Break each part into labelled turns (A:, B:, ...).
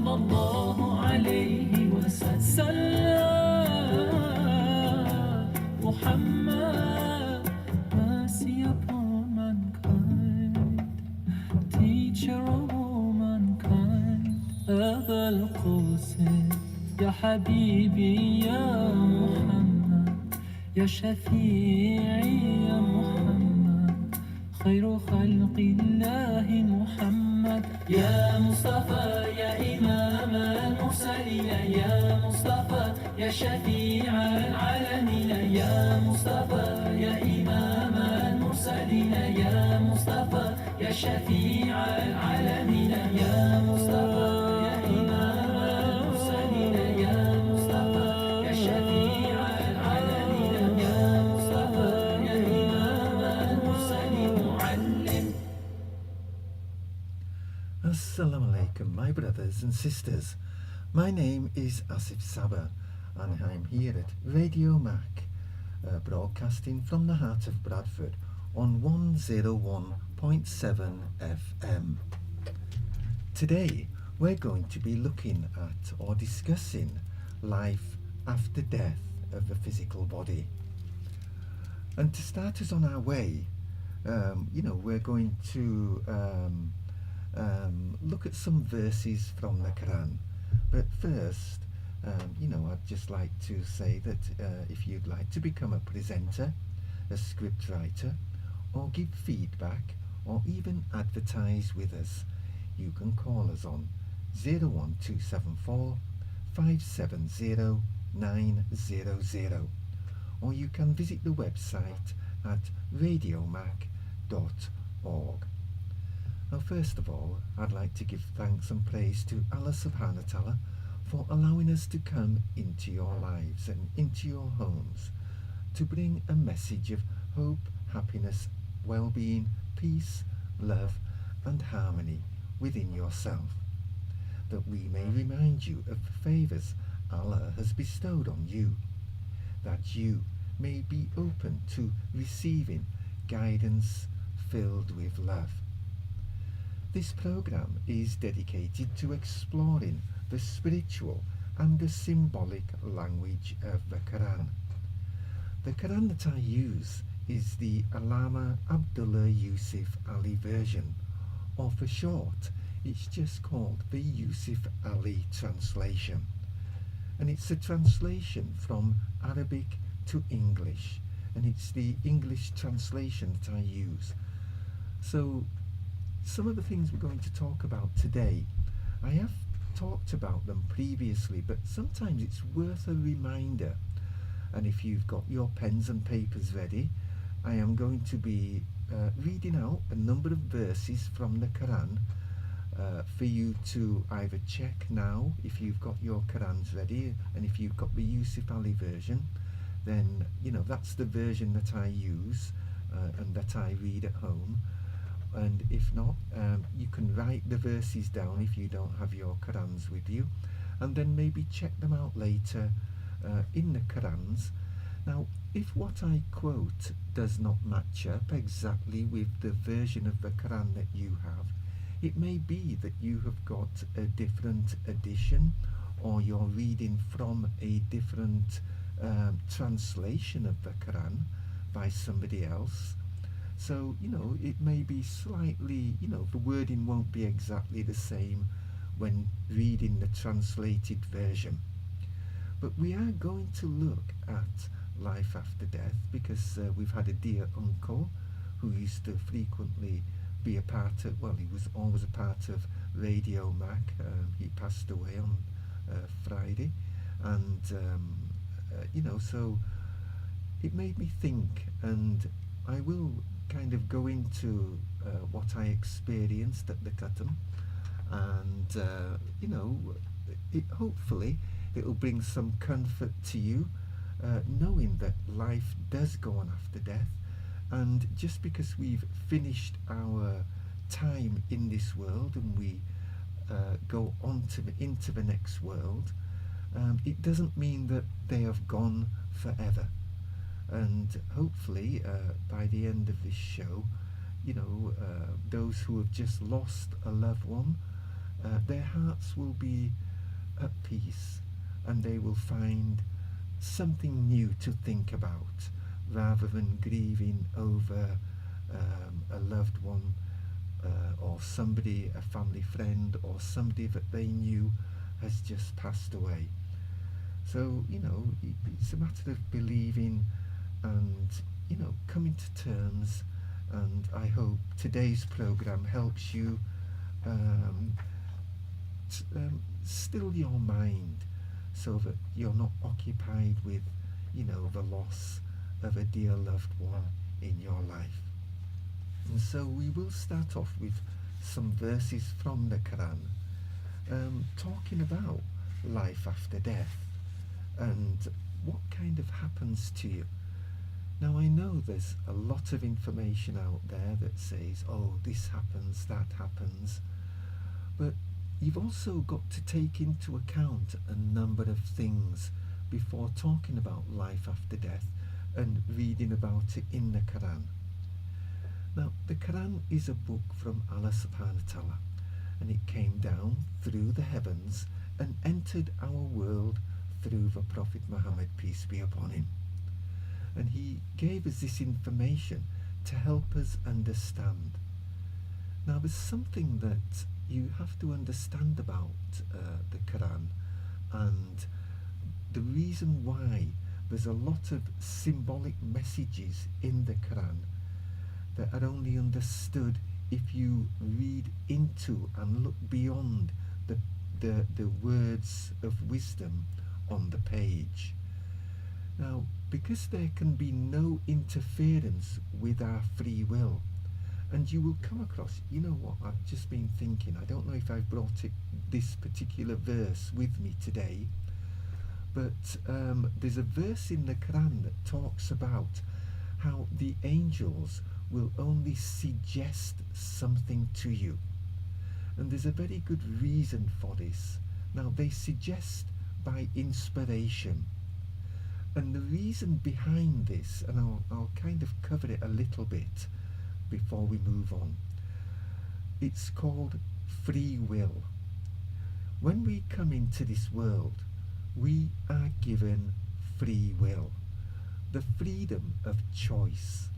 A: صلى الله عليه وسلم Muhammad, mercy upon mankind, teacher of all mankind. أبا القاسم يا حبيبي يا محمد يا شفيعي يا محمد خير خلق الله محمد يا مصطفى يا إمام المرسلين يا مصطفى يا شفيع العالمين يا مصطفى يا إمام المرسلين يا مصطفى يا شفيع العالمين يا مصطفى يا إمام المرسلين يا مصطفى يا شفيع العالمين يا مصطفى يا إمام المرسلين معلم.
B: Assalamu alaikum, my brothers and sisters. My name is Asif Saba, and I'm here at RADIOMAC, broadcasting from the heart of Bradford on 101.7 FM. Today, we're going to be looking at or discussing life after death of the physical body. And to start us on our way, we're going to look at some verses from the Quran. But first, I'd just like to say that if you'd like to become a presenter, a scriptwriter, or give feedback, or even advertise with us, you can call us on 01274 570 900, or you can visit the website at radiomac.org. Now, first of all, I'd like to give thanks and praise to Allah subhanahu wa ta'ala for allowing us to come into your lives and into your homes to bring a message of hope, happiness, well-being, peace, love and harmony within yourself, that we may remind you of the favours Allah has bestowed on you, that you may be open to receiving guidance filled with love. This program is dedicated to exploring the spiritual and the symbolic language of the Quran. The Quran that I use is the Allama Abdullah Yusuf Ali version, or for short, it's just called the Yusuf Ali translation. And it's a translation from Arabic to English, and it's the English translation that I use. So some of the things we're going to talk about today, I have talked about them previously, but sometimes it's worth a reminder. And if you've got your pens and papers ready, I am going to be reading out a number of verses from the Quran for you to either check now if you've got your Qurans ready, and if you've got the Yusuf Ali version, then that's the version that I use and that I read at home. And if not, you can write the verses down if you don't have your Qurans with you, and then maybe check them out later in the Qurans. Now, if what I quote does not match up exactly with the version of the Quran that you have, it may be that you have got a different edition, or you're reading from a different translation of the Quran by somebody else. So, it may be slightly, the wording won't be exactly the same when reading the translated version. But we are going to look at life after death, because we've had a dear uncle who used to frequently be a part of, he was always a part of RADIOMAC. He passed away on Friday, and, so it made me think, and I will kind of go into what I experienced at the Qatam, and hopefully it'll bring some comfort to you, knowing that life does go on after death, and just because we've finished our time in this world and we go on into the next world, it doesn't mean that they have gone forever. And hopefully by the end of this show, those who have just lost a loved one their hearts will be at peace, and they will find something new to think about rather than grieving over a loved one, or somebody, a family friend, or somebody that they knew has just passed away. So, it's a matter of believing and, coming to terms. And I hope today's program helps you still your mind so that you're not occupied with, the loss of a dear loved one in your life. And so we will start off with some verses from the Quran, talking about life after death and what kind of happens to you. Now, I know there's a lot of information out there that says, oh, this happens, that happens, but you've also got to take into account a number of things before talking about life after death and reading about it in the Quran. Now, the Quran is a book from Allah subhanahu wa ta'ala, and it came down through the heavens and entered our world through the Prophet Muhammad, peace be upon him. And he gave us this information to help us understand. Now, there's something that you have to understand about the Quran, and the reason why there's a lot of symbolic messages in the Quran that are only understood if you read into and look beyond the words of wisdom on the page. Now, because there can be no interference with our free will, and you will come across, I've just been thinking, I don't know if I've brought this particular verse with me today, but there's a verse in the Quran that talks about how the angels will only suggest something to you. And there's a very good reason for this. Now, they suggest by inspiration. And the reason behind this, and I'll kind of cover it a little bit before we move on, it's called free will. When we come into this world, we are given free will, the freedom of choice.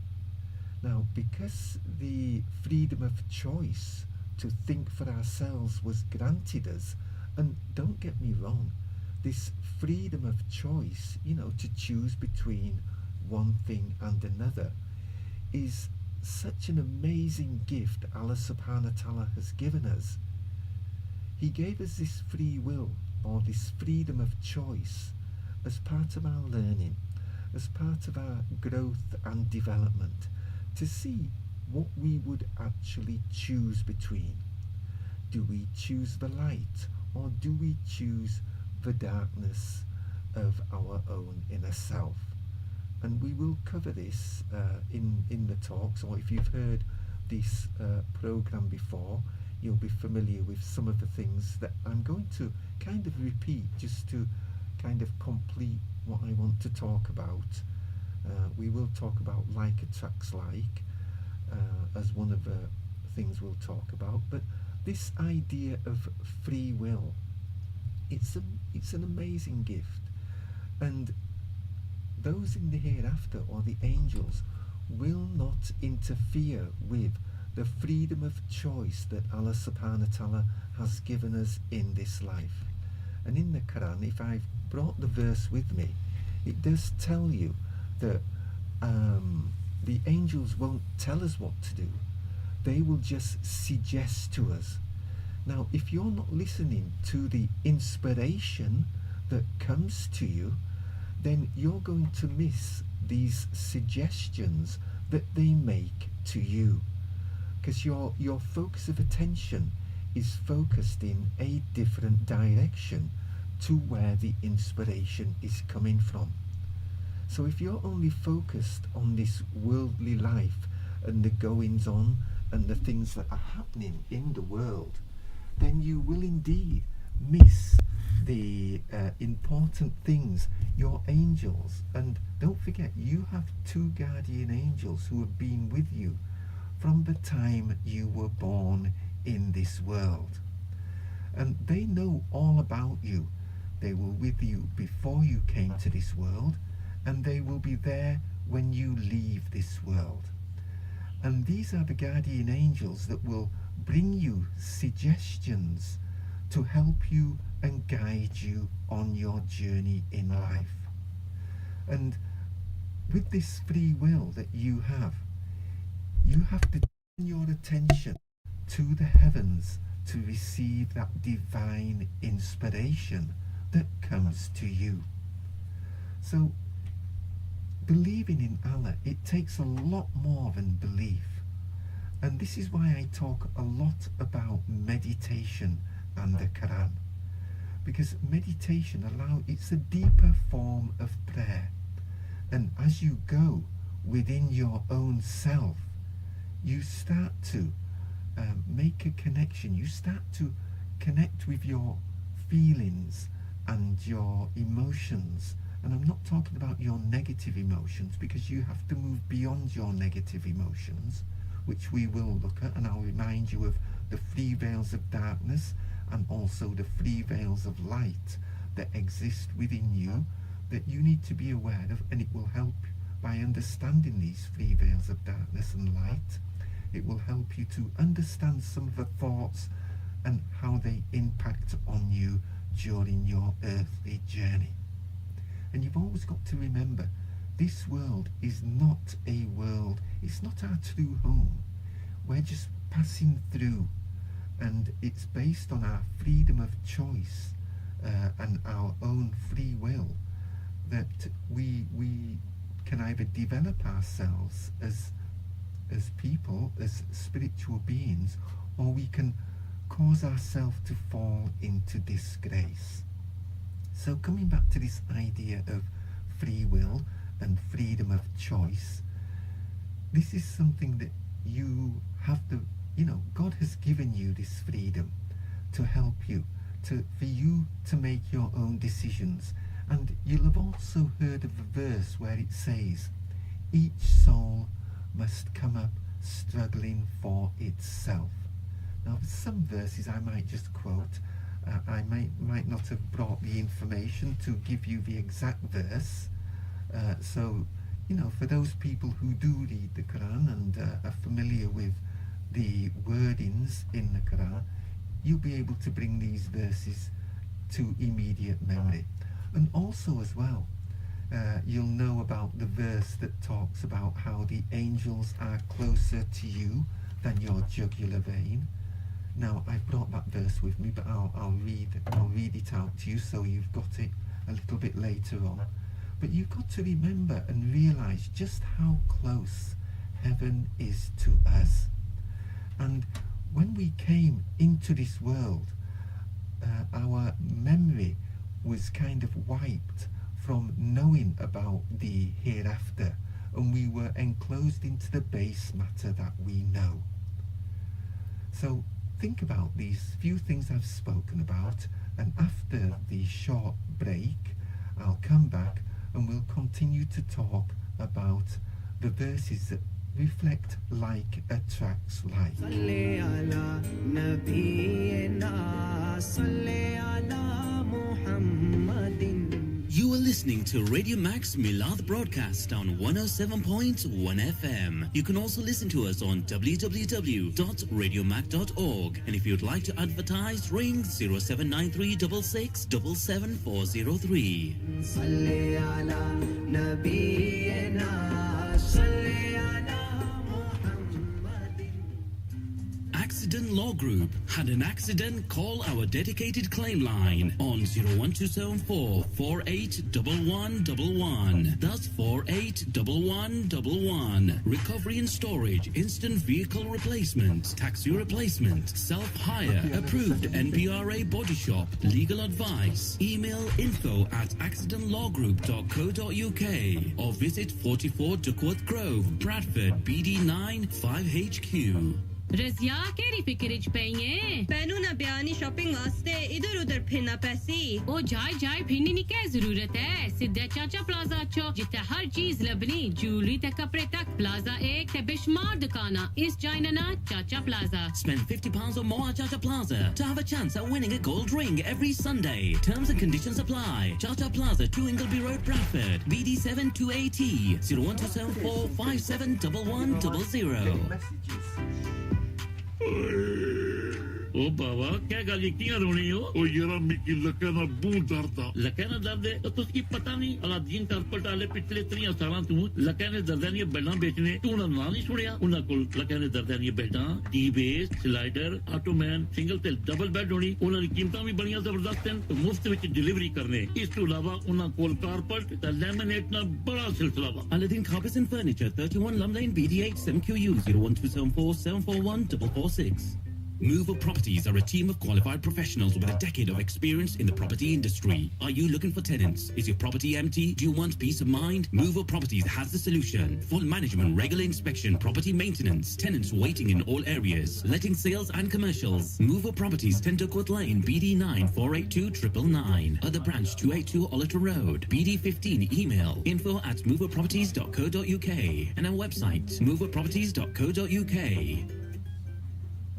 B: Now, because the freedom of choice to think for ourselves was granted us, and don't get me wrong, this freedom of choice, to choose between one thing and another, is such an amazing gift Allah subhanahu wa ta'ala has given us. He gave us this free will, or this freedom of choice, as part of our learning, as part of our growth and development, to see what we would actually choose between. Do we choose the light, or do we choose the darkness of our own inner self? And we will cover this in the talks, or if you've heard this program before, you'll be familiar with some of the things that I'm going to kind of repeat just to kind of complete what I want to talk about. We will talk about like attracts like as one of the things we'll talk about, but this idea of free will, it's an amazing gift, and those in the hereafter, or the angels, will not interfere with the freedom of choice that Allah subhanahu wa ta'ala has given us in this life. And in the Quran, if I've brought the verse with me, it does tell you that the angels won't tell us what to do. They will just suggest to us. Now, if you're not listening to the inspiration that comes to you, then you're going to miss these suggestions that they make to you, because your focus of attention is focused in a different direction to where the inspiration is coming from. So if you're only focused on this worldly life and the goings on and the things that are happening in the world, then you will indeed miss the important things, your angels. And don't forget, you have 2 guardian angels who have been with you from the time you were born in this world. and they know all about you. They were with you before you came to this world, and they will be there when you leave this world. And these are the guardian angels that will bring you suggestions to help you and guide you on your journey in life. And with this free will that you have to turn your attention to the heavens to receive that divine inspiration that comes to you. So believing in Allah, it takes a lot more than belief. And this is why I talk a lot about meditation and the Quran. Because meditation it's a deeper form of prayer. And as you go within your own self, you start to make a connection. You start to connect with your feelings and your emotions. And I'm not talking about your negative emotions, because you have to move beyond your negative emotions, which we will look at, and I'll remind you of the three veils of darkness and also the three veils of light that exist within you that you need to be aware of, and it will help by understanding these three veils of darkness and light. It will help you to understand some of the thoughts and how they impact on you during your earthly journey. And you've always got to remember, this world is not a world, it's not our true home. We're just passing through, and it's based on our freedom of choice and our own free will that we can either develop ourselves as people, as spiritual beings, or we can cause ourselves to fall into disgrace. So coming back to this idea of free will and freedom of choice, this is something that you have to, God has given you this freedom to help you, for you to make your own decisions. And you'll have also heard of a verse where it says, each soul must come up struggling for itself. Now, some verses I might just quote. I might not have brought the information to give you the exact verse. So, for those people who do read the Quran and are familiar with the wordings in the Quran, you'll be able to bring these verses to immediate memory. And also as well, you'll know about the verse that talks about how the angels are closer to you than your jugular vein. Now, I've brought that verse with me, but I'll read it out to you so you've got it a little bit later on. But you've got to remember and realise just how close heaven is to us. And when we came into this world, our memory was kind of wiped from knowing about the hereafter, and we were enclosed into the base matter that we know. So think about these few things I've spoken about, and after the short break I'll come back and we'll continue to talk about the verses that reflect like attracts like.
C: You are listening to Radio Mac's Milad broadcast on 107.1 FM. You can also listen to us on www.radiomac.org. And if you'd like to advertise, ring 0793 77403. Accident Law Group. Had an accident? Call our dedicated claim line on 01274 481111. That's 481111. Recovery and storage, instant vehicle replacement, taxi replacement, self-hire, approved NPRA body shop, legal advice. Email info@accidentlawgroup.co.uk or visit 44 Duckworth Grove, Bradford, BD9 5HQ.
D: Razia केरी फिक्र च पई है
E: पैनू ना बयानी shopping वास्ते इधर-उधर फिरना पैसी
D: ओ जाए फिरनी नी क्या जरूरत है सीधे चाचा प्लाजा चो जिथे हर चीज लबनी ज्वेलरी ते कपड़े तक प्लाजा एक ते बेशुमार दुकाना इस जाइना ना चाचा plaza
C: Spend £50 or more at Chacha Plaza to have a chance at winning a gold ring every Sunday. Terms and conditions apply. Chacha Plaza, 2 Ingleby Road, Bradford. BD7 2AT 01274 571100.
B: Messages.
F: ओ बाबा क्या गल कियां रोनी हो ओ यारा मिकी लक्के ना बूं दर्द लक्के ना दर्द है तो तुझकी पता नहीं अलादीन कार्पेट वाले पिछले 3 सालां तू लक्के ने दर्दां दी बेडां बेचने तू ना नहीं सुनिया उन्हां कोल लक्के ने दर्दां दी बेडां टी बेस स्लाइडर ऑटोमैन सिंगल ते डबल बेड होनी उन्हां दी कीमतां भी बड़ियां जबरदस्त हैं तो मुफ्त विच डिलीवरी करने इस तो अलावा उन्हां कोल कार्पेट ते लैमिनेट ना बड़ा सिलसिला वा
C: Aladdin Carpets and Furniture, 31 Lum Lane, BD8 7QU 01274 741 446. Mover Properties are a team of qualified professionals with a decade of experience in the property industry. Are you looking for tenants? Is your property empty? Do you want peace of mind? Mover Properties has the solution. Full management, regular inspection, property maintenance, tenants waiting in all areas, letting sales and commercials. Mover Properties, Tentercourt Lane, BD9 482 999. Other branch 282 Ollerton Road, BD15. Email info@moverproperties.co.uk and our website moverproperties.co.uk.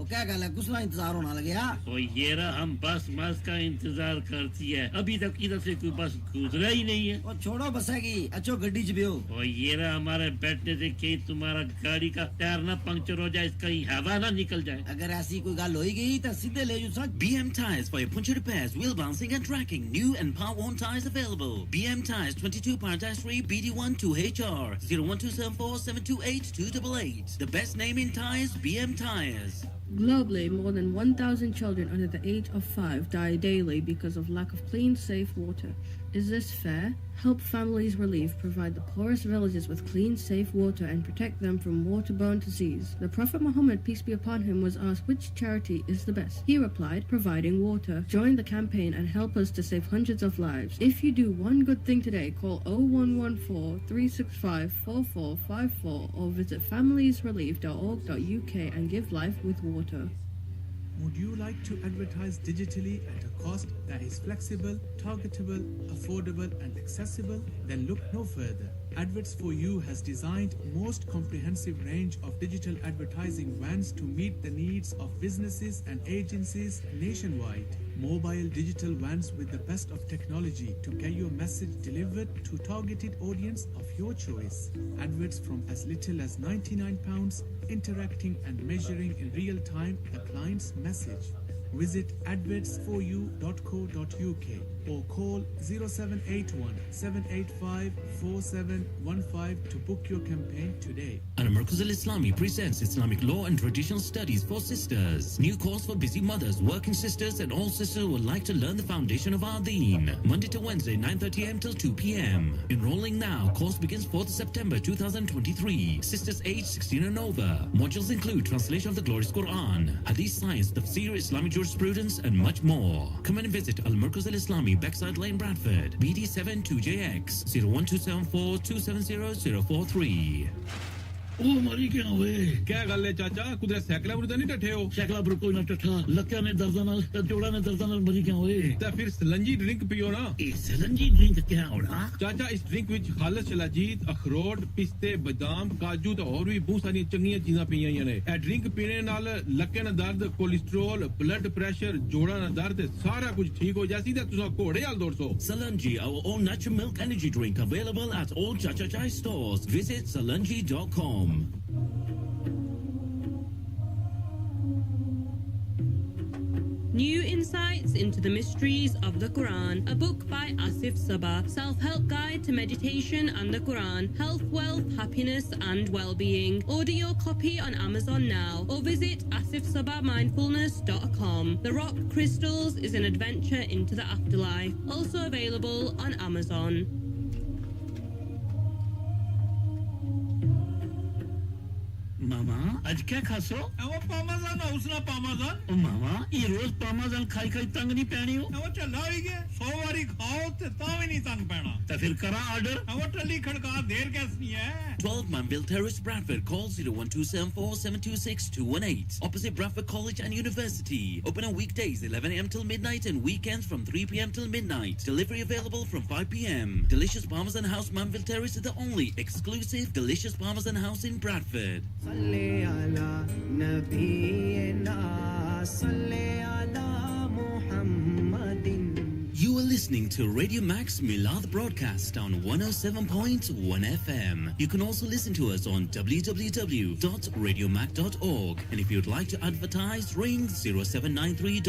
G: ओ क्या गल है कुछ ना इंतजार होना लगे यार
F: ओ येरा हम बस का इंतजार करती है अभी तक इधर से कोई बस गुजरा ही नहीं है
G: ओ छोड़ो बस है की अच्छो गड्डी च बियो
F: ओ येरा हमारे बैठने से कहीं तुम्हारा गाड़ी का टायर ना पंक्चर हो जाए कहीं हवा ना निकल जाए
G: अगर ऐसी कोई गल होई गई तो सीधे ले जाओ
C: BM Tires for your puncture repairs, wheel bouncing and tracking. New and power-worn tires available. BM Tires, 22 Paradise 3 BD1 2HR 01274 728 288. The best name in tires, BM Tires.
H: Globally, more than 1,000 children under the age of 5 die daily because of lack of clean, safe water. Is this fair? Help Families Relief provide the poorest villages with clean, safe water and protect them from waterborne disease. The Prophet Muhammad, peace be upon him, was asked which charity is the best. He replied, providing water. Join the campaign and help us to save hundreds of lives. If you do one good thing today, call 0114 365 4454 or visit familiesrelief.org.uk and give life with water.
I: Would you like to advertise digitally at a cost that is flexible, targetable, affordable and accessible? Then look no further. Adverts for You has designed most comprehensive range of digital advertising vans to meet the needs of businesses and agencies nationwide. Mobile digital vans with the best of technology to get your message delivered to targeted audience of your choice. Adverts from as little as £99, interacting and measuring in real time the client's message. Visit adverts4you.co.uk or call 0781 785 4715 to book your campaign today.
C: Al-Markaz Al-Islami presents Islamic Law and Traditional Studies for Sisters. New course for busy mothers, working sisters and all sisters who would like to learn the foundation of our deen. Monday to Wednesday, 9:30 a.m. till 2 p.m. Enrolling now. Course begins 4th September 2023. Sisters aged 16 and over. Modules include translation of the glorious Quran, Hadith science, tafsir, Islamic jurisprudence and much more. Come and visit Al-Markaz Al-Islami, Beckside Lane, Bradford, BD7 2JX 01274 270 043.
F: ओ मरी क्या हुए
J: क्या गल है चाचा कुदरे cycle पर नहीं टठे हो
F: साइकिल पर कोई ना टठा लक्का ने दर्द नाल जोड़ा ने दर्द नाल मरी क्या हुए
J: ते फिर सलंजी ड्रिंक पियो ना
F: ए सलंजी ड्रिंक क्या होड़ा
J: चाचा इस ड्रिंक विच खालस शलाजीत अखरोट पिस्ते बादाम काजू ते और भी बहुत सारी चंगीਆਂ चीਜ਼ਾं पईयां ने ए ड्रिंक पीने नाल लक्के ना दर्द कोलेस्ट्रोल ब्लड प्रेशर जोड़ा ना दर्द सारा कुछ ठीक हो जासी ते तुसा घोड़े हाल दौड़सो
C: Salanji, our own natural milk energy drink available at all Chacha Chai stores. Visit salanji.com.
E: New insights into the mysteries of the Quran. A book by Asif Saba. Self-help guide to meditation and the Quran. Health, wealth, happiness and well-being. Order your copy on Amazon now or visit asifsabamindfulness.com. The Rock Crystals is an adventure into the afterlife. Also available on Amazon.
F: मामा आज क्या खासो
J: वो पामाजान उसना पामाजान
F: ओ मामा ये रोज पामाजान खाई खाई तंग नहीं पैनी हो
J: वो चला ही गया 100 वारी खाओ ते तावी नहीं तंग पैना
F: तो फिर करा ऑर्डर
J: वो टली खड़का देर कैसी है
C: 12 Manville Terrace, Bradford. Call 01274726218. Opposite Bradford College and University. Open on weekdays 11 a.m. till midnight and weekends from 3 p.m. till midnight. Delivery available from 5 p.m. Delicious Parmesan House, Manville Terrace is the only exclusive Delicious Parmesan House in Bradford. You are listening to Radio Max Milad broadcast on 107.1 FM. You can also listen to us on www.radiomac.org. And if you'd like to advertise, ring 0793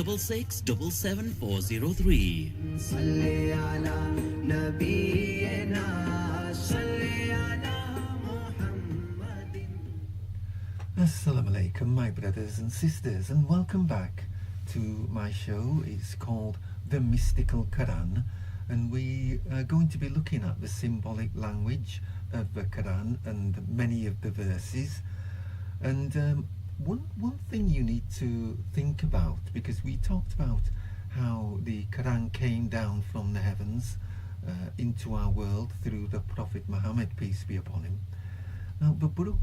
B: Assalamu alaikum, my brothers and sisters, and welcome back to my show. It's called The Mystical Quran, and we are going to be looking at the symbolic language of the Quran and many of the verses. And one thing you need to think about, because we talked about how the Quran came down from the heavens into our world through the Prophet Muhammad, peace be upon him. Now, the book,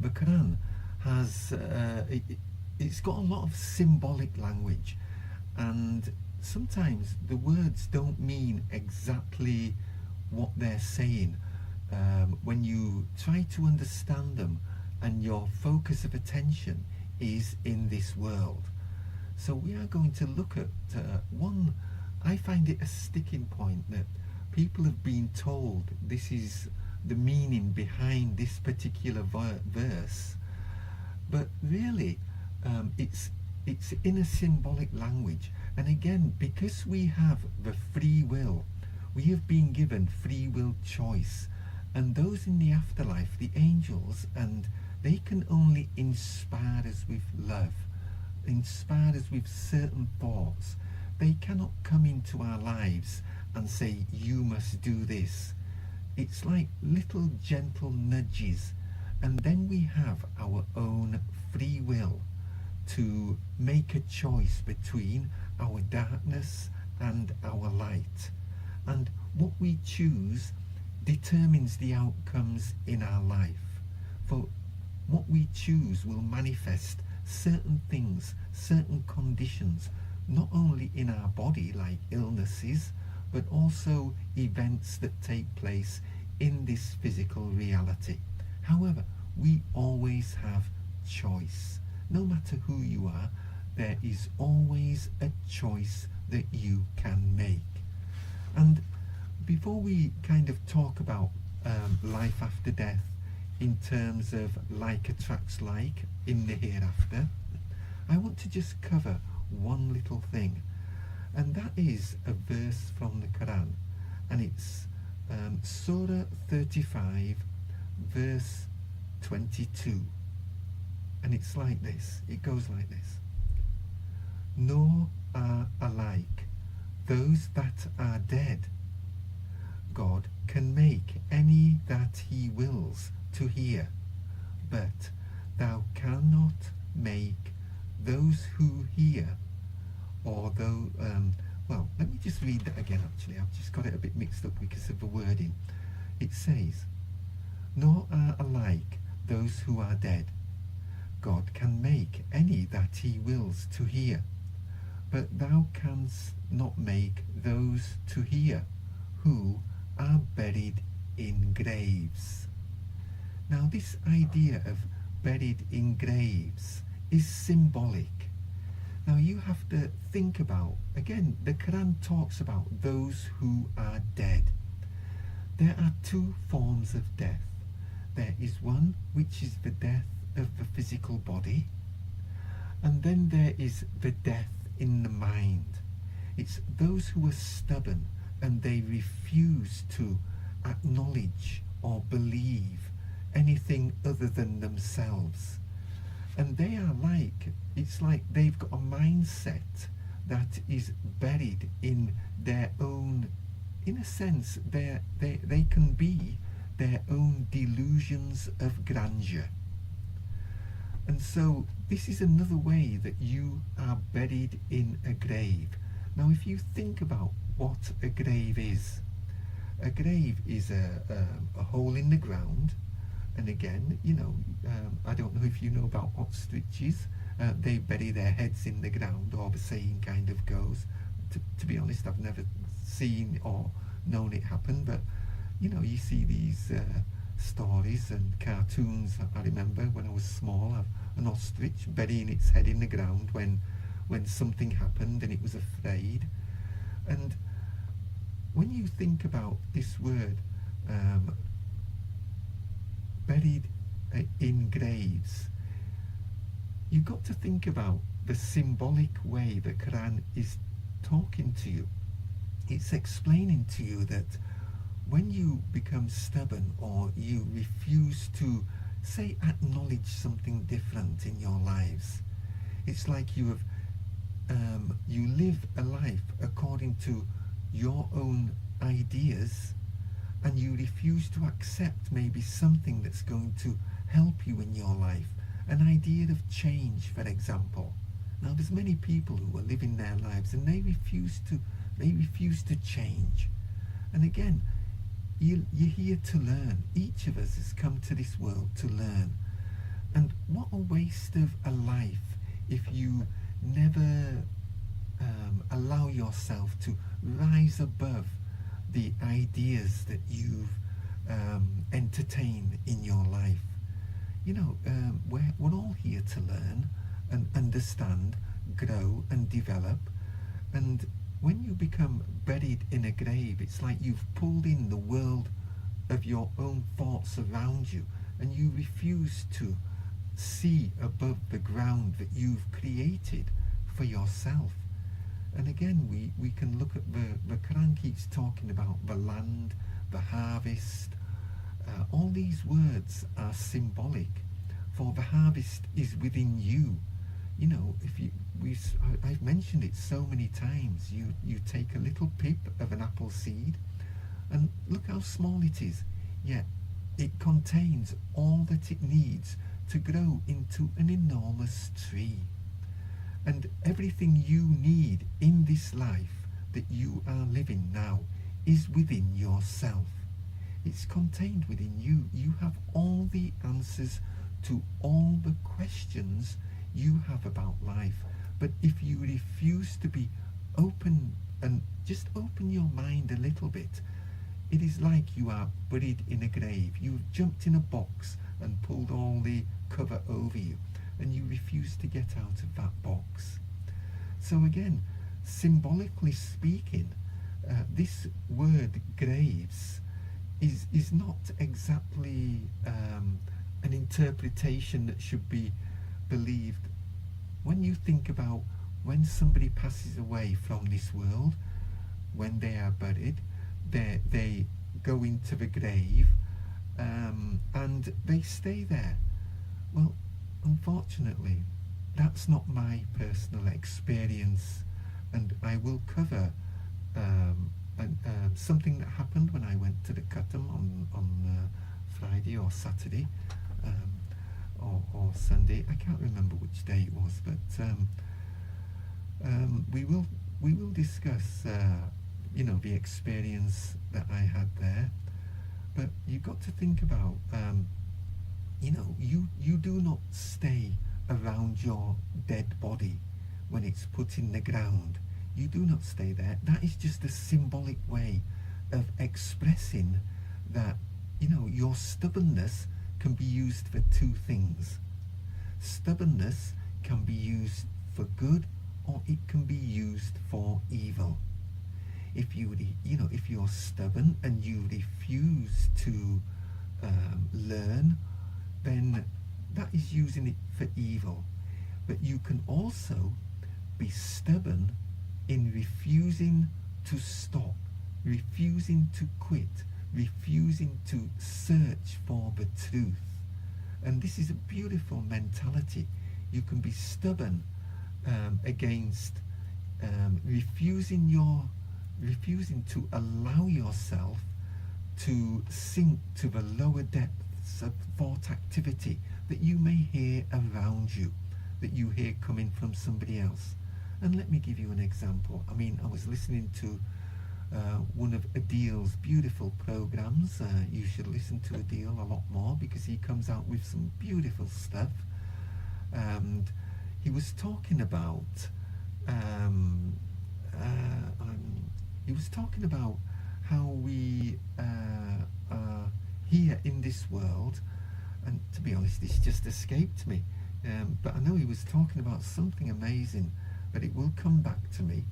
B: the Quran, has it's got a lot of symbolic language, and sometimes the words don't mean exactly what they're saying when you try to understand them and your focus of attention is in this world. So we are going to look at one. I find it a sticking point that people have been told this is the meaning behind this particular verse, but really it's in a symbolic language. And again, because we have the free will, we have been given free will choice, and those in the afterlife, the angels, and they can only inspire us with love, inspire us with certain thoughts. They cannot come into our lives and say, you must do this. It's like little gentle nudges, and then we have our own free will to make a choice between our darkness and our light. And what we choose determines the outcomes in our life. For what we choose will manifest certain things, certain conditions, not only in our body like illnesses, but also events that take place in this physical reality. However, we always have choice. No matter who you are, there is always a choice that you can make. And before we kind of talk about life after death in terms of like attracts like in the hereafter, I want to just cover one little thing, and that is a verse from the Quran, and it's Surah 35 verse 22, and it's like this. It goes like this: nor are alike those that are dead. God can make any that he wills to hear, but thou cannot make those who hear, or though well, let me just read that again. Actually, I've just got it a bit mixed up because of the wording. It says, nor are alike those who are dead. God can make any that he wills to hear, but thou canst not make those to hear who are buried in graves. Now, this idea of buried in graves is symbolic. Now, you have to think about, again, the Quran talks about those who are dead. There are two forms of death. There is one which is the death of the physical body, and then there is the death in the mind. It's those who are stubborn and they refuse to acknowledge or believe anything other than themselves. And they are like, it's like they've got a mindset that is buried in their own, in a sense, they can be their own delusions of grandeur. And so this is another way that you are buried in a grave. Now, if you think about what a grave is a hole in the ground. And again, I don't know if you know about ostriches. They bury their heads in the ground, or the saying kind of goes. To be honest, I've never seen or known it happen, but you see these stories and cartoons. I remember when I was small, of an ostrich burying its head in the ground when something happened and it was afraid. And when you think about this word, buried in graves, you've got to think about the symbolic way the Quran is talking to you. It's explaining to you that when you become stubborn, or you refuse to, say, acknowledge something different in your lives, it's like you live a life according to your own ideas, and you refuse to accept maybe something that's going to help you in your life, an idea of change, for example. Now, there's many people who are living their lives and they refuse to change. And again, you're here to learn. Each of us has come to this world to learn. And what a waste of a life if you never allow yourself to rise above the ideas that you've entertained in your life. We're all here to learn and understand, grow and develop. And when you become buried in a grave, it's like you've pulled in the world of your own thoughts around you, and you refuse to see above the ground that you've created for yourself. And again, we can look at the Quran keeps talking about the land, the harvest. All these words are symbolic, for the harvest is within you. I've mentioned it so many times. You take a little pip of an apple seed, and look how small it is, yet it contains all that it needs to grow into an enormous tree. And everything you need in this life that you are living now is within yourself. It's contained within you. You have all the answers to all the questions you have about life. But if you refuse to be open and just open your mind a little bit, it is like you are buried in a grave. You've jumped in a box and pulled all the cover over you, and you refuse to get out of that box. So again, symbolically speaking, this word graves is not exactly an interpretation that should be believed. When you think about when somebody passes away from this world, when they are buried, they go into the grave, and they stay there. Well, unfortunately, that's not my personal experience, and I will cover something that happened when I went to the Khatam on Friday or Saturday, or Sunday. I can't remember which day it was, but we will discuss the experience that I had there. But you've got to think about you do not stay around your dead body when it's put in the ground. You do not stay there. That is just a symbolic way of expressing that your stubbornness can be used for two things. Stubbornness can be used for good, or it can be used for evil. If you're stubborn and you refuse to learn, then that is using it for evil. But you can also be stubborn in refusing to stop, refusing to quit, refusing to search for the truth. And this is a beautiful mentality. You can be stubborn against refusing to allow yourself to sink to the lower depths of thought activity that you may hear around you, that you hear coming from somebody else. And let me give you an example. I mean, I was listening to one of Adil's beautiful programs. You should listen to Adil a lot more because he comes out with some beautiful stuff. And he was talking about how we are here in this world, and to be honest, it's just escaped me. But I know he was talking about something amazing, but it will come back to me.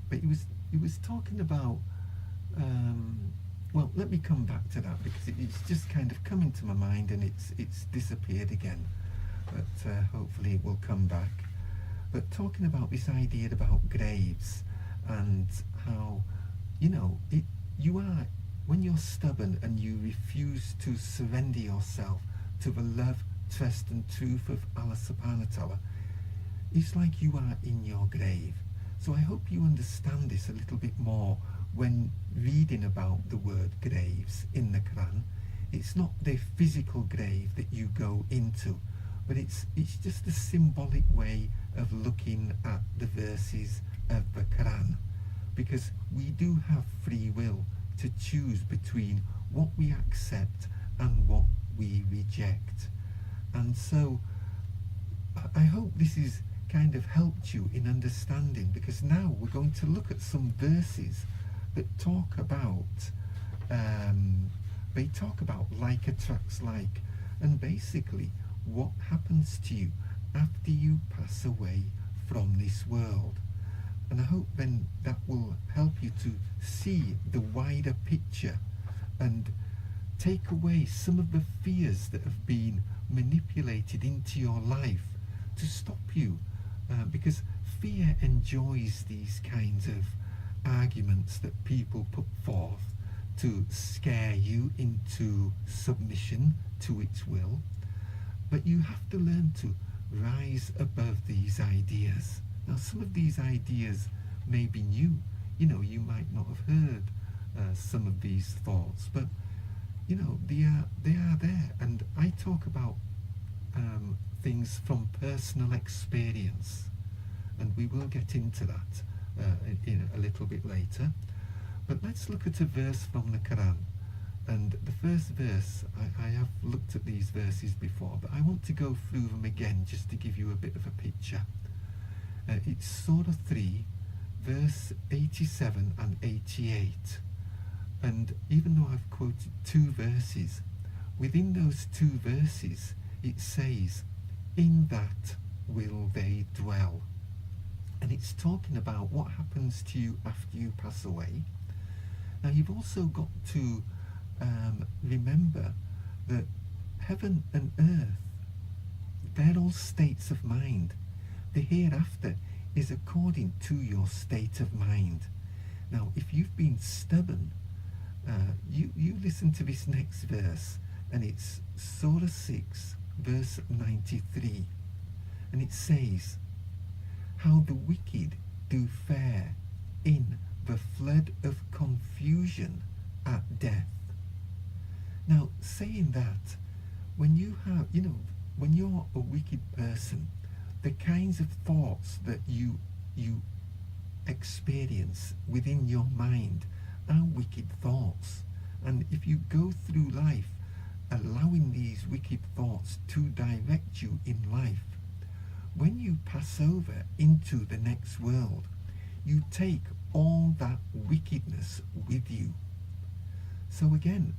B: But he was talking about. Well, let me come back to that because it's just kind of come into my mind and it's disappeared again. But hopefully it will come back. But talking about this idea about graves and how, you know, you are, when you're stubborn and you refuse to surrender yourself to the love, trust and truth of Allah subhanahu wa ta'ala, it's like you are in your grave. So I hope you understand this a little bit more when reading about the word graves in the Quran. It's not the physical grave that you go into, but it's just a symbolic way of looking at the verses of the Quran, because we do have free will to choose between what we accept and what we reject. And so I hope this is kind of helped you in understanding, because now we're going to look at some verses that talk about like attracts like, and basically what happens to you after you pass away from this world. And I hope then that will help you to see the wider picture and take away some of the fears that have been manipulated into your life to stop you, because fear enjoys these kinds of arguments that people put forth to scare you into submission to its will. But you have to learn to rise above these ideas. Now, some of these ideas may be new. You know, you might not have heard some of these thoughts, but you know, they are there. And I talk about things from personal experience, and we will get into that in a little bit later. But let's look at a verse from the Quran. And the first verse, I have looked at these verses before, but I want to go through them again just to give you a bit of a picture. It's Surah 3, verse 87 and 88. And even though I've quoted two verses, within those two verses it says, "In that will they dwell." And it's talking about what happens to you after you pass away. Now you've also got to remember that heaven and earth, they're all states of mind. The hereafter is according to your state of mind. Now if you've been stubborn, you listen to this next verse, and it's Surah 6 verse 93, and it says, "How the wicked do fare in the flood of confusion at death." Now, saying that, when you have, you know, when you're a wicked person, the kinds of thoughts that you experience within your mind are wicked thoughts. And if you go through life allowing these wicked thoughts to direct you in life, when you pass over into the next world, you take all that wickedness with you. So again,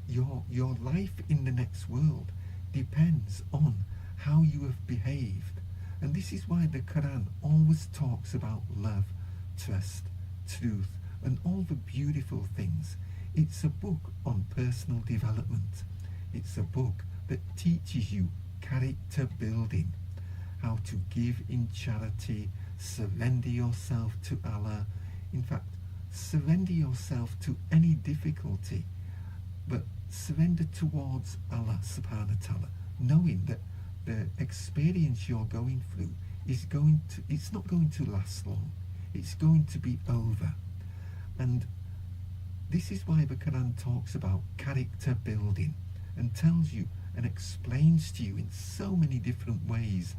B: your life in the next world depends on how you have behaved. And this is why the Quran always talks about love, trust, truth, and all the beautiful things. It's a book on personal development. It's a book that teaches you character building, how to give in charity, surrender yourself to Allah. In fact, surrender yourself to any difficulty, but surrender towards Allah subhanahu wa ta'ala, knowing that the experience you're going through it's not going to last long. It's going to be over. And this is why the Quran talks about character building and tells you and explains to you in so many different ways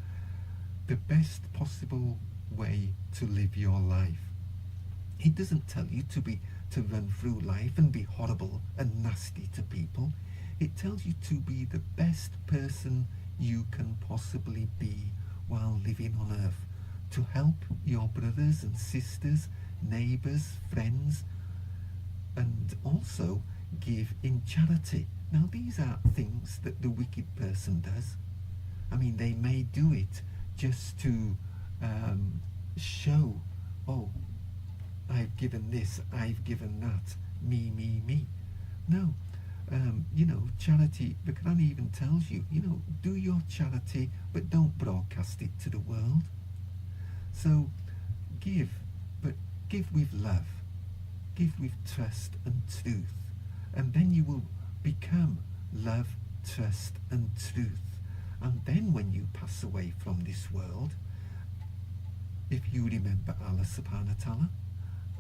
B: the best possible way to live your life. It doesn't tell you to run through life and be horrible and nasty to people. It tells you to be the best person you can possibly be while living on earth, to help your brothers and sisters, neighbours, friends, and also give in charity. Now, these are things that the wicked person does. I mean, they may do it just to show, oh, I've given this, I've given that, me, me, me. No, charity, the Quran even tells you, do your charity, but don't broadcast it to the world. So give, but give with love, give with trust and truth, and then you will become love, trust and truth. And then when you pass away from this world, if you remember Allah subhanahu wa ta'ala,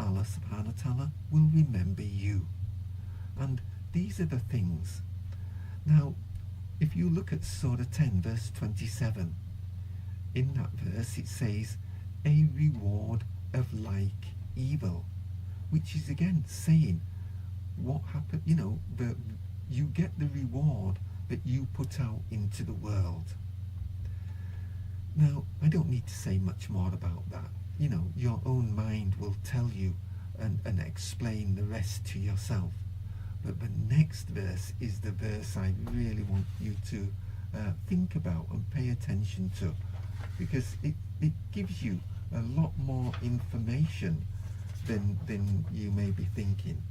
B: Allah subhanahu wa ta'ala will remember you. And these are the things. Now, if you look at Surah 10 verse 27, in that verse it says, a reward of like evil, which is again saying what happened, you get the reward that you put out into the world. Now, I don't need to say much more about that. Your own mind will tell you and explain the rest to yourself. But the next verse is the verse I really want you to think about and pay attention to, because it gives you a lot more information than you may be thinking.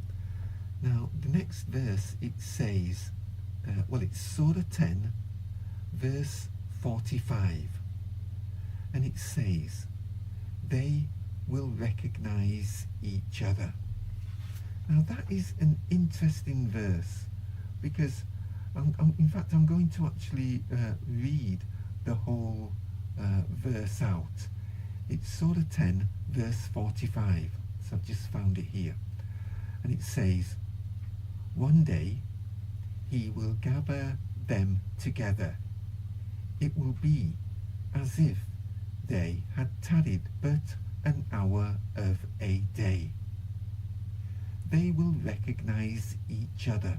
B: Now, the next verse, it says, it's Surah 10, verse 45. And it says, they will recognize each other. Now, that is an interesting verse, because, in fact, I'm going to actually read the whole verse out. It's Surah 10, verse 45. So I've just found it here. And it says, one day he will gather them together. It will be as if they had tarried but an hour of a day. They will recognize each other.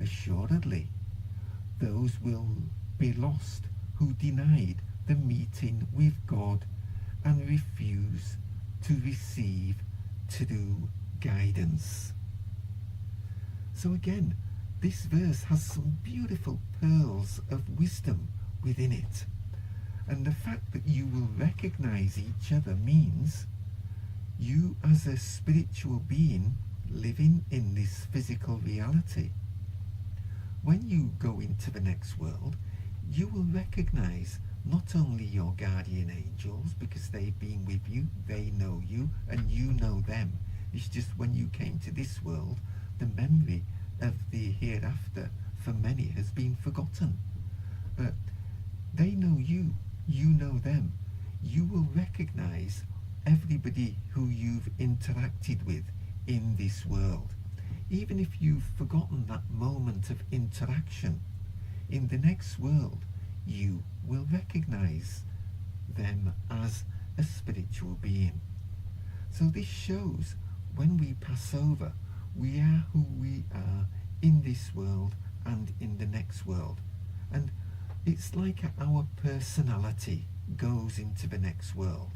B: Assuredly, those will be lost who denied the meeting with God and refuse to receive true guidance. So again, this verse has some beautiful pearls of wisdom within it. And the fact that you will recognize each other means you, as a spiritual being living in this physical reality, when you go into the next world, you will recognize not only your guardian angels, because they've been with you, they know you, and you know them. It's just when you came to this world, the memory of the hereafter for many has been forgotten. But they know you, you know them. You will recognize everybody who you've interacted with in this world. Even if you've forgotten that moment of interaction, in the next world, you will recognize them as a spiritual being. So this shows when we pass over, we are who we are in this world and in the next world. And it's like our personality goes into the next world,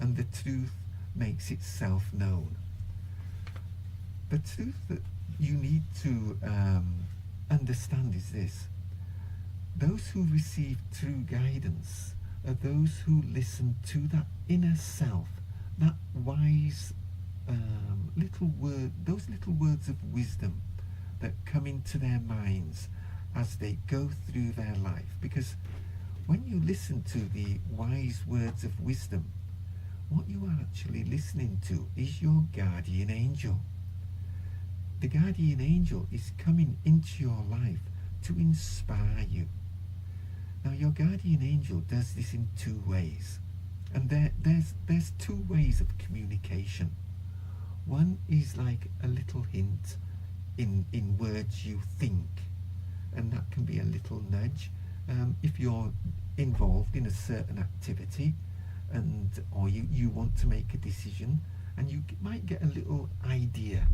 B: and the truth makes itself known. The truth that you need to understand is this: those who receive true guidance are those who listen to that inner self, that wise those little words of wisdom that come into their minds as they go through their life. Because when you listen to the wise words of wisdom, what you are actually listening to is your guardian angel. The guardian angel is coming into your life to inspire you. Now, your guardian angel does this in two ways, and there's two ways of communication. One is like a little hint in words you think, and that can be a little nudge. If you're involved in a certain activity or you want to make a decision and you might get a little idea,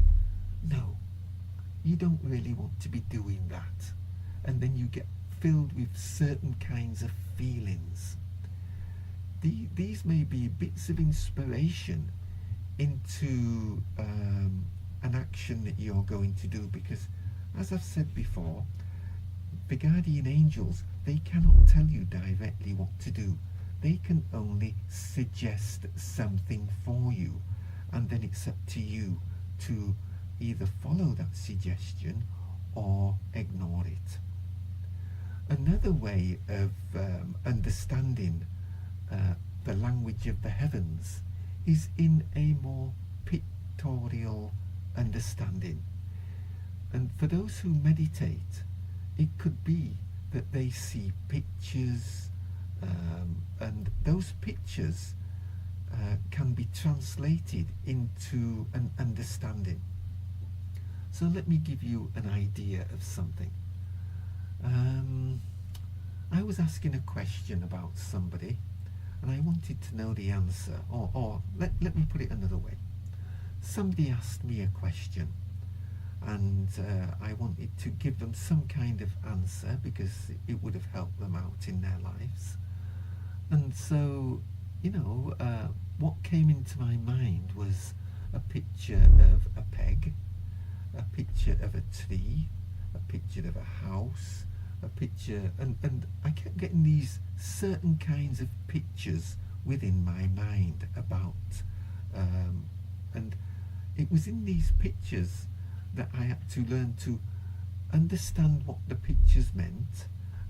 B: no, you don't really want to be doing that, and then you get filled with certain kinds of feelings. These may be bits of inspiration into an action that you're going to do, because as I've said before, the guardian angels, they cannot tell you directly what to do. They can only suggest something for you, and then it's up to you to either follow that suggestion or ignore it. Another way of understanding the language of the heavens is in a more pictorial understanding. And for those who meditate, it could be that they see pictures, and those pictures can be translated into an understanding. So let me give you an idea of something. I was asking a question about somebody, and I wanted to know the answer, or let me put it another way. Somebody asked me a question, and I wanted to give them some kind of answer because it would have helped them out in their lives. And so, what came into my mind was a picture of a peg, a picture of a tree, a picture of a house, a picture, and I kept getting these certain kinds of pictures within my mind about, and it was in these pictures that I had to learn to understand what the pictures meant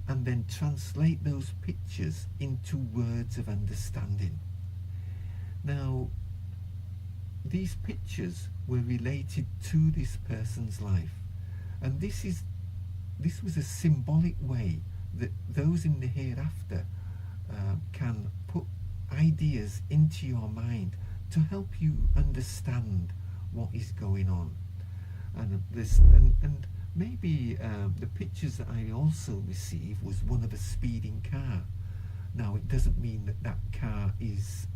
B: and then translate those pictures into words of understanding. Now, these pictures were related to this person's life, and this was a symbolic way that those in the hereafter can put ideas into your mind to help you understand what is going on. And maybe the pictures that I also received was one of a speeding car. Now, it doesn't mean that that car is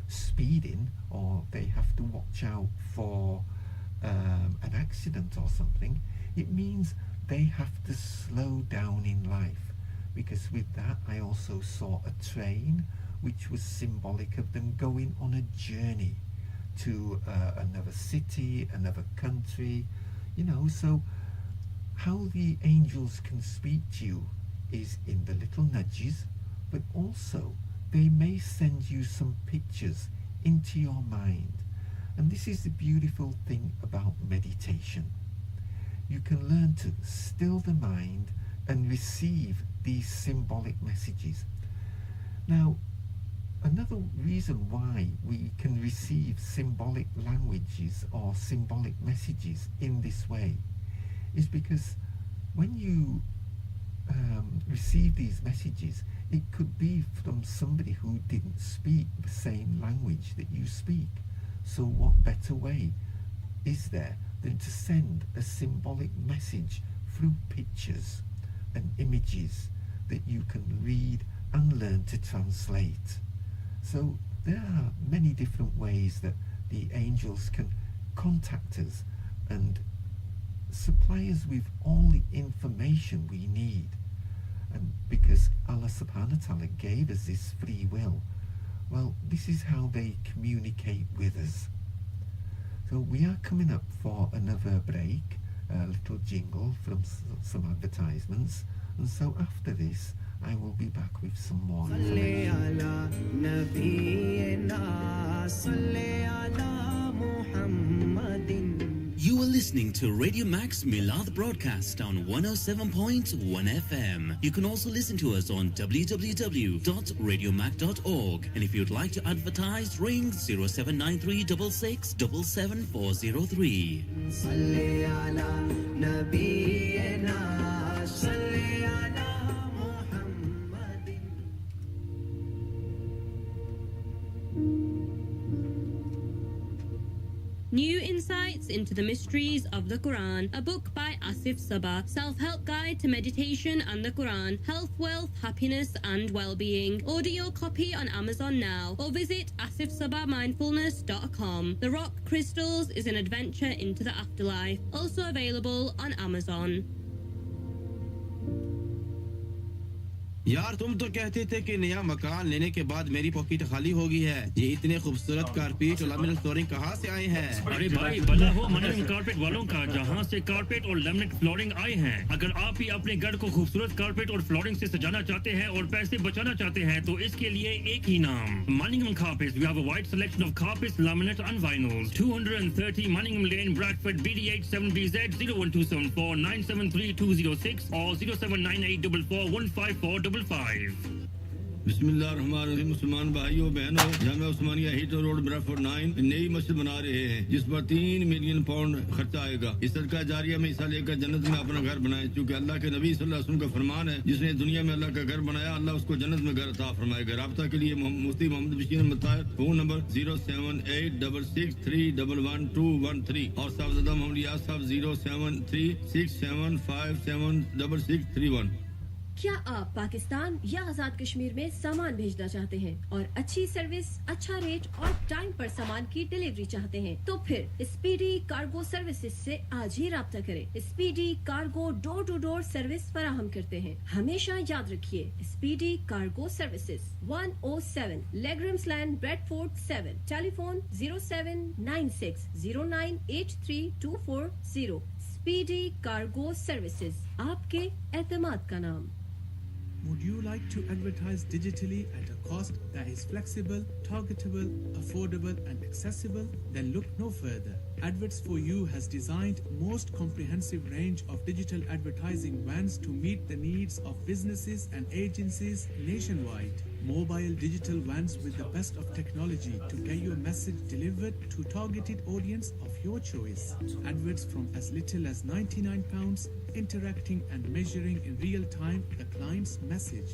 B: speeding, or they have to watch out for an accident or something. It means they have to slow down in life, because with that I also saw a train, which was symbolic of them going on a journey to another city, another country, so how the angels can speak to you is in the little nudges, but also they may send you some pictures into your mind. And this is the beautiful thing about meditation. You can learn to still the mind and receive these symbolic messages. Now, another reason why we can receive symbolic languages or symbolic messages in this way is because when you receive these messages, it could be from somebody who didn't speak the same language that you speak. So what better way is there than to send a symbolic message through pictures and images that you can read and learn to translate? So there are many different ways that the angels can contact us and supply us with all the information we need. And because Allah subhanahu wa ta'ala gave us this free will, well, this is how they communicate with us. So we are coming up for another break, a little jingle from some advertisements, and so after this I will be back with some more information.
C: You are listening to Radio Mac's Milad broadcast on 107.1 FM. You can also listen to us on www.radiomac.org. And if you'd like to advertise, ring 0793 66 77403.
E: New insights into the mysteries of the Quran, a book by Asif Saba, self-help guide to meditation and the Quran, health, wealth, happiness and well-being. Order your copy on Amazon now or visit asifsabamindfulness.com. The Rock Crystals is an adventure into the afterlife, also available on Amazon.
J: यार तुम तो कहते थे कि नया मकान लेने के बाद मेरी पॉकेट खाली हो गई है। ये इतने खूबसूरत कारपेट और लैमिनेट फ्लोरिंग कहाँ से आए हैं?
F: अरे भाई भला हो मनीम कारपेट वालों का, जहाँ से कारपेट और लैमिनेट फ्लोरिंग आए हैं। अगर आप भी अपने घर को खूबसूरत कारपेट और फ्लोरिंग से सजाना चाहते हैं और पैसे बचाना चाहते हैं तो इसके लिए एक ही नाम, मनीम carpets. We have a wide selection of carpets, laminates and vinyls. 230 Manningham Lane, Bradford, BD8 7BZ 01274 973 206 or 07984415455.
J: बिस्मिल्लाहिर्रहमानिर्रहीम। मुसलमान भाइयों बहनों, जामिया उस्मानिया हीटर रोड ब्रैडफोर्ड 9 नई मस्जिद बना रहे हैं जिस पर 3 मिलियन पाउंड खर्चा आएगा। इस सदका जारिया में हिस्सा लेकर जन्नत में अपना घर बनाएं, क्योंकि अल्लाह के नबी सल्लल्लाहु अलैहि वसल्लम का फरमान है, जिसने दुनिया में अल्लाह का घर बनाया अल्लाह उसको जन्नत में घर अता फरमाएगा। राब्ता के लिए मुफ्ती मोहम्मद बशीर मुताहिर, फोन नंबर 07866311213 और साहबजादा मोहम्मद यास साहब 07367576631।
K: क्या आप पाकिस्तान या आजाद कश्मीर में सामान भेजना चाहते हैं और अच्छी सर्विस, अच्छा रेट और टाइम पर सामान की डिलीवरी चाहते हैं? तो फिर स्पीडी कार्गो सर्विसेज से आज ही राब्ता करें। Speedy cargo door to door service फराहम करते हैं। हमेशा याद रखिए, speedy cargo services 107 Legrams Lane, Bradford 7, telephone 0796098324। Speedy cargo services, आपके एतमाद का नाम।
I: Would you like to advertise digitally at a cost that is flexible, targetable, affordable and accessible? Then look no further. Adverts for You has designed most comprehensive range of digital advertising vans to meet the needs of businesses and agencies nationwide. Mobile digital vans with the best of technology to get your message delivered to targeted audience of your choice. Adverts from as little as £99, interacting and measuring in real time the client's message.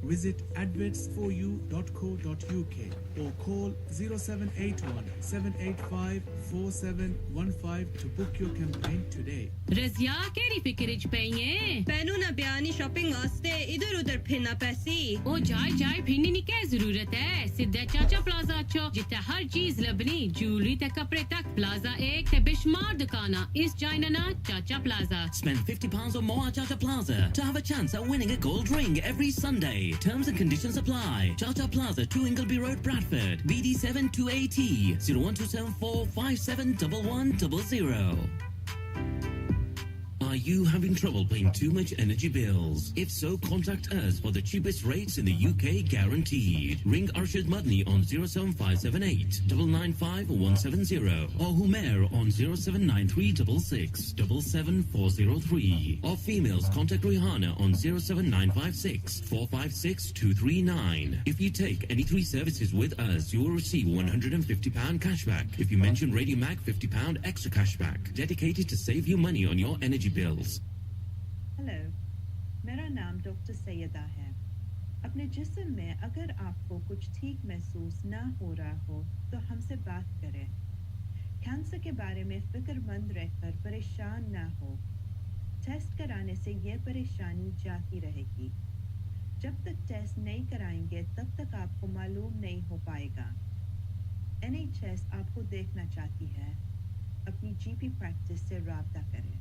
I: Visit advertsforyou.co.uk or call 0781 785 4715 to book your campaign today.
D: Razia केरी फिक्र च पई है?
E: पैनू ना बयानी shopping वास्ते इधर-उधर फिरना पैसी।
D: ओ जाए फिरने की क्या जरूरत है? सीधा चाचा प्लाजा चो, जिथे हर चीज लबनी, ज्वेलरी ते कपड़े तक। प्लाजा एक ते बेशुमार दुकाना इस जाइना चाचा plaza.
C: Spend £50 or more at Chacha Plaza to have a chance at winning a gold ring every Sunday. Terms and conditions apply. Chacha Plaza, 2 Ingleby Road, Bradford, BD7 2AT 01274 571100. Are you having trouble paying too much energy bills? If so, contact us for the cheapest rates in the UK guaranteed. Ring Arshad Madni on 07578 995 170 or Humair on 079366 77403. Or females, contact Rihanna on 07956 456 239. If you take any 3 services with us, you will receive £150 cashback. If you mention RADIOMAC, £50 extra cashback. Dedicated to save you money on your energy bills.
L: Hello, मेरा नाम doctor Syeda है। अपने जिस्म में अगर आपको कुछ ठीक महसूस ना हो रहा हो तो हमसे बात करें। कैंसर के बारे में फिक्रमंद रहकर परेशान ना हो। टेस्ट कराने से ये परेशानी जाती रहेगी। जब तक टेस्ट नहीं कराएंगे तब तक आपको मालूम नहीं हो पाएगा। NHS आपको देखना चाहती है। अपनी GP प्रैक्टिस से राब्ता करें।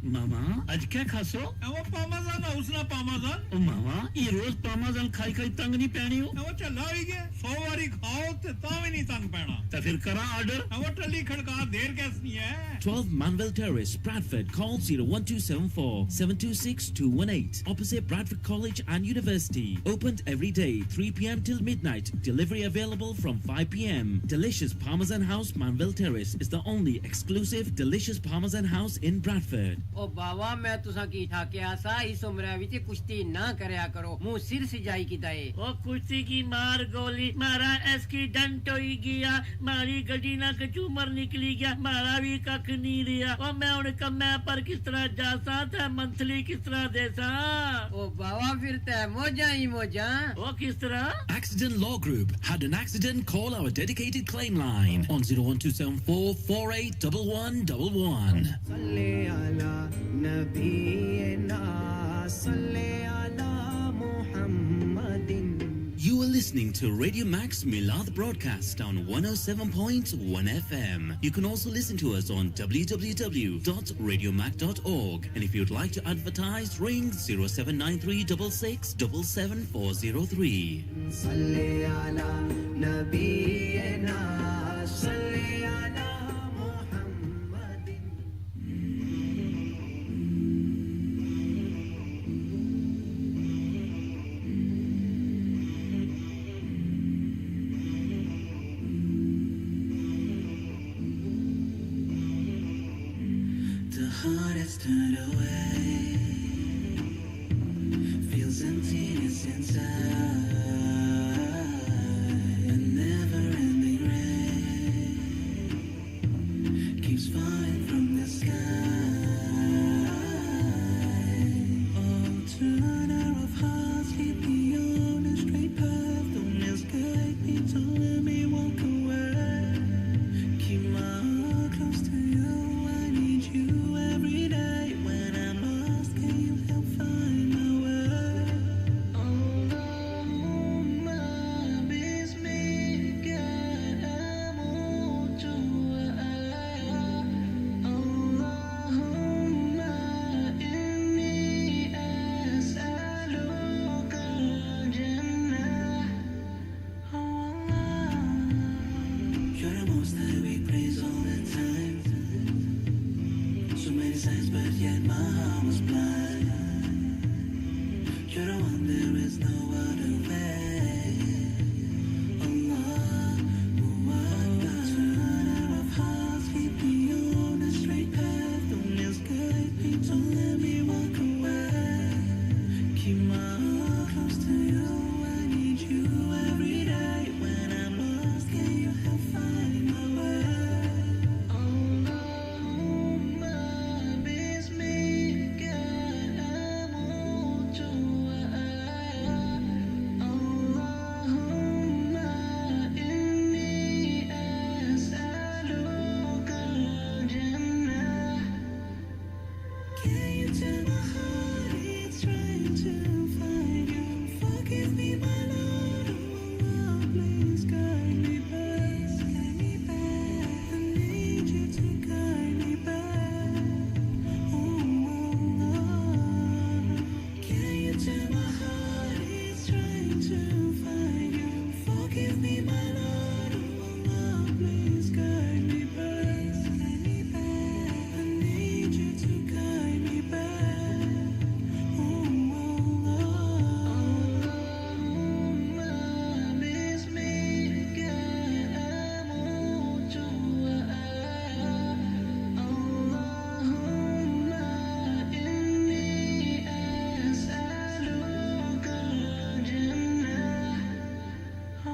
F: मामा आज क्या खासो?
M: वो पामाजान उसना पामाजान।
F: ओ मामा ये रोज पामाजान खाई तंग नहीं पैनी हो?
M: वो चला ही गया 100 बारी खाओ ते तावी नहीं तंग पैना।
F: तो फिर करा ऑर्डर।
M: वो टली खड़का देर कैसी है?
C: 12 Manville Terrace, Bradford. Call 01274 726 218. Opposite Bradford College and University. Opened every day 3 p.m. till midnight. Delivery available from 5 p.m. Delicious Parmesan House, Manville Terrace is the only exclusive delicious Parmesan house in Bradford.
N: ओ बाबा मैं तुसा की ठाकिया सा इस उम्र विच कुश्ती ना करया करो मुंह सिर सिजाई कीता है
F: ओ कुश्ती की मार गोली मारा एक्सीडेंट होई गया मारी गड्डी ना कचूमर निकली गया मारा भी कख नहीं रिया ओ मैं हुन कम्मै पर किस तरह जासा ते मंथली किस तरह देसा
N: ओ बाबा फिर ते मौजा ही मौजा
F: ओ किस तरह
C: Accident Law Group had an accident. Call our dedicated claim line on 01274 481111.
A: salli ala nabiyyina salli ala muhammadin.
C: You are listening to Radio Max Milad broadcast on 107.1 FM. You can also listen to us on www.radiomac.org. And if you'd like to advertise, ring 079366777403.
A: salli ala nabiyyina salli ala
O: heart has turned away, feels emptiness inside, a never-ending rain keeps falling from the sky. Oh, turner of hearts, lead me on a straight path, don't misguide me, don't let me walk away. Keep my heart close to you, I need you every day. When I'm lost, can you help find my way? Allahumma bismika amutu wa ahya. Allahumma inni as'aluka al-jannah. Oh Allah, you're the most that we praise all the time. So many signs, but yet my heart was blind. You're the one, there is no other way. Allahu Akbar. Turner of hearts, keep me on a straight path. Don't misguide me, don't let me walk away. Keep my heart close to you, I need you every day. When I'm lost, can you help find my way? Allahumma bismika amutu wa ahya. Allahumma inni as'aluka al-jannah. Can you tell my heart it's trying to find you? Forgive me, my Lord, oh Allah, please guide me back. I need you to guide me back. Oh Allah, can you tell my heart it's trying to find you? Forgive me, my Lord, oh Allah, please guide me back. I need you to guide me back. Oh Allah, Allahumma bismika amutu wa ahya. Allahumma inni as'aluka al-jannah. Oh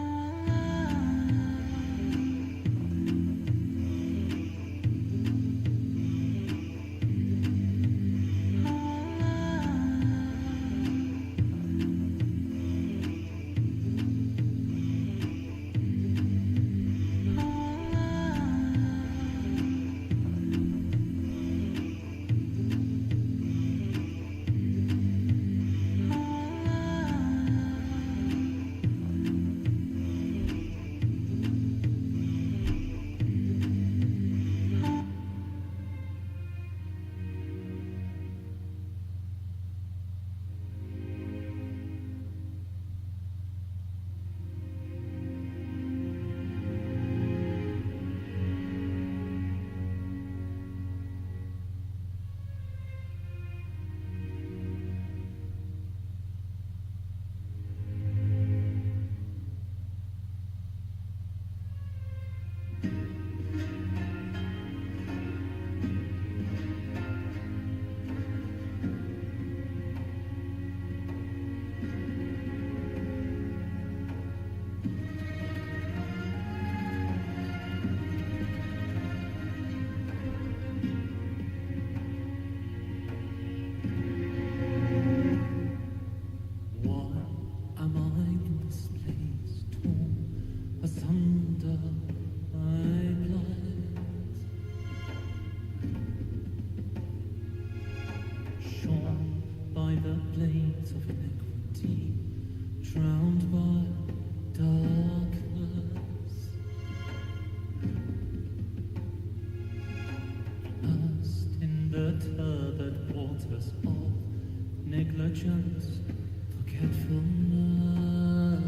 O: the turbid waters of negligence, forgetfulness.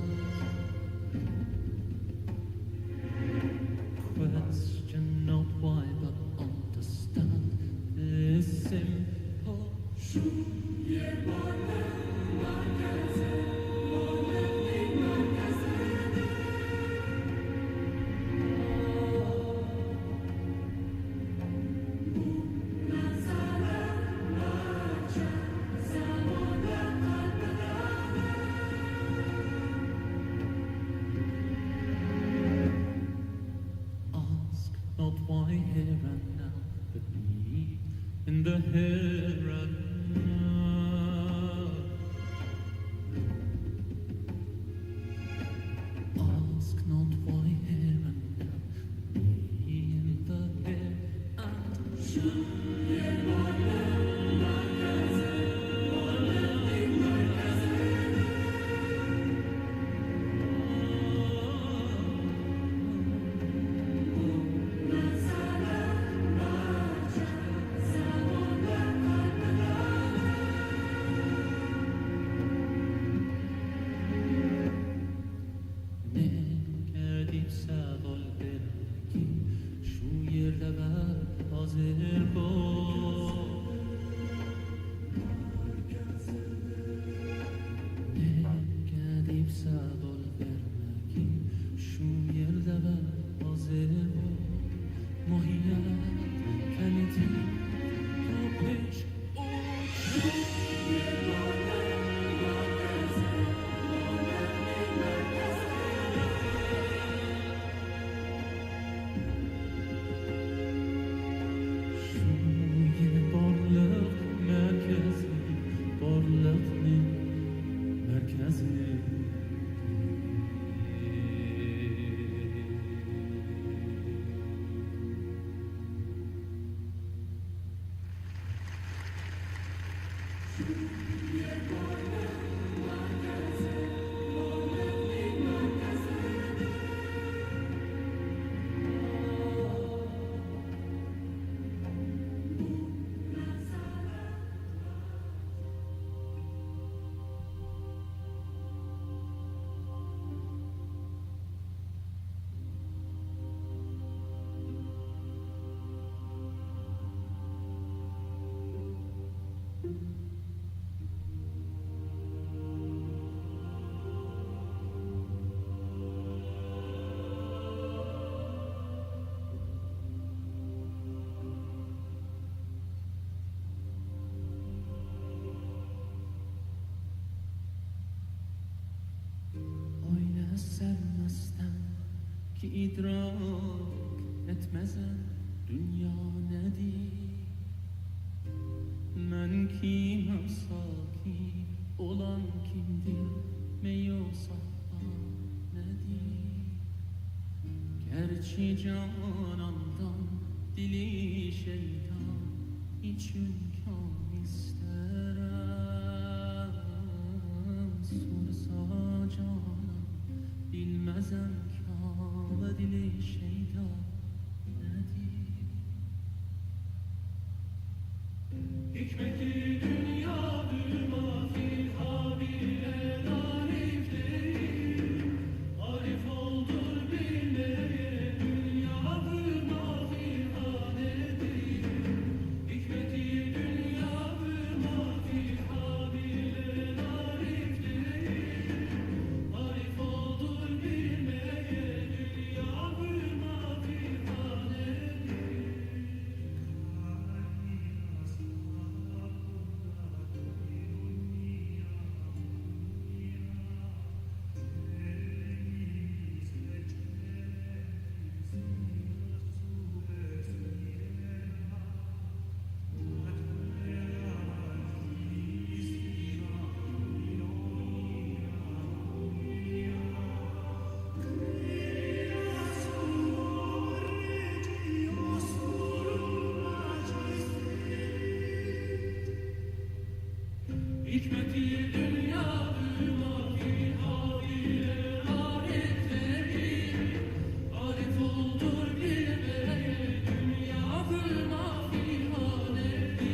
O: Question not why, but understand this simple truth. Not why here and now, but me in the here and now. Ask not why here and now, but me in the here سرمستم که idrak etmezem dünya nedir? Ben kimim sakin olan kimdir? Meyosa nedir? Gerçi canandan dili şeytan için kan isterem. Sorsa canan bilmezem kâme dili şeytan nedir? Hikmeti dünya büma fil habile narif değil. Arif oldur bilmeye dünya büma fil hanedir. Hikmeti dünya büma fil habile narif değil. Arif oldur bilmeye dünya büma fil hanedir. Hikmeti dünya büma fil habile narif değil. Arif oldur bilmeye dünya büma fil hanedir.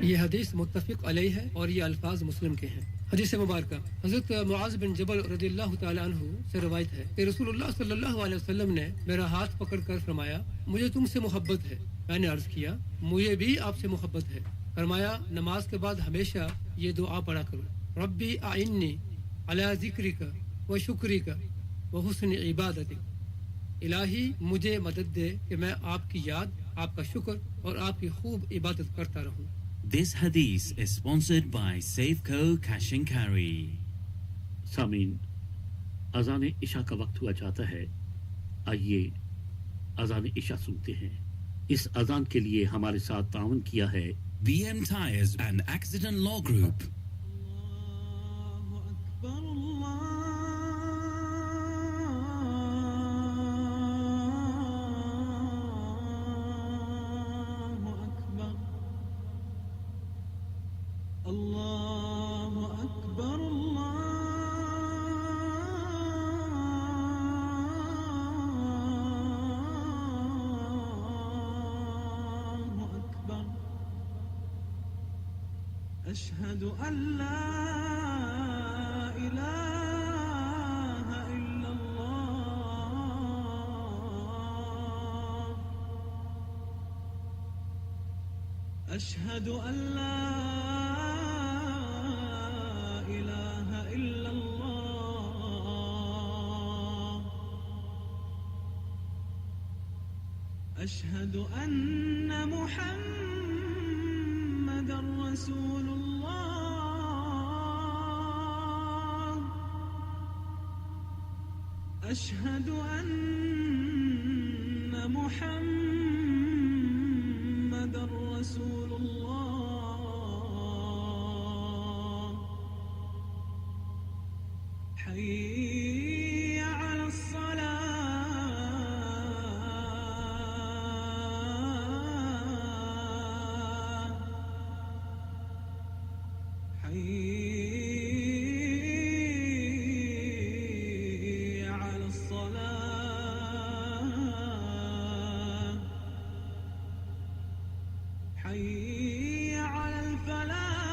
P: ये हदीस मुत्तफ़िक़ अलैह है और ये अल्फाज मुस्लिम के हैं। हदीस मुबारक हज़रत मुआज़ बिन जबल रज़ियल्लाहु ताला अन्हु से रवायत है कि रसूलुल्लाह सल्लल्लाहु अलैहि वसल्लम ने मेरा हाथ पकड़कर फरमाया, मुझे तुमसे मोहब्बत है। मैंने अर्ज़ किया, मुझे भी आपसे मोहब्बत है। फरमाया, नमाज के बाद हमेशा ये दुआ पढ़ा करो, रब्बी आइन्नी अला ज़िक्रिका व शुक्रिका व हुस्न इबादतिक। इलाही मुझे मदद दे कि मैं आपकी याद, आपका शुक्र और आपकी खूब इबादत करता रहूं।
C: This hadith is sponsored by Safeco Cash and Carry.
F: सामीन, अज़ान इशा का वक्त हुआ जाता है। आइए अज़ान इशा सुनते हैं। इस अज़ान के लिए हमारे साथ ताउन किया है
C: BM Tires and Accident Law Group.
O: أشهد أن لا إله إلا الله أشهد أن لا إله إلا الله أشهد أن محمدًا رسول الله أشهد أن محمدًا رسول الله حي على الصلاة حي على الصلاة حي على الفلاح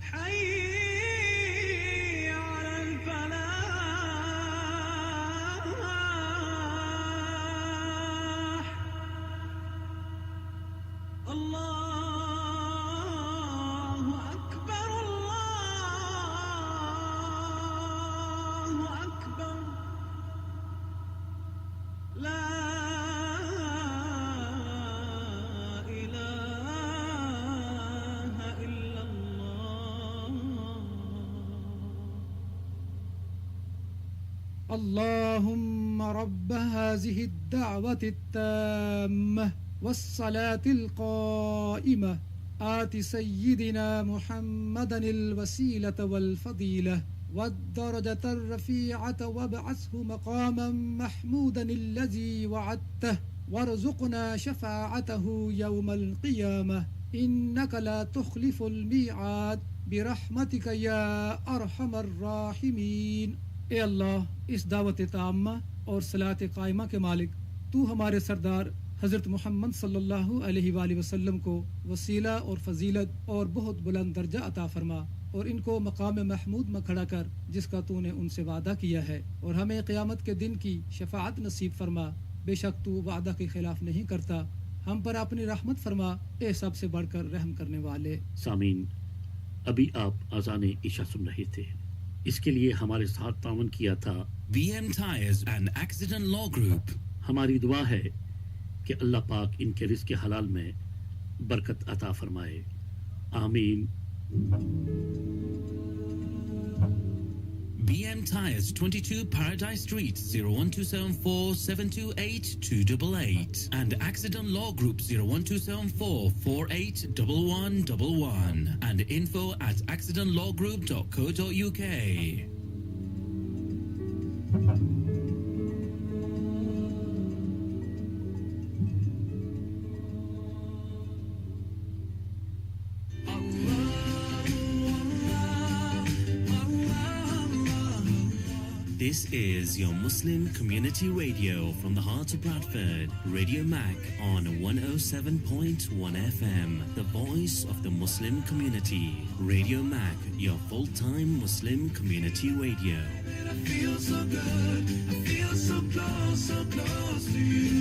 O: حي على الفلاح الله أكبر الله أكبر لا إله إلا الله
Q: اللهم رب هذه الدعوة التامة والصلاة القائمة آت سيدنا محمدا الوسيلة والفضيلة والدرجة الرفيعة وابعثه مقاما محمودا الذي وعدته وارزقنا شفاعته يوم القيامة إنك لا تخلف الميعاد برحمتك يا أرحم الراحمين ए अल्लाह इस दावत ताम्मा और सलात कायमा के मालिक, तू हमारे सरदार हज़रत मोहम्मद सल्लल्लाहु अलैहि वसल्लम को वसीला और फजीलत और बहुत बुलंद दर्जा अता फरमा और इनको मकाम महमूद में खड़ा कर जिसका तूने उनसे वादा किया है, और हमें क़यामत के दिन की शफाअत नसीब फरमा। बेशक तू वादा के खिलाफ नहीं करता। हम पर अपनी रहमत फरमा, ए सबसे बढ़कर रहम करने वाले।
F: सामीन, अभी आप अज़ान इशा सुन रहे थे। इसके लिए हमारे साथ तावन किया था
C: BM Tires and Accident Law Group.
F: हमारी दुआ है कि अल्लाह पाक इनके रिज़्क़ हलाल में बरकत अता फरमाए। आमीन।
C: BM Tires, 22 Paradise Street, 01274 728 288, and Accident Law Group 01274 481111, and info@accidentlawgroup.co.uk.
O: الله
C: This is your Muslim Community Radio from the heart of Bradford, RADIOMAC on 107.1 FM, the voice of the Muslim community. RADIOMAC, your full-time Muslim community radio.
O: I feel so good, I feel so close to you.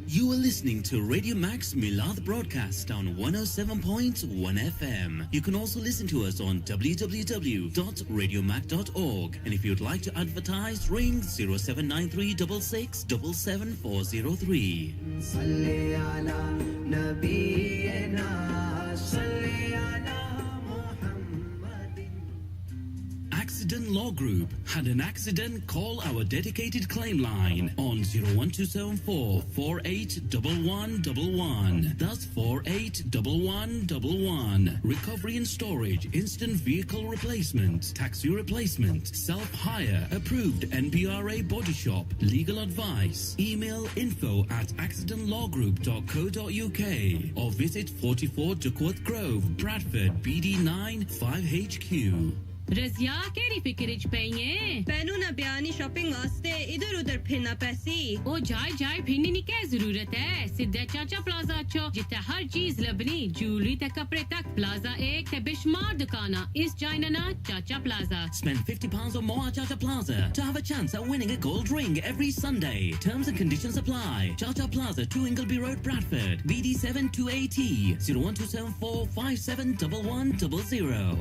C: You are listening to Radio Max Milad broadcast on 107.1 FM. You can also listen to us on www.radiomac.org. And if you'd like to advertise, ring 0793 66 77403. Accident Law Group. Had an accident? Call our dedicated claim line on 01274 481111. That's 481111. Recovery and storage, instant vehicle replacement, taxi replacement, self-hire, approved NBRA body shop, legal advice. Email info@accidentlawgroup.co.uk or visit 44 Duckworth Grove, Bradford, BD9 5HQ.
D: Razia केरी फिक्र च पई है
E: पैनू ना बयानी shopping वास्ते इधर-उधर फिरना पैसी
D: ओ जाए फिरने की क्या जरूरत है सीधे चाचा प्लाजा चो जिथे हर चीज लबनी ज्वेलरी ते कपड़े तक प्लाजा एक ते बेशुमार दुकाना इस जाइना चाचा plaza
C: Spend £50 or more at Chacha Plaza to have a chance at winning a gold ring every Sunday. Terms and conditions apply. Chacha Plaza, 2 Ingleby Road, Bradford, BD7 2AT 01274 571100.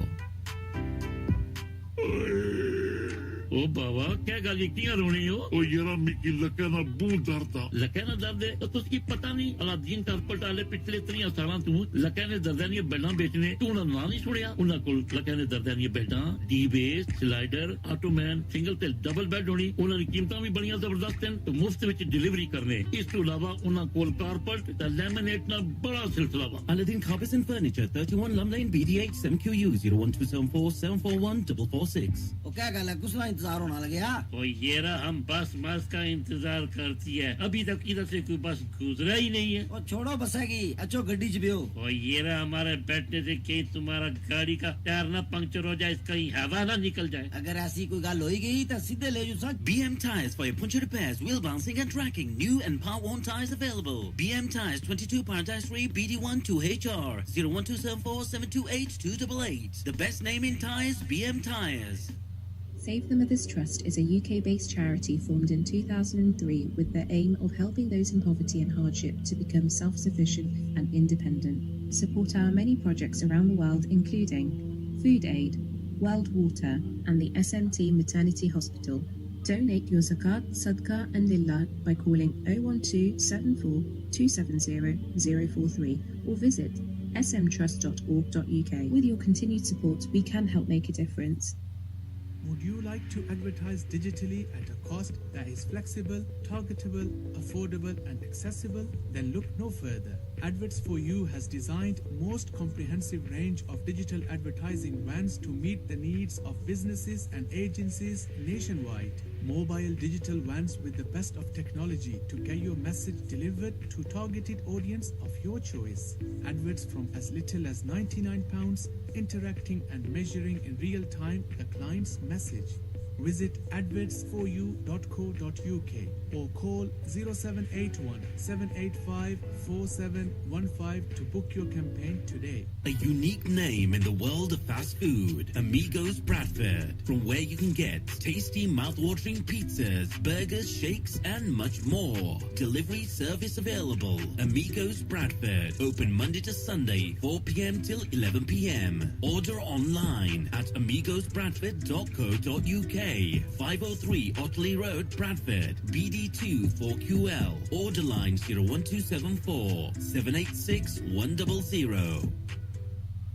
F: ओ बाबा क्या गाली किया रोनी हो ओ यारा मिकी लका ना बू दर्दा लका ना दर्द है तो तुझकी पता नहीं अलादीन कारपेट वाले पिछले 3 साल तू लका ने दर्दानी बेल्डां बेचने तू ना नहीं सुनिया उना कोल लका ने दर्दानी बेल्डां डी बेस स्लाइडर ऑटोमैन सिंगल ते डबल बेड होनी उना दी कीमतां भी बड़ियां जबरदस्त हैं तो मुफ्त विच डिलीवरी करने इस तो अलावा उना कोल कारपेट ते लैमिनेट ना बड़ा सिलसिला वा
C: Aladdin Carpets and Furniture, 31 Lum Lane, BD8 7QU 01274 741 446.
G: ओ क्या गल है कुछ ना इंतजार होना लगे
F: ओ येरा हम बस का इंतजार करती है अभी तक इधर से कोई बस गुजरा ही नहीं है
G: ओ छोड़ो बस है की अच्छो गड्डी च बियो
F: ओ येरा हमारे बैठने से कहीं तुम्हारा गाड़ी का टायर ना पंक्चर हो जाए कहीं हवा ना निकल जाए
G: अगर ऐसी कोई गल होई गई तो सीधे ले जो सक
C: BM Tires for your puncture repairs, wheel balancing and tracking. New and power-worn tires available. BM Tires, 22 Paradise Street, BD1 2HR 01274 728 288. The best name in tires, BM Tires.
R: Save the Mothers Trust is a UK-based charity formed in 2003 with the aim of helping those in poverty and hardship to become self-sufficient and independent. Support our many projects around the world including Food Aid, World Water and the SMT Maternity Hospital. Donate your zakat, sadaqah and lillah by calling 012 74 270 043 or visit smtrust.org.uk. With your continued support, we can help make a difference.
I: Would you like to advertise digitally at a cost that is flexible, targetable, affordable and accessible? Then look no further. Adverts for You has designed most comprehensive range of digital advertising vans to meet the needs of businesses and agencies nationwide. Mobile digital vans with the best of technology to get your message delivered to targeted audience of your choice. Adverts from as little as £99, interacting and measuring in real time the client's message. Visit advertsforyou.co.uk or call 0781 785 4715 to book your campaign today.
C: A unique name in the world of fast food, Amigos Bradford, from where you can get tasty mouth-watering pizzas, burgers, shakes and much more. Delivery service available. Amigos Bradford, open Monday to Sunday, 4 p.m. till 11 p.m. Order online at amigosbradford.co.uk. 503 Otley Road, Bradford, BD2 4QL. Order line 01274 786 100.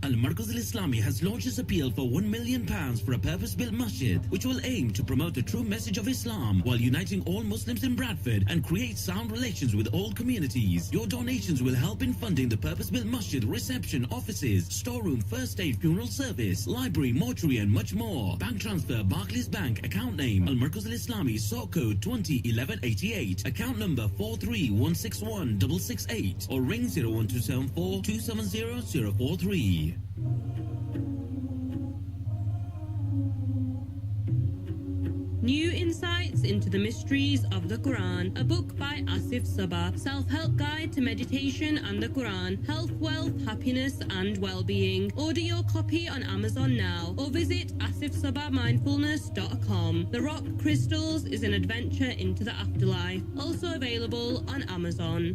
C: Al-Markaz Al-Islami has launched its appeal for £1 million for a purpose-built masjid, which will aim to promote the true message of Islam while uniting all Muslims in Bradford and create sound relations with all communities. Your donations will help in funding the purpose-built masjid, reception, offices, storeroom, first aid, funeral service, library, mortuary and much more. Bank transfer, Barclays Bank, account name, Al-Markaz Al-Islami, sort code 201188, account number 43161 or ring 01274 270 043.
E: New Insights into the Mysteries of the Quran, a book by Asif Saba, self-help guide to meditation and the Quran, health, wealth, happiness and well-being. Order your copy on Amazon now or visit asifsabamindfulness.com. The Rock Crystals is an adventure into the afterlife, also available on Amazon.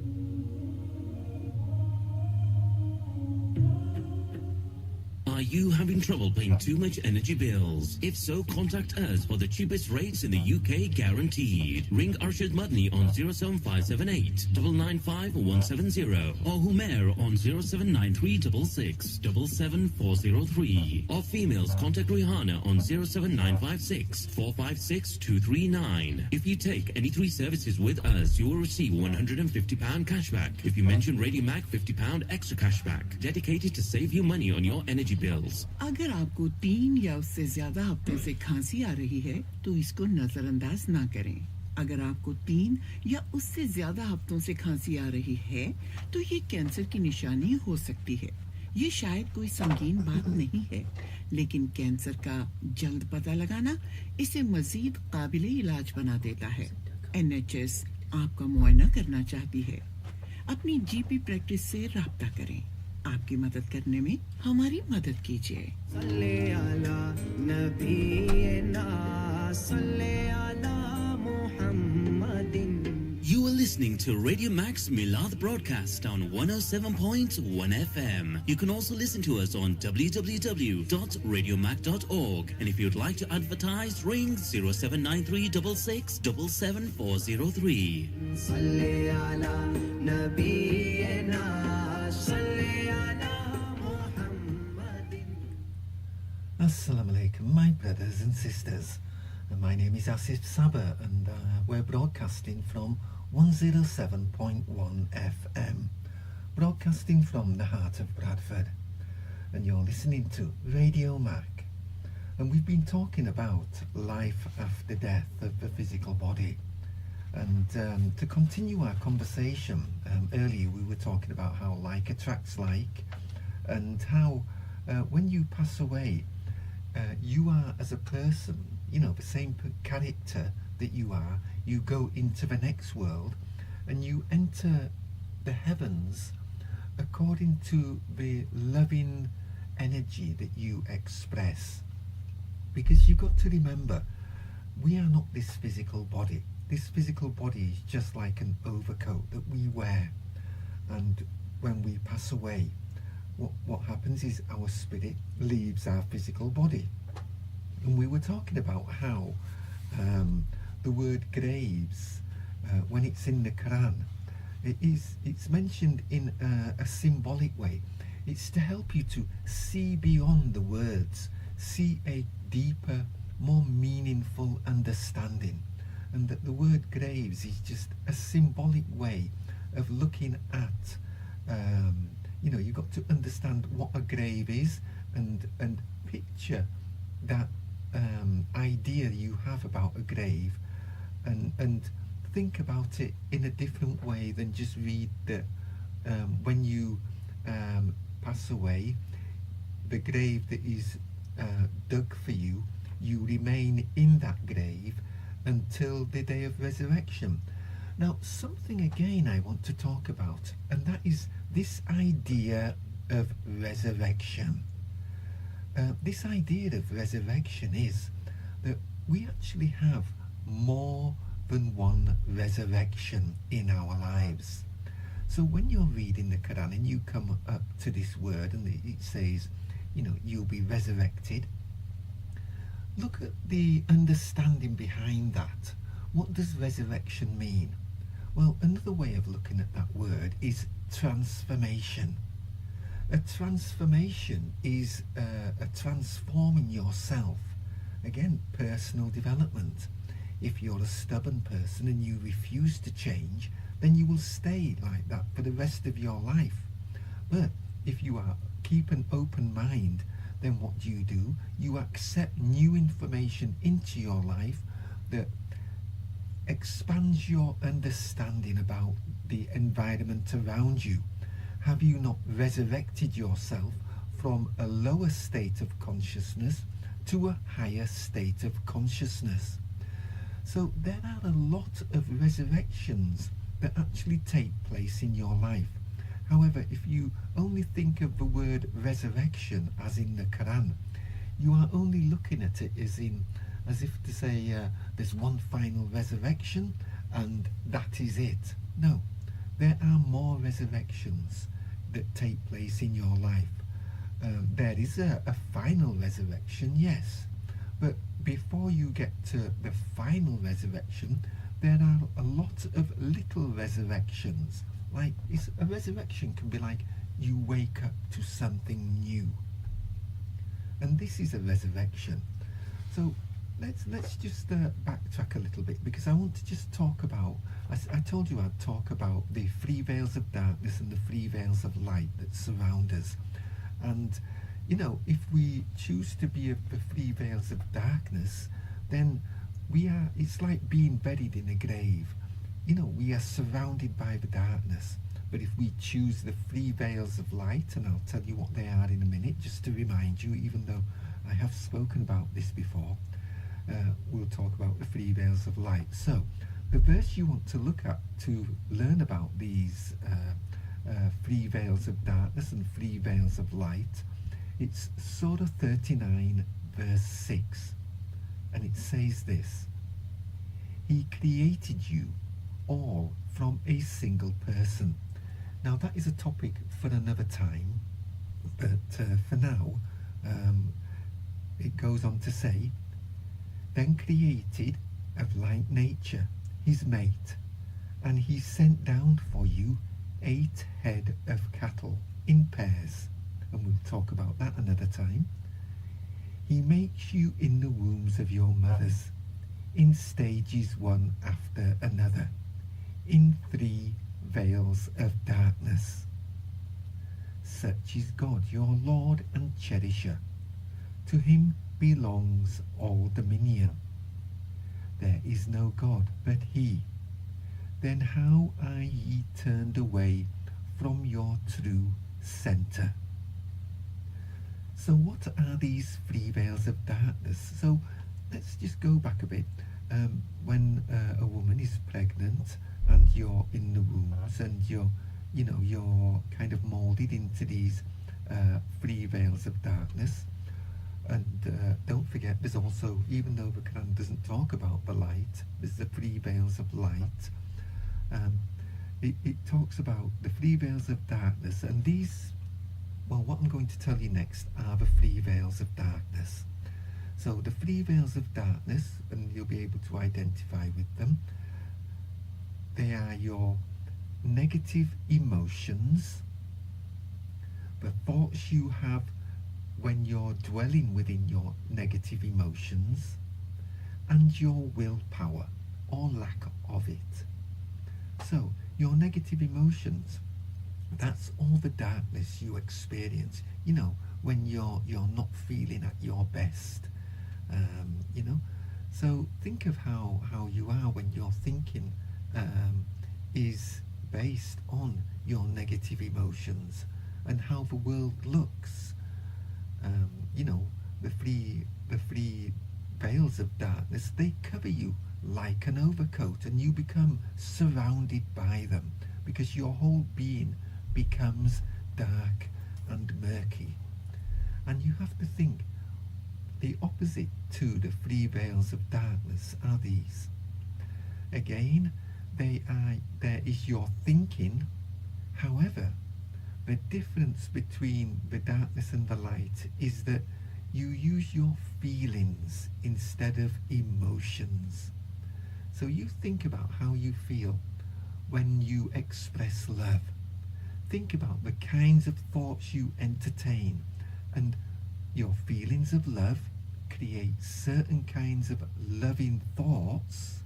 C: Are you having trouble paying too much energy bills? If so, contact us for the cheapest rates in the UK guaranteed. Ring Arshad Madni on 07578 995 170 or Humair on 07936 77403. Or females, contact Rihanna on 07956 456 239. If you take any three services with us, you will receive £150 cashback. If you mention RADIOMAC, £50 extra cashback, dedicated to save you money on your energy bills.
S: अगर आपको 3 या उससे ज्यादा हफ्तों से खांसी आ रही है तो इसको नजरअंदाज ना करें। अगर आपको 3 या उससे ज्यादा हफ्तों से खांसी आ रही है तो ये कैंसर की निशानी हो सकती है। ये शायद कोई संगीन बात नहीं है, लेकिन कैंसर का जल्द पता लगाना इसे मजीद काबिले इलाज बना देता है। NHS आपका मुआयना करना चाहती है। अपनी जीपी प्रैक्टिस से राब्ता करें। आपकी मदद करने में हमारी मदद कीजिए।
A: सल्ले अला नबीना सल्ले अला मुहम्मदिन।
C: You are listening to Radio Max Milad broadcast on 107.1 FM. You can also listen to us on www.radiomac.org. And if you'd like to advertise, ring 079366 77403.
A: सल्ले अला नबीना सल्ले
B: Assalamu alaikum, my brothers and sisters. My name is Asif Saba and we're broadcasting from 107.1 FM, broadcasting from the heart of Bradford. And you're listening to Radio Mac. And we've been talking about life after death of the physical body. And to continue our conversation, earlier we were talking about how like attracts like, and how when you pass away, you are as a person, you know, the same character that you are, you go into the next world and you enter the heavens according to the loving energy that you express. Because you've got to remember, we are not this physical body. This physical body is just like an overcoat that we wear. And when we pass away, what happens is our spirit leaves our physical body. And we were talking about how the word graves, when it's in the Quran, it's mentioned in a symbolic way. It's to help you to see beyond the words, see a deeper, more meaningful understanding. And that the word graves is just a symbolic way of looking at you know, you've got to understand what a grave is and picture that idea you have about a grave and think about it in a different way than just read that when you pass away, the grave that is dug for you, you remain in that grave until the day of resurrection. Now, something again I want to talk about, and that is this idea of resurrection. This idea of resurrection is that we actually have more than one resurrection in our lives. So when you're reading the Quran and you come up to this word and it says, you know, you'll be resurrected, look at the understanding behind that. What does resurrection mean? Well, another way of looking at that word is transformation. A transformation is a transforming yourself. Again, personal development. If you're a stubborn person and you refuse to change, then you will stay like that for the rest of your life. But if you keep an open mind, then what do? You accept new information into your life that expands your understanding about the environment around you. Have you not resurrected yourself from a lower state of consciousness to a higher state of consciousness? So there are a lot of resurrections that actually take place in your life. However, if you only think of the word resurrection as in the Quran, you are only looking at it as if to say there's one final resurrection and that is it. No, there are more resurrections that take place in your life. There is a final resurrection, yes, but before you get to the final resurrection, there are a lot of little resurrections. Like, a resurrection can be like you wake up to something new, and this is a resurrection. So let's just backtrack a little bit, because I want to just talk about, I told you I'd talk about the three veils of darkness and the three veils of light that surround us. And you know, if we choose to be of the three veils of darkness, then it's like being buried in a grave. You know, we are surrounded by the darkness. But if we choose the three veils of light, and I'll tell you what they are in a minute, just to remind you, even though I have spoken about this before, we'll talk about the three veils of light. So the verse you want to look at to learn about these three veils of darkness and three veils of light, it's Surah 39 verse 6, and it says this: He created you all from a single person. Now that is a topic for another time, but for now it goes on to say, then created of like nature his mate, and he sent down for you 8 head of cattle in pairs, and we'll talk about that another time. He makes you in the wombs of your mothers, in stages one after another, in 3 veils of darkness. Such is God, your Lord and cherisher. To him belongs all dominion. There is no God but he. Then how are ye turned away from your true centre? So what are these 3 veils of darkness? So let's just go back a bit. When a woman is pregnant and you're in the wombs and you're kind of moulded into these 3 veils of darkness. And don't forget, there's also, even though the Quran doesn't talk about the light, there's the 3 veils of light. It talks about the 3 veils of darkness, and these, well, what I'm going to tell you next are the 3 veils of darkness. So the 3 veils of darkness, and you'll be able to identify with them, they are your negative emotions, the thoughts you have when you're dwelling within your negative emotions, and your willpower or lack of it. So your negative emotions, that's all the darkness you experience, you know, when you're not feeling at your best, you know. So think of how you are when your thinking is based on your negative emotions, and how the world looks. You know, the three veils of darkness, they cover you like an overcoat, and you become surrounded by them, because your whole being becomes dark and murky. And you have to think, the opposite to the 3 veils of darkness are these. Again, there is your thinking. However, the difference between the darkness and the light is that you use your feelings instead of emotions. So you think about how you feel when you express love. Think about the kinds of thoughts you entertain, and your feelings of love create certain kinds of loving thoughts.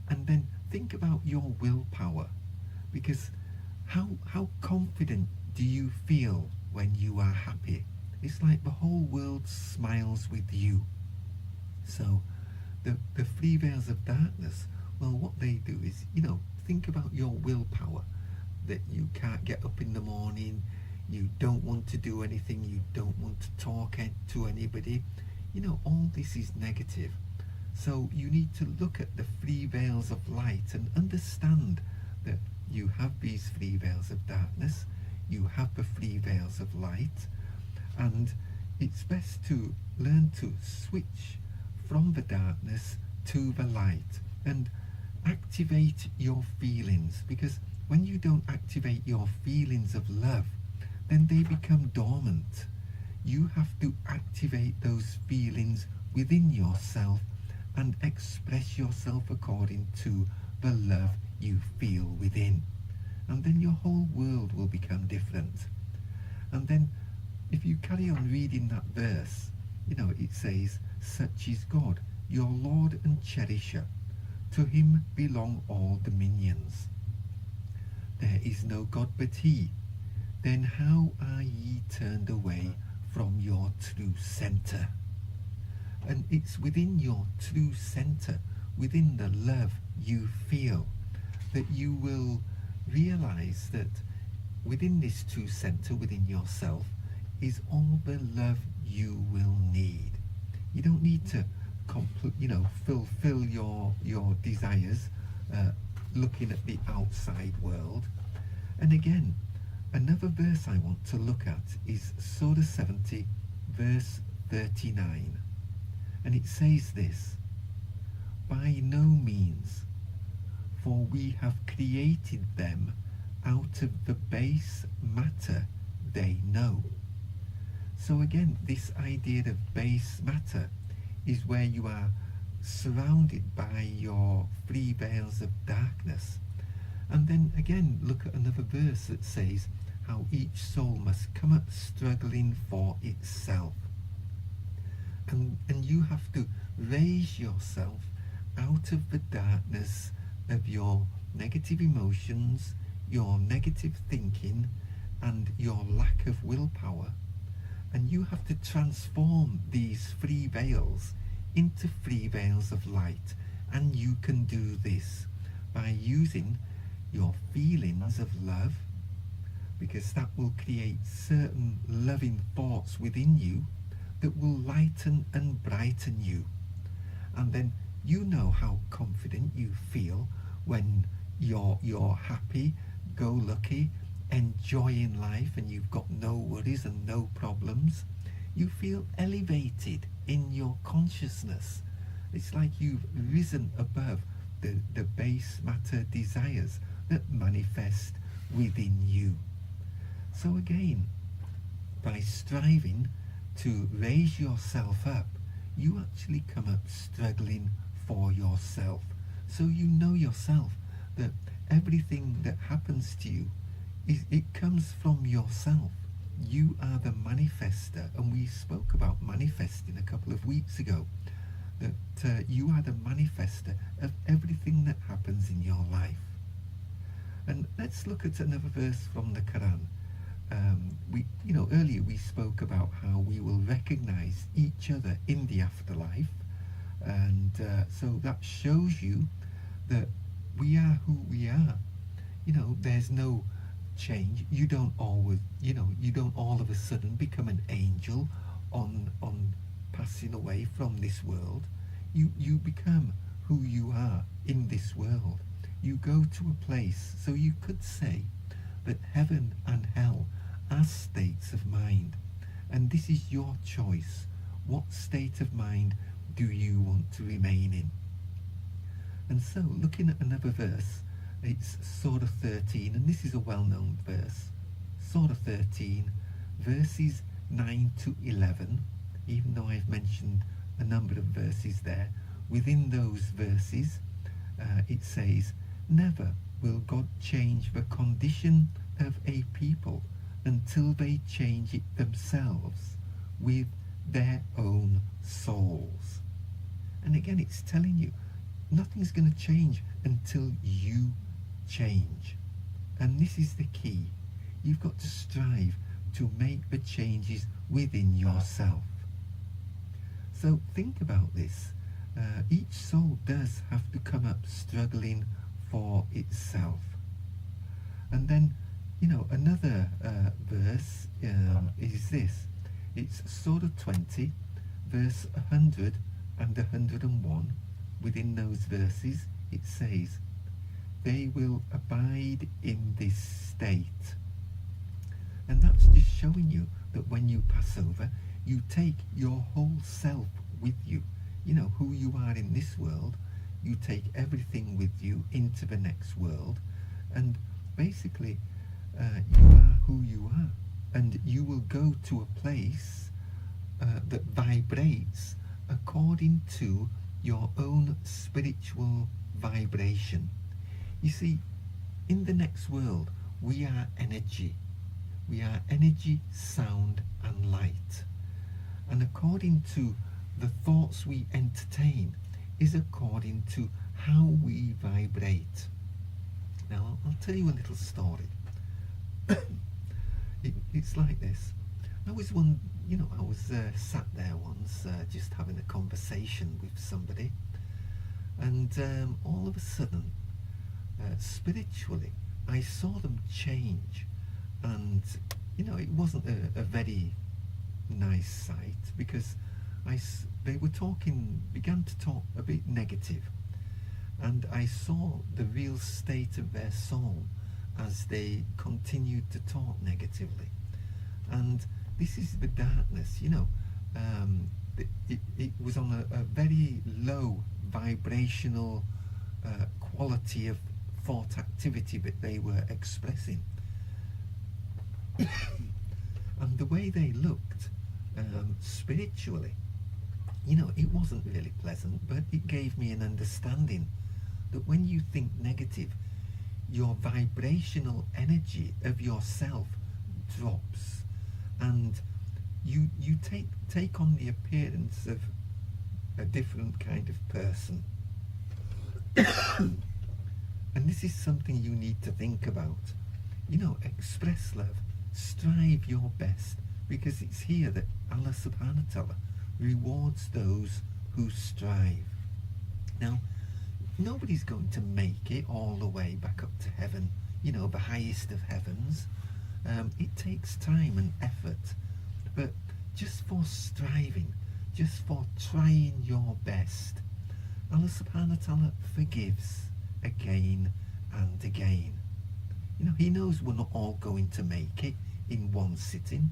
B: And then think about your willpower, because how confident do you feel when you are happy? It's like the whole world smiles with you. So the 3 veils of darkness, well, what they do is, you know, think about your willpower, that you can't get up in the morning, you don't want to do anything, you don't want to talk to anybody. You know, all this is negative. So you need to look at the three veils of light and understand that you have these three veils of darkness, you have the three veils of light, and it's best to learn to switch from the darkness to the light and activate your feelings, because when you don't activate your feelings of love, then they become dormant. You have to activate those feelings within yourself and express yourself according to the love you feel within. And then your whole world will become different. And then if you carry on reading that verse, it says, "Such is God, your Lord and cherisher. To him belong all dominions. There is no God but he. Then how are ye turned away from your true centre?" And it's within your true centre, within the love you feel, that you will realize that within this true centre within yourself is all the love you will need. You don't need to fulfill your desires looking at the outside world. And again, another verse I want to look at is Surah 70 verse 39, and it says this: "By no means, for we have created them out of the base matter they know." So again, this idea of base matter is where you are surrounded by your three veils of darkness. And then again, look at another verse that says how each soul must come up struggling for itself. And you have to raise yourself out of the darkness of your negative emotions, your negative thinking, and your lack of willpower. And you have to transform these three veils into three veils of light. And you can do this by using your feelings of love, because that will create certain loving thoughts within you that will lighten and brighten you. And then you know how confident you feel when you're happy, go lucky, enjoying life, and you've got no worries and no problems. You feel elevated in your consciousness. It's like you've risen above the base matter desires that manifest within you. So again, by striving to raise yourself up, you actually come up struggling for yourself. So you know yourself that everything that happens to you, it comes from yourself. You are the manifester, and we spoke about manifesting a couple of weeks ago, that you are the manifester of everything that happens in your life. And let's look at another verse from the Quran. Earlier we spoke about how we will recognize each other in the afterlife, and so that shows you that we are who we are. There's no change. You don't always, you don't all of a sudden become an angel on passing away from this world. You become who you are in this world. You go to a place, so you could say that heaven and hell are states of mind, and this is your choice. What state of mind do you want to remain in? And so, looking at another verse, it's Surah 13, and this is a well-known verse. Surah 13, verses 9 to 11, even though I've mentioned a number of verses there. Within those verses, it says, "Never will God change the condition of a people until they change it themselves with their own souls." And again, it's telling you, nothing's going to change until you change. And this is the key. You've got to strive to make the changes within yourself. So think about this. Each soul does have to come up struggling for itself. And then, another verse is this. It's Surah 20, verse 100 and 101, within those verses, it says, they will abide in this state. And that's just showing you that when you pass over, you take your whole self with you. You know, who you are in this world, you take everything with you into the next world, and basically you are who you are, and you will go to a place that vibrates according to your own spiritual vibration. You see, in the next world, we are energy. We are energy, sound, and light. And according to the thoughts we entertain is according to how we vibrate. Now, I'll tell you a little story. It's like this. I was sat there once, just having a conversation with somebody, and all of a sudden, spiritually, I saw them change, and it wasn't a very nice sight, because they began to talk a bit negative, and I saw the real state of their soul as they continued to talk negatively. And this is the darkness, it was on a very low vibrational quality of thought activity that they were expressing. And the way they looked spiritually, it wasn't really pleasant, but it gave me an understanding that when you think negative, your vibrational energy of yourself drops, and you take on the appearance of a different kind of person. And this is something you need to think about. Express love, strive your best, because it's here that Allah subhanahu wa ta'ala rewards those who strive. Now, nobody's going to make it all the way back up to heaven, the highest of heavens. It takes time and effort, but just for striving, just for trying your best, Allah subhanahu wa ta'ala forgives again and again. He knows we're not all going to make it in one sitting,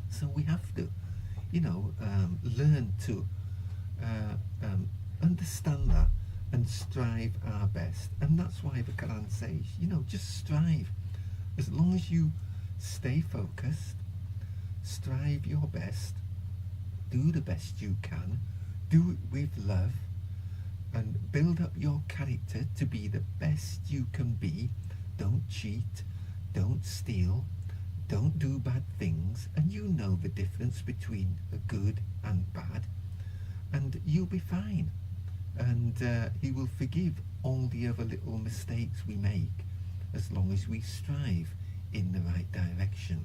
B: so we have to learn to understand that and strive our best. And that's why the Quran says, just strive. As long as you stay focused, strive your best, do the best you can, do it with love, and build up your character to be the best you can be. Don't cheat, don't steal, don't do bad things, and you know the difference between a good and bad, and you'll be fine. And He will forgive all the other little mistakes we make, as long as we strive in the right direction.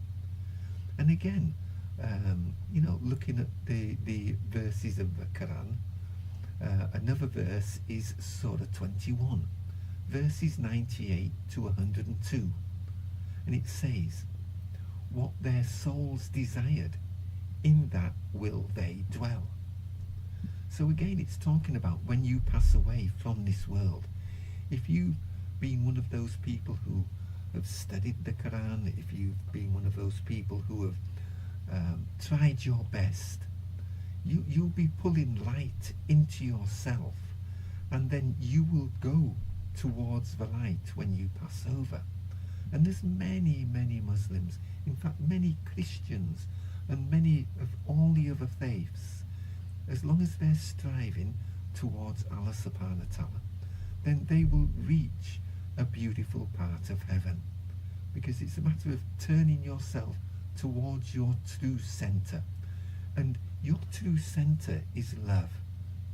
B: And again, looking at the verses of the Quran, another verse is Surah 21, verses 98 to 102, and it says, what their souls desired, in that will they dwell. So again, it's talking about when you pass away from this world. If you've been one of those people who have studied the Quran, if you've been one of those people who have tried your best, you'll be pulling light into yourself, and then you will go towards the light when you pass over. And there's many Muslims, in fact many Christians, and many of all the other faiths, as long as they're striving towards Allah subhanahu wa ta'ala, then they will reach a beautiful part of heaven, because it's a matter of turning yourself towards your true center. And your true center is love,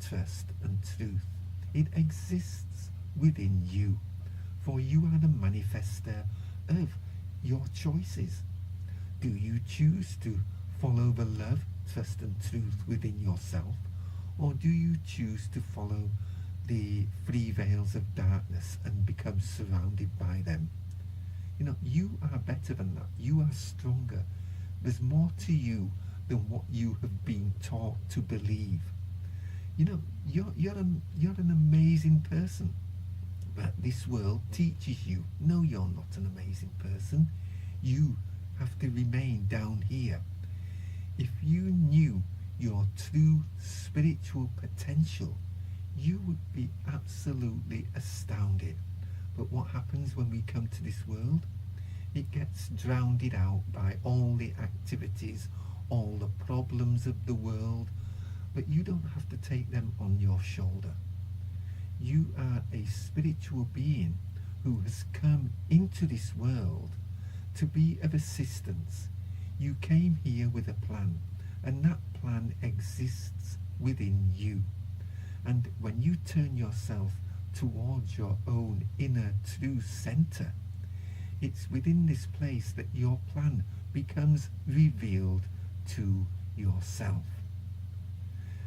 B: trust, and truth. It exists within you, for you are the manifester of your choices. Do you choose to follow the love, trust, and truth within yourself, or do you choose to follow the three veils of darkness and become surrounded by them? You are better than that. You are stronger. There's more to you than what you have been taught to believe. You know, you're an amazing person. But this world teaches you, no, you're not an amazing person. You have to remain down here. If you knew your true spiritual potential, you would be absolutely astounded. But what happens when we come to this world? It gets drowned out by all the activities, all the problems of the world, but you don't have to take them on your shoulder. You are a spiritual being who has come into this world to be of assistance. You came here with a plan, and that plan exists within you. And when you turn yourself towards your own inner true center, it's within this place that your plan becomes revealed to yourself.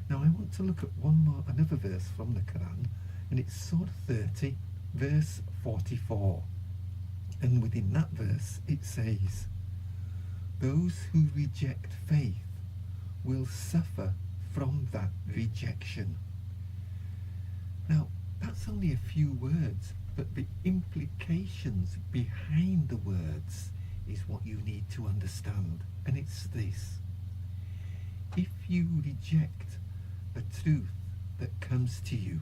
B: Now I want to look at another verse from the Quran, and it's Surah 30, verse 44. And within that verse it says, "Those who reject faith will suffer from that rejection." Now, that's only a few words, but the implications behind the words is what you need to understand. And it's this: if you reject a truth that comes to you,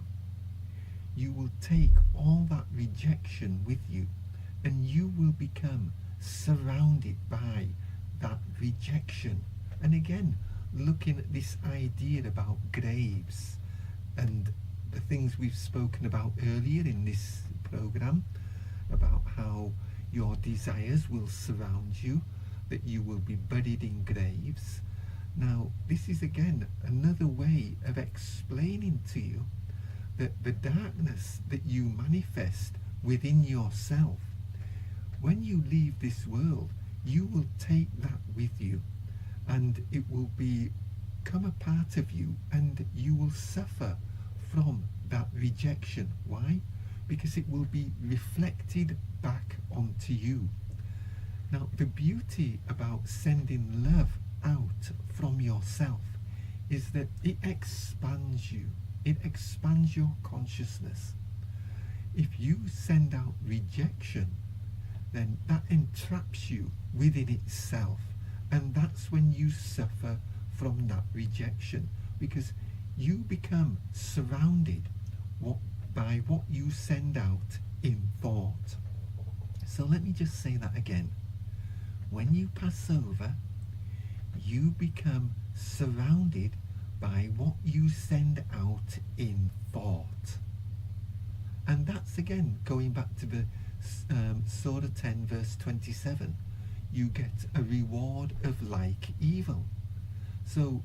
B: you will take all that rejection with you, and you will become surrounded by that rejection. And again, looking at this idea about graves and the things we've spoken about earlier in this program, about how your desires will surround you, that you will be buried in graves. Now, this is again another way of explaining to you that the darkness that you manifest within yourself, when you leave this world, you will take that with you, and it will become a part of you, and you will suffer from that rejection. Why? Because it will be reflected back onto you. Now, the beauty about sending love out from yourself is that it expands you. It expands your consciousness. If you send out rejection, then that entraps you within itself, and that's when you suffer from that rejection, because you become surrounded by what you send out in thought. So let me just say that again. When you pass over, you become surrounded by what you send out in thought. And that's again going back to the Surah 10 verse 27. You get a reward of like evil. So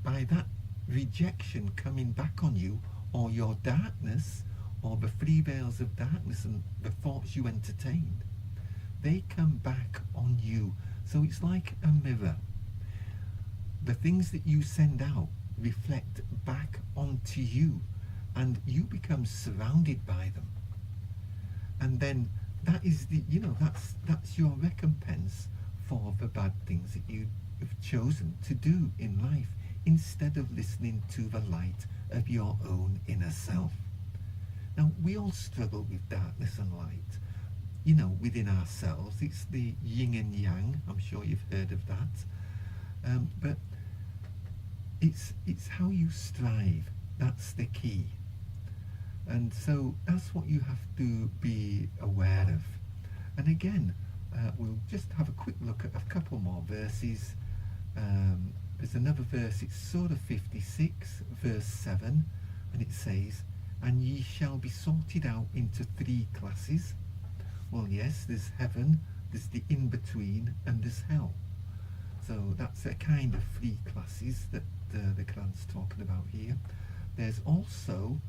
B: by that rejection coming back on you, or your darkness, or the three veils of darkness and the thoughts you entertained, they come back on you. So it's like a mirror. The things that you send out reflect back onto you, and you become surrounded by them. And then that is that's your recompense for the bad things that you have chosen to do in life, instead of listening to the light of your own inner self. Now, we all struggle with darkness and light, within ourselves. It's the yin and yang. I'm sure you've heard of that. But it's how you strive. That's the key. And so that's what you have to be aware of. And again, we'll just have a quick look at a couple more verses. There's another verse, it's Surah 56, verse 7, and it says, "And ye shall be sorted out into three classes." Well, yes, there's heaven, there's the in-between, and there's hell. So that's a kind of three classes that the Quran's talking about here. There's also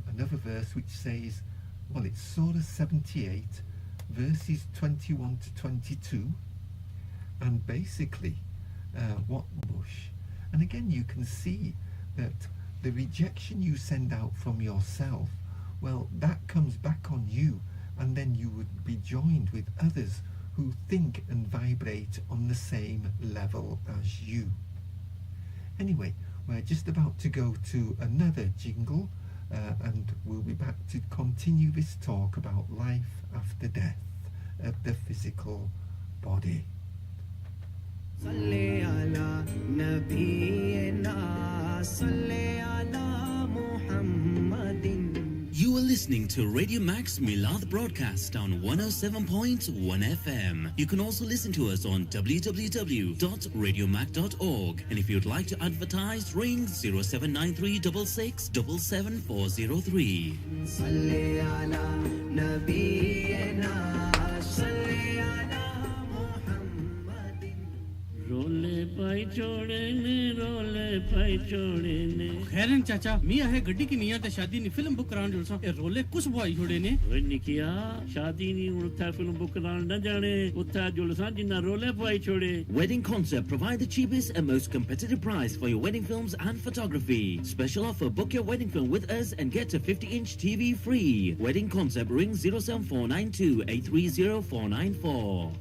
B: another verse which says, well, it's Surah 78, verses 21 to 22, and basically what bush. And again, you can see that the rejection you send out from yourself, well, that comes back on you, and then you would be joined with others who think and vibrate on the same level as you. Anyway, We're just about to go to another jingle, and we'll be back to continue this talk about life after death of the physical body.
A: Salli ala nabiyyina, salli ala Muhammadin.
C: You are listening to Radio Mac's Milad broadcast on 107.1 FM. You can also listen to us on www.radiomac.org. And if you'd like to advertise, ring 0793 77403.
A: Salli ala nabiyyina, salli ala Muhammadin.
F: रोले पाई छोड़े ने
T: खैरन चाचा मियां है गड्डी की नियत है शादी नी film book कराने जोलसा ए रोले कुछ बुआई छोड़े ने
F: ओए निकिया शादी नी उठा फिल्म बुक कराने न जाने उठा जोलसा जिन्ना रोले पाई छोड़े.
C: Wedding Concept provide the cheapest and most competitive price for your wedding films and photography. Special offer: book your wedding film with us and get a 50-inch TV free. Wedding Concept, ring 07492 830 494.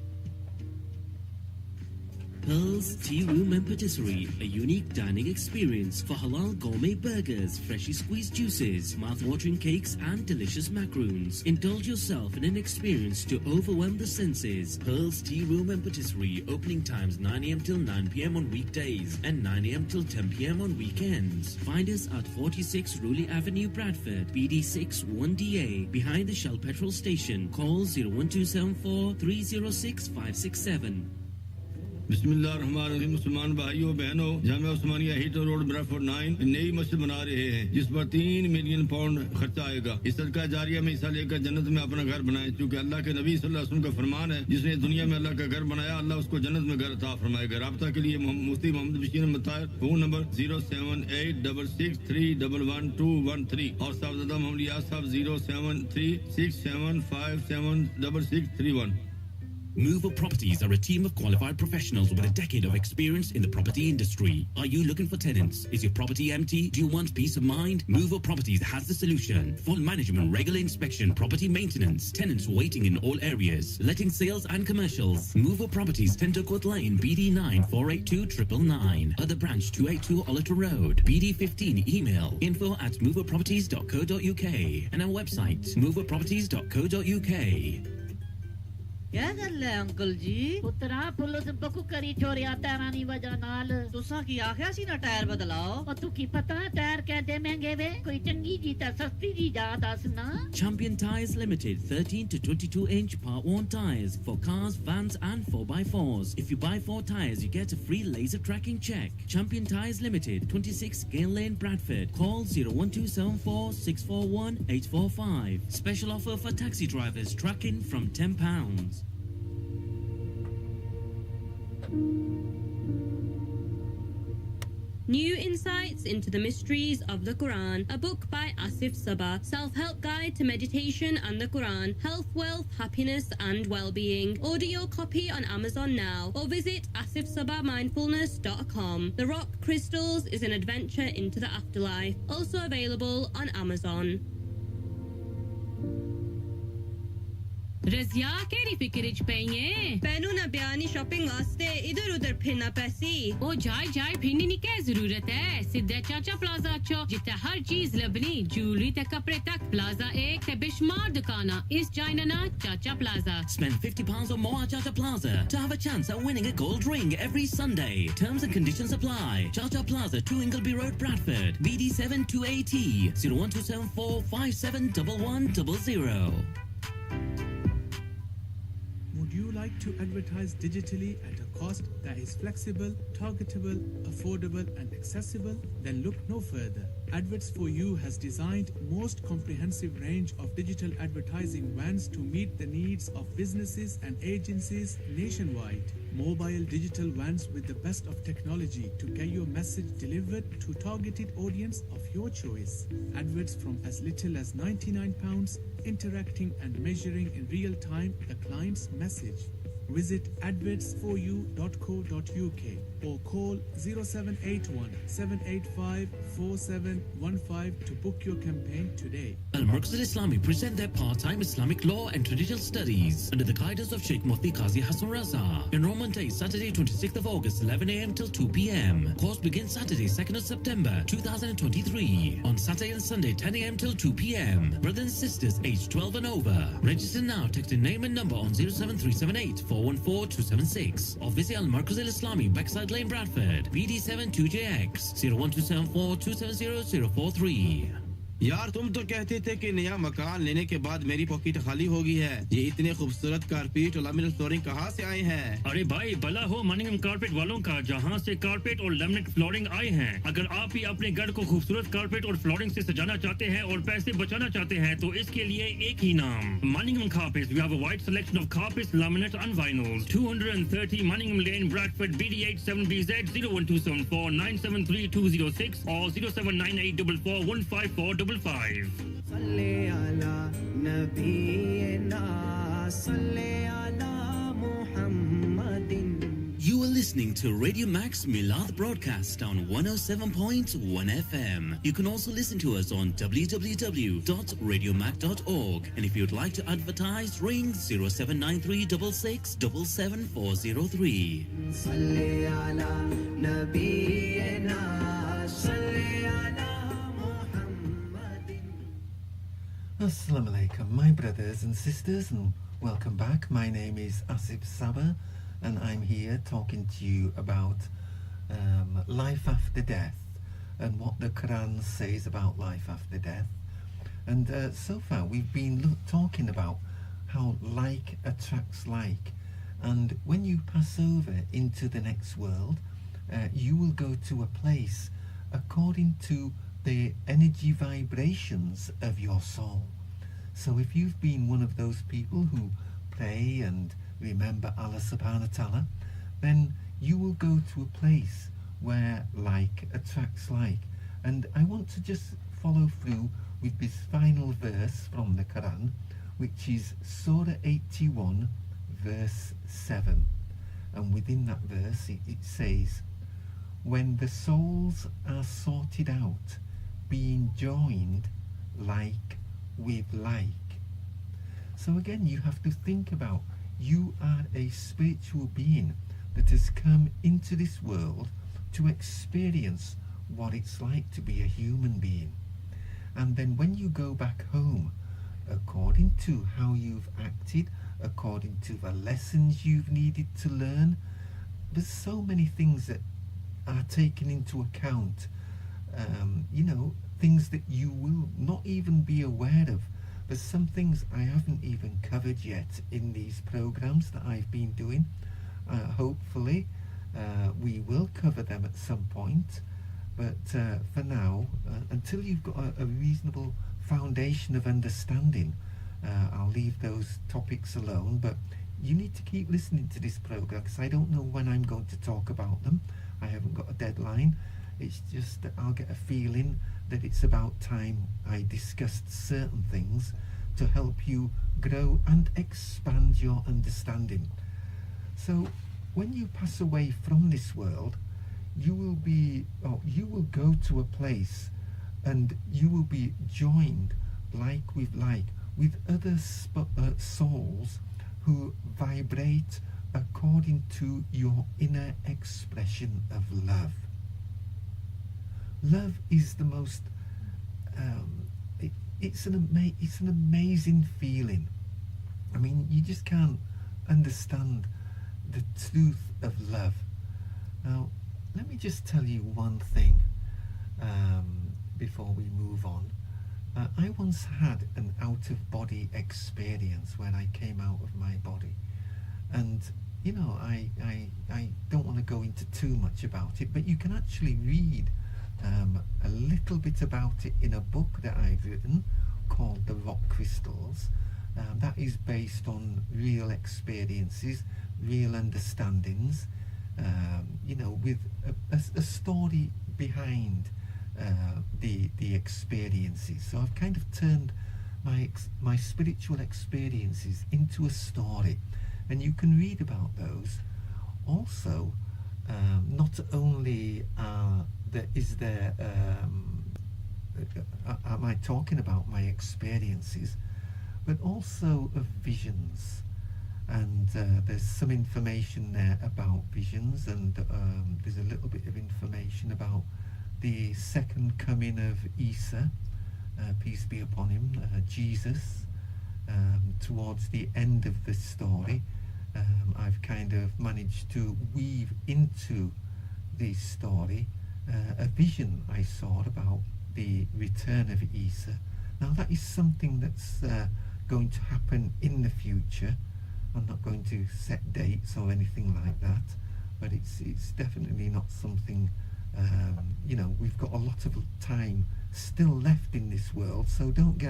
C: Pearl's Tea Room and Patisserie, a unique dining experience for halal gourmet burgers, freshly squeezed juices, mouth-watering cakes and delicious macaroons. Indulge yourself in an experience to overwhelm the senses. Pearl's Tea Room and Patisserie, opening times 9 a.m. till 9 p.m. on weekdays and 9 a.m. till 10 p.m. on weekends. Find us at 46 Rowley Avenue, Bradford, BD6 1DA, behind the Shell petrol station. Call 01274 306 567.
J: बिस्मिल्लाहिर्रहमानिर्रहीम. मुसलमान भाइयों बहनों, जामिया उस्मानिया heater road Bradford 9 नई मस्जिद बना रहे हैं जिस पर 3 मिलियन पाउंड खर्चा आएगा. इस सदका जारिया में हिस्सा लेकर जन्नत में अपना घर बनाएं, क्योंकि अल्लाह के नबी सल्लल्लाहु अलैहि वसल्लम का फरमान है, जिसने दुनिया में अल्लाह का घर बनाया अल्लाह उसको जन्नत में घर अता फरमाएगा. राब्ता के लिए मुफ्ती मोहम्मद बशीर मतार, फोन नंबर 07866311213 और साहबजादा मोहम्मद यास साहब 07367576631.
C: Mover Properties are a team of qualified professionals with a decade of experience in the property industry. Are you looking for tenants? Is your property empty? Do you want peace of mind? Mover Properties has the solution. Full management, regular inspection, property maintenance, tenants waiting in all areas, letting sales and commercials. Mover Properties, Tentercourt Lane, BD9 482 999. Other branch 282 Ollerton Road, BD15. Email info@moverproperties.co.uk and our website moverproperties.co.uk.
U: क्या कर ले uncle जी
V: पुत्रा police बकु करी छोरिया टायरानी वजह नाल
U: तुसा की आख्या सी ना टायर बदलाओ
V: और तू की पता टायर कहते महंगे वे कोई चंगी जी ता सस्ती जी जा दस ना.
C: Champion Tyres Limited, 13 to 22-inch part-worn tyres for cars, vans and 4x4s. If you buy 4 tyres, you get a free laser tracking check. Champion Tyres Limited, 26 Gale Lane, Bradford. Call 01274 641 845. Special offer for taxi drivers, tracking from £10.
E: New insights into the mysteries of the Quran, a book by Asif Saba, self-help guide to meditation and the Quran, health, wealth, happiness and well-being. Audio copy on Amazon now or visit asifsabamindfulness.com. The Rock Crystals is an adventure into the afterlife, also available on Amazon.
D: Razia केरी फिक्रिच पईए
E: पैनू ना बयानी shopping वास्ते इधर-उधर फिरना पैसी
D: ओ जाए फिरने की क्या जरूरत है सीधे चाचा प्लाजा चो जिथे हर चीज लबनी ज्वेलरी ते कपड़े तक प्लाजा एक ते बेशुमार दुकाना इस जाइना ना चाचा plaza.
C: Spend £50 or more at Chacha Plaza to have a chance at winning a gold ring every Sunday. Terms and conditions apply. Chacha Plaza, 2 Ingleby Road, Bradford, BD7 2AT, 01274 571100.
I: Would you like to advertise digitally at a cost that is flexible, targetable, affordable and accessible? Then look no further. Adverts for You has designed most comprehensive range of digital advertising vans to meet the needs of businesses and agencies nationwide. Mobile digital vans with the best of technology to get your message delivered to targeted audience of your choice. Adverts from as little as £99, interacting and measuring in real time the client's message. visit adverts4u.co.uk or call 0781 785 4715 to book your campaign today.
C: Al-Markaz Al-Islami present their part-time Islamic law and traditional studies under the guidance of Sheikh Mufti Qazi Hassan Raza. Enrollment date Saturday 26th of August 11 a.m. till 2 p.m. Course begins Saturday 2nd of September 2023. On Saturday and Sunday 10 a.m. till 2 p.m. Brothers and sisters aged 12 and over. Register now, text in name and number on 07378 414 276 or visit Al-Markaz Al-Islami, Backside Lane, Bradford, BD7 2JX 01274 270 043.
H: यार तुम तो कहते थे कि नया मकान लेने के बाद मेरी पॉकेट खाली हो गई है ये इतने खूबसूरत कारपेट और लैमिनेट फ्लोरिंग कहां से आए हैं
F: अरे भाई भला हो मनिंगम कारपेट वालों का जहां से कारपेट और लैमिनेट फ्लोरिंग आए हैं अगर आप भी अपने घर को खूबसूरत कारपेट और फ्लोरिंग से सजाना चाहते हैं और पैसे बचाना चाहते हैं तो इसके लिए एक ही नाम मनिंगम carpets we have a wide selection of carpets laminate and vinyls 230 मनिंगम Lane Bradford BD8 7BZ 01274 973206 or 07984415455
A: सल्ले अला नबीना सल्ले अला मुहम्मदिन.
C: You are listening to Radio Mac's Milad broadcast on 107.1 FM. You can also listen to us on www.radiomac.org. And if you'd like to advertise, ring 079366770403.
A: सल्ले अला नबीना सल्ले अला
B: Assalamu alaikum, my brothers and sisters, and welcome back. My name is Asif Saba, and I'm here talking to you about life after death and what the Quran says about life after death. And so far we've been talking about how like attracts like, and when you pass over into the next world, you will go to a place according to the energy vibrations of your soul. So if you've been one of those people who pray and remember Allah subhanahu wa ta'ala, then you will go to a place where like attracts like. And I want to just follow through with this final verse from the Quran, which is Surah 81 verse 7. And within that verse it says, when the souls are sorted out, being joined like with like. So again, you have to think about, you are a spiritual being that has come into this world to experience what it's like to be a human being. And then when you go back home, according to how you've acted, according to the lessons you've needed to learn, there's so many things that are taken into account, things that you will not even be aware of. There's some things I haven't even covered yet in these programs that I've been doing. Hopefully we will cover them at some point, but for now, until you've got a reasonable foundation of understanding, I'll leave those topics alone. But you need to keep listening to this program, because I don't know when I'm going to talk about them. I haven't got a deadline. It's just that I'll get a feeling that it's about time I discussed certain things to help you grow and expand your understanding. So when you pass away from this world, you will go to a place and you will be joined like with other souls who vibrate according to your inner expression of love. Love is the most it's an amazing feeling. I mean, you just can't understand the truth of love. Now let me just tell you one thing before we move on. I once had an out-of-body experience when I came out of my body, and I don't want to go into too much about it, but you can actually read a little bit about it in a book that I've written called The Rock Crystals. That is based on real experiences, real understandings, with a story behind the experiences. So I've kind of turned my spiritual experiences into a story, And you can read about those. Also, not only is there, am I talking about my experiences, but also of visions. And there's some information there about visions, and there's a little bit of information about the second coming of Isa, peace be upon him, Jesus. Towards the end of the story, I've kind of managed to weave into the story a vision I saw about the return of Isa. Now that is something that's going to happen in the future. I'm not going to set dates or anything like that, but it's definitely not something, we've got a lot of time still left in this world, so don't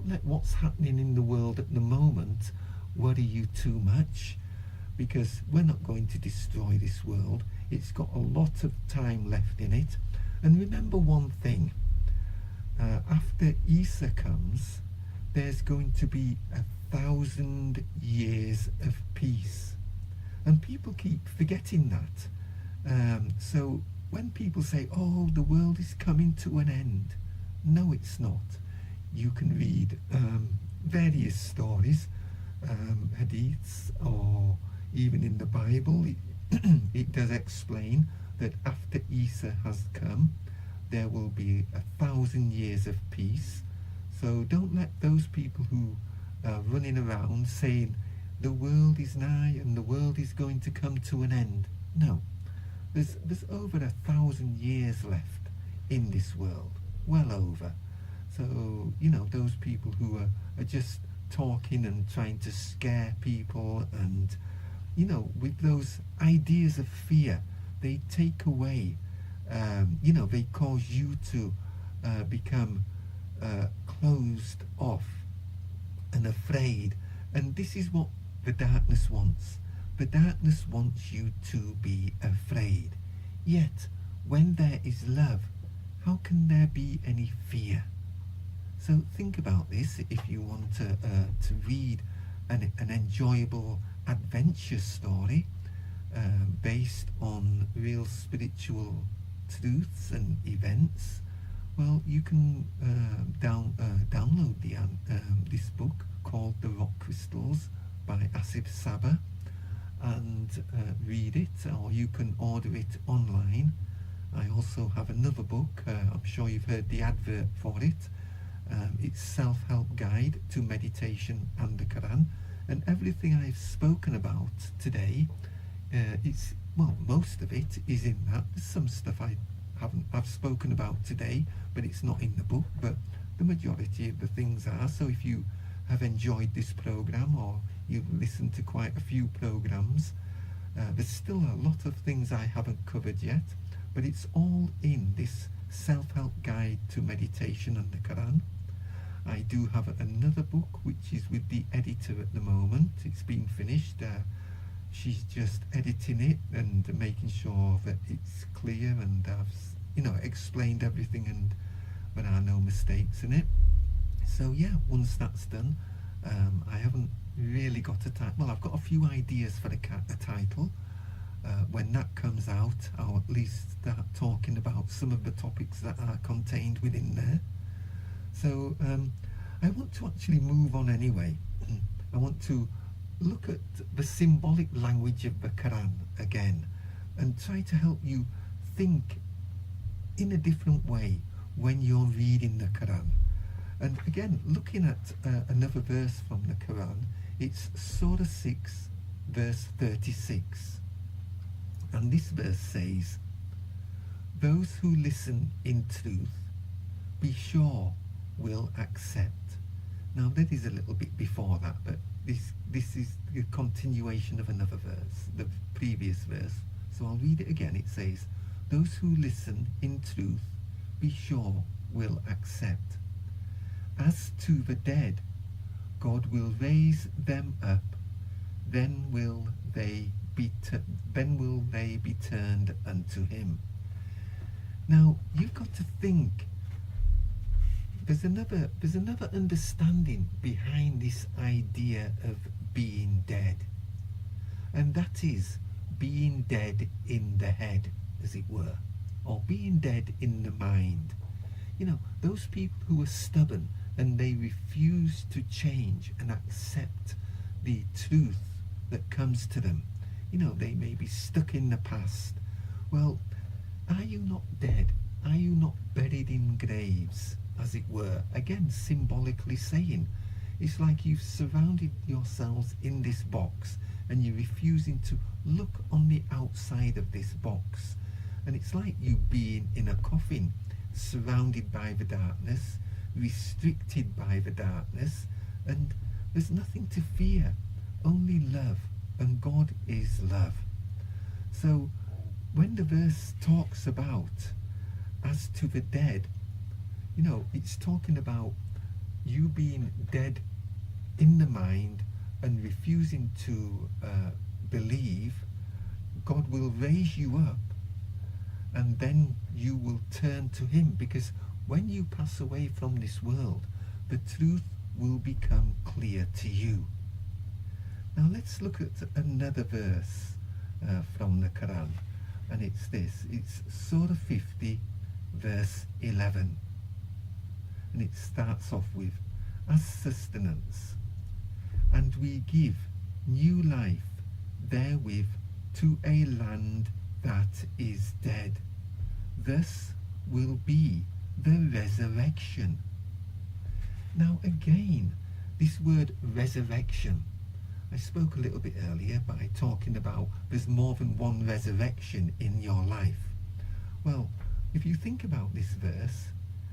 B: let what's happening in the world at the moment worry you too much, because we're not going to destroy this world. It's got a lot of time left in it. And remember one thing, after Isa comes, there's going to be 1,000 years of peace, and people keep forgetting that. So when people say, oh, the world is coming to an end, no, it's not. You can read various stories, hadiths, or even in the Bible, it does explain that after Isa has come, there will be 1,000 years of peace. So don't let those people who are running around saying the world is nigh and the world is going to come to an end. No, there's over 1,000 years left in this world, well over. So, those people who are just talking and trying to scare people, and, with those ideas of fear, they take away, they cause you to become closed off and afraid. And this is what the darkness wants. The darkness wants you to be afraid. Yet, when there is love, how can there be any fear? So think about this. If you want to read an enjoyable adventure story based on real spiritual truths and events, well, you can download this book called The Rock Crystals by Asif Saba and read it, or you can order it online. I also have another book, I'm sure you've heard the advert for it. It's Self-Help Guide to Meditation and the Quran, and everything I've spoken about today, most of it is in that. There's some stuff I've spoken about today, but it's not in the book, but the majority of the things are. So if you have enjoyed this program, or you've listened to quite a few programs, there's still a lot of things I haven't covered yet, but it's all in this Self-Help Guide to Meditation and the Quran. I do have another book which is with the editor at the moment. It's been finished. She's just editing it and making sure that it's clear, and I've explained everything and there are no mistakes in it. So yeah, once that's done, I haven't really got a title. Well, I've got a few ideas for a title. When that comes out, I'll at least start talking about some of the topics that are contained within there. So I want to actually move on anyway. I want to look at the symbolic language of the Quran again and try to help you think in a different way when you're reading the Quran. And again, looking at another verse from the Quran, it's Surah 6, verse 36. And this verse says, "Those who listen in truth, be sure will accept." Now that is a little bit before that, but this is the continuation of another verse, the previous verse. So I'll read it again. It says, "Those who listen in truth, be sure will accept. As to the dead, God will raise them up, then will they be turned unto him." Now you've got to think, there's another understanding behind this idea of being dead. and that is being dead in the head, as it were, or being dead in the mind. You know, those people who are stubborn and they refuse to change and accept the truth that comes to them. You know, they may be stuck in the past. Well, are you not dead? Are you not buried in graves, as it were? Again, symbolically saying, it's like you've surrounded yourselves in this box and you're refusing to look on the outside of this box. And it's like you being in a coffin, surrounded by the darkness, restricted by the darkness, and there's nothing to fear, only love, and God is love. So when the verse talks about as to the dead, you know, it's talking about you being dead in the mind and refusing to believe. God will raise you up and then you will turn to him, because when you pass away from this world, the truth will become clear to you. Now let's look at another verse from the Quran, and it's this. It's Surah 50 verse 11, and it starts off with, as sustenance, and we give new life therewith to a land that is dead. Thus will be the resurrection. Now again, this word resurrection, I spoke a little bit earlier by talking about there's more than one resurrection in your life. Well, if you think about this verse,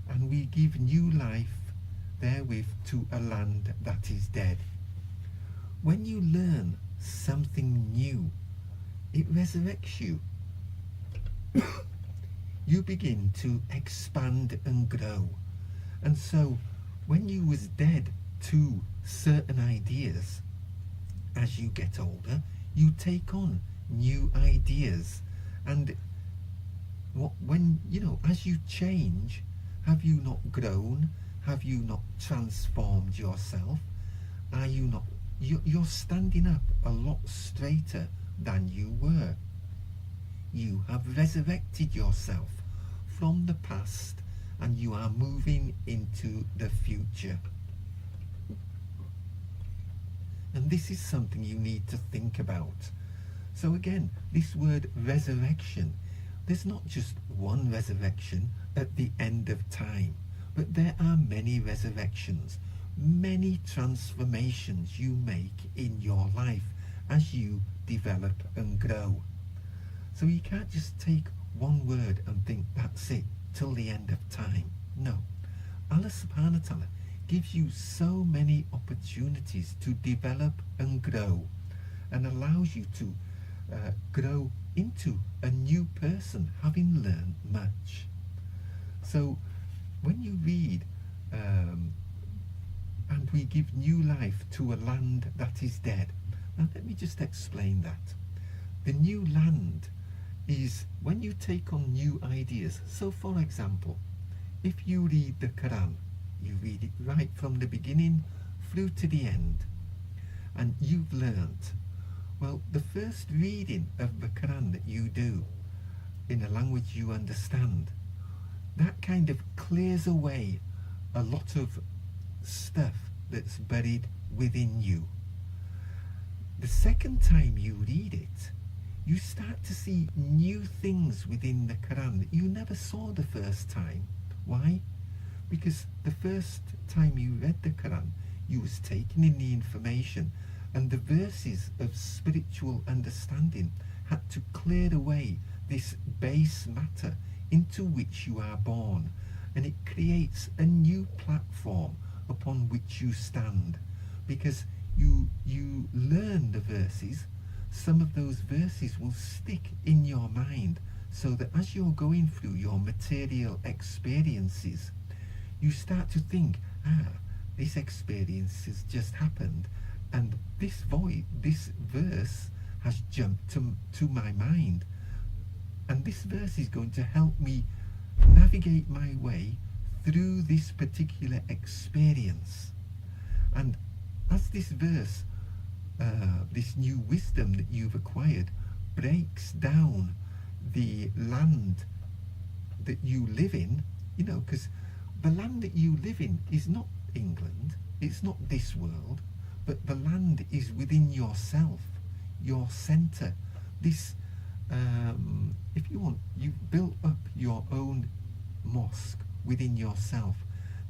B: and we give new life therewith to a land that is dead. When you learn something new, it resurrects you. You begin to expand and grow. And so when you was dead to certain ideas, as you get older, you take on new ideas. And when, you know, as you change, have you not grown? Have you not transformed yourself? Are you not, you're standing up a lot straighter than you were. You have resurrected yourself from the past and you are moving into the future. And this is something you need to think about. So again, this word resurrection, there's not just one resurrection at the end of time, but there are many resurrections, many transformations you make in your life as you develop and grow. So you can't just take one word and think that's it till the end of time. No. Allah subhanahu wa ta'ala gives you so many opportunities to develop and grow, and allows you to grow into a new person, having learned much. So when you read and we give new life to a land that is dead, now let me just explain that. The new land is when you take on new ideas. So for example, if you read the Quran, you read it right from the beginning through to the end, and you've learnt, well, the first reading of the Quran that you do in a language you understand, that kind of clears away a lot of stuff that's buried within you. The second time you read it, you start to see new things within the Quran that you never saw the first time. Why? Because the first time you read the Quran, you was taking in the information, and the verses of spiritual understanding had to clear away this base matter into which you are born, and it creates a new platform upon which you stand, because you learn the verses. Some of those verses will stick in your mind, so that as you're going through your material experiences, you start to think, this experience has just happened, and this verse has jumped to my mind, and this verse is going to help me navigate my way through this particular experience. And as this verse this new wisdom that you've acquired breaks down the land that you live in, you know, because the land that you live in is not England, it's not this world, but the land is within yourself, your centre. This, if you want, you've built up your own mosque within yourself.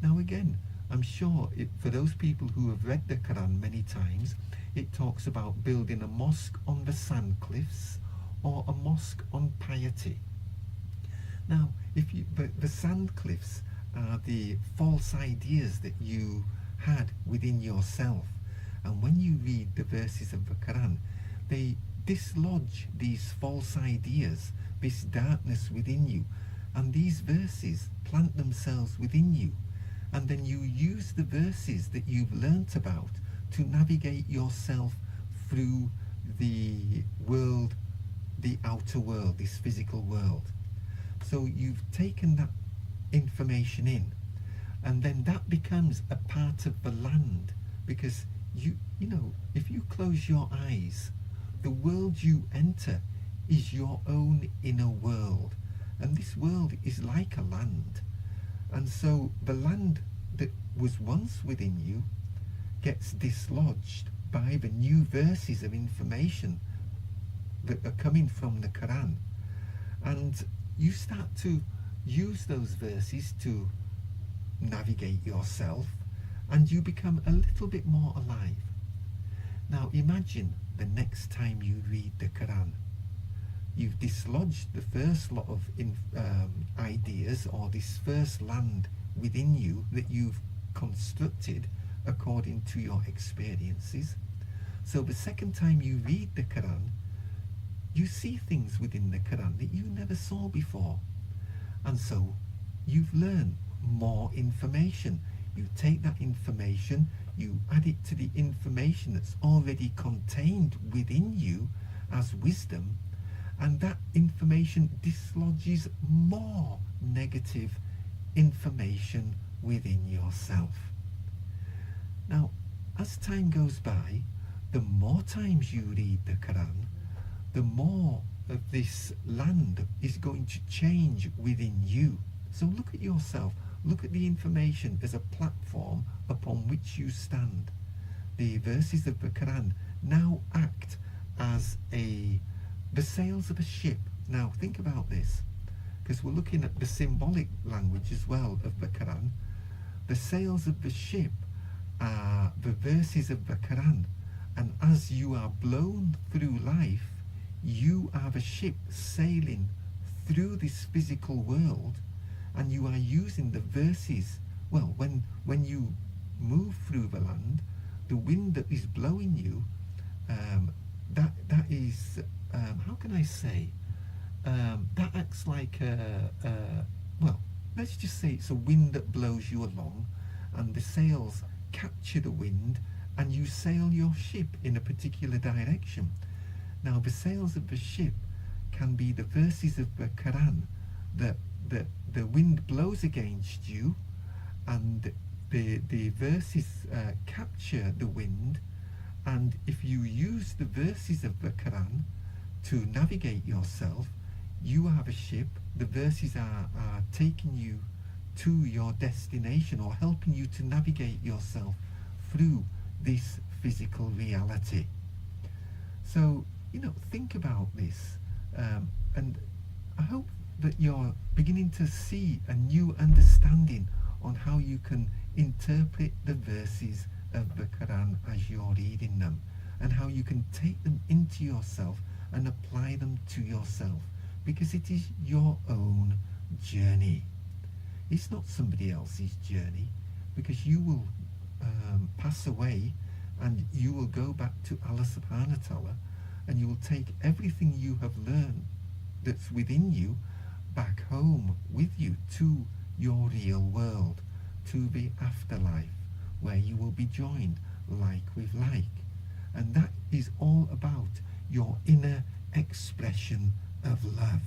B: Now again, I'm sure for those people who have read the Quran many times, it talks about building a mosque on the sand cliffs or a mosque on piety. Now, if you, the sand cliffs are the false ideas that you had within yourself, and when you read the verses of the Quran, they dislodge these false ideas, this darkness within you, and these verses plant themselves within you, and then you use the verses that you've learnt about to navigate yourself through the world, the outer world, this physical world. So you've taken that information in, and then that becomes a part of the land, because you know, if you close your eyes, the world you enter is your own inner world, and this world is like a land. And so the land that was once within you gets dislodged by the new verses of information that are coming from the Quran, and you start to use those verses to navigate yourself, and you become a little bit more alive. Now imagine the next time you read the Quran, you've dislodged the first lot of ideas, or this first land within you that you've constructed according to your experiences. So the second time you read the Quran, you see things within the Quran that you never saw before, and so you've learned more information. You take that information, you add it to the information that's already contained within you as wisdom, and that information dislodges more negative information within yourself. Now, as time goes by, the more times you read the Quran, the more of this land is going to change within you. So look at yourself, look at the information as a platform upon which you stand. The verses of the Quran now act as the sails of a ship. Now think about this, because we're looking at the symbolic language as well of the Quran. The sails of the ship are the verses of the Quran, and as you are blown through life, you are the ship sailing through this physical world, and you are using the verses. Well, when you move through the land, the wind that is blowing you, that is, how can I say, that acts like well, let's just say it's a wind that blows you along, and the sails capture the wind, and you sail your ship in a particular direction. Now, the sails of the ship can be the verses of the Quran that the wind blows against you, and the verses capture the wind, and if you use the verses of the Quran to navigate yourself, you are the ship. The verses are taking you to your destination, or helping you to navigate yourself through this physical reality. So, you know, think about this, and I hope that you're beginning to see a new understanding on how you can interpret the verses of the Quran as you're reading them, and how you can take them into yourself and apply them to yourself, because it is your own journey. It's not somebody else's journey, because you will pass away, and you will go back to Allah subhanahu wa ta'ala, and you will take everything you have learned that's within you back home with you to your real world, to the afterlife, where you will be joined like with like. And that is all about your inner expression of love.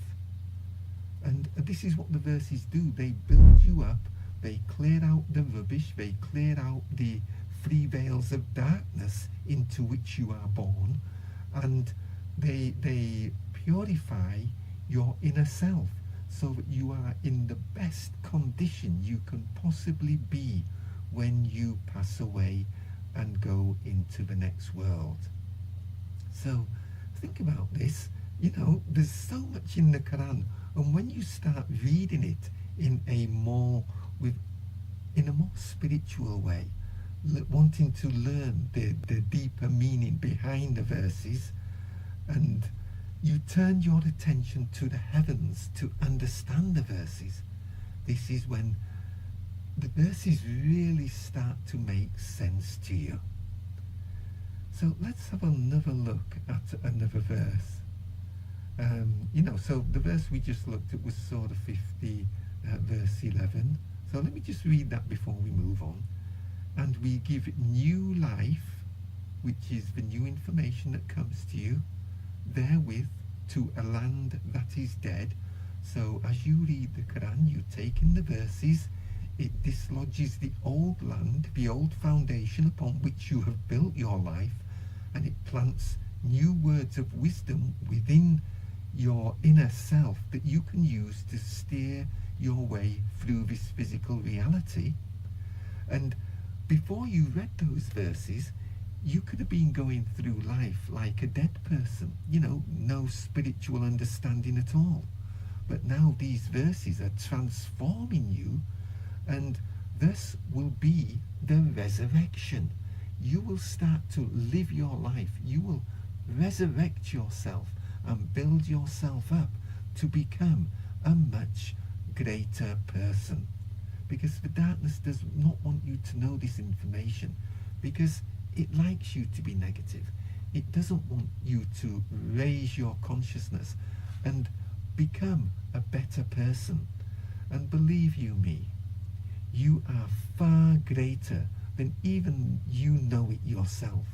B: And this is what the verses do. They build you up, they clear out the rubbish, they clear out the three veils of darkness into which you are born, and they purify your inner self so that you are in the best condition you can possibly be when you pass away and go into the next world. So think about this. You know, there's so much in the Quran, and when you start reading it in a more spiritual way, wanting to learn the deeper meaning behind the verses, and you turn your attention to the heavens to understand the verses, this is when the verses really start to make sense to you. So let's have another look at another verse. So the verse we just looked at was Surah 50, verse 11. So let me just read that before we move on. And we give new life, which is the new information that comes to you, therewith to a land that is dead. So as you read the Quran, you take in the verses, it dislodges the old land, the old foundation upon which you have built your life, and it plants new words of wisdom within your inner self that you can use to steer your way through this physical reality. And before you read those verses, you could have been going through life like a dead person, no spiritual understanding at all. But now these verses are transforming you, and this will be the resurrection. You will start to live your life. You will resurrect yourself and build yourself up to become a much greater person. Because the darkness does not want you to know this information, because it likes you to be negative. It doesn't want you to raise your consciousness and become a better person. And believe you me, you are far greater than even you know it yourself.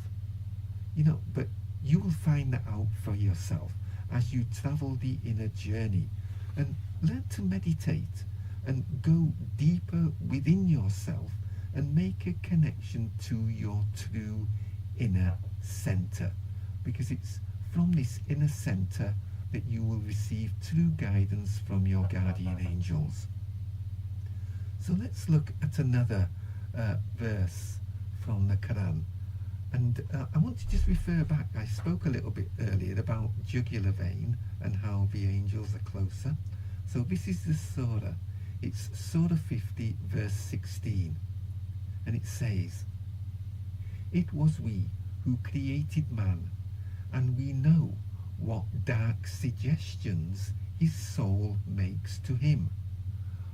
B: But you will find that out for yourself as you travel the inner journey and learn to meditate and go deeper within yourself and make a connection to your true inner center, because it's from this inner center that you will receive true guidance from your guardian angels. So let's look at another verse from the Quran. And I want to just refer back. I spoke a little bit earlier about jugular vein and how the angels are closer. So this is the surah. It's Surah 50, verse 16. And it says, "It was we who created man, and we know what dark suggestions his soul makes to him.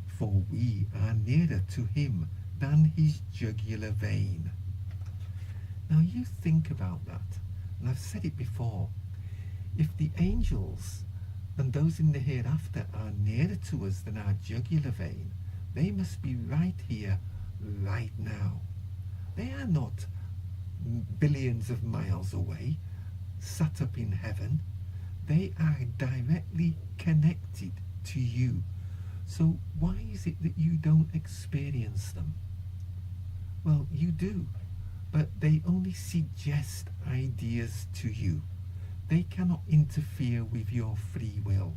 B: For we are nearer to him than his jugular vein." Now you think about that, and I've said it before. If the angels and those in the hereafter are nearer to us than our jugular vein, they must be right here, right now. They are not billions of miles away, sat up in heaven. They are directly connected to you. So why is it that you don't experience them? Well, you do, but they only suggest ideas to you. They cannot interfere with your free will.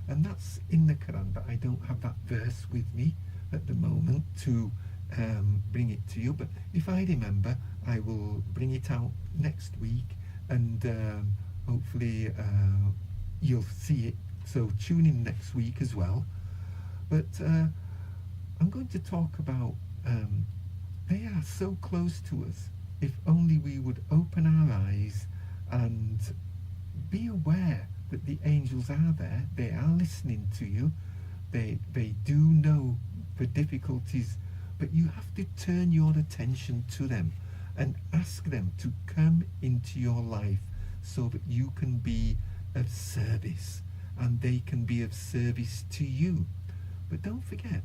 B: And that's in the Quran, but I don't have that verse with me at the moment to bring it to you. But if I remember, I will bring it out next week, and hopefully you'll see it. So tune in next week as well. But I'm going to talk about, they are so close to us. If only we would open our eyes and be aware that the angels are there. They are listening to you. They do know the difficulties, but you have to turn your attention to them and ask them to come into your life so that you can be of service and they can be of service to you. But don't forget,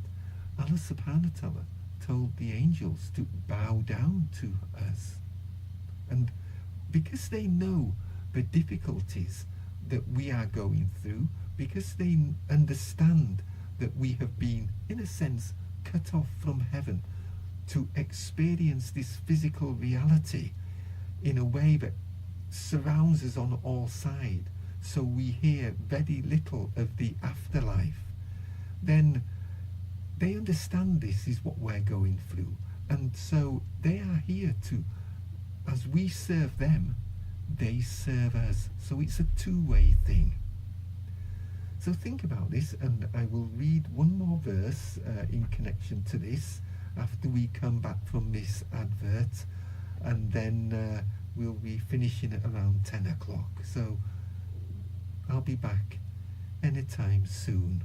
B: Allah subhanahu wa ta'ala told the angels to bow down to us. And because they know the difficulties that we are going through, because they understand that we have been, in a sense, cut off from heaven, to experience this physical reality in a way that surrounds us on all sides, so we hear very little of the afterlife, then they understand this is what we're going through, and so they are here to, as we serve them, they serve us. So it's a two-way thing. So think about this, and I will read one more verse in connection to this after we come back from this advert, and then we'll be finishing at around 10 o'clock. So I'll be back anytime soon.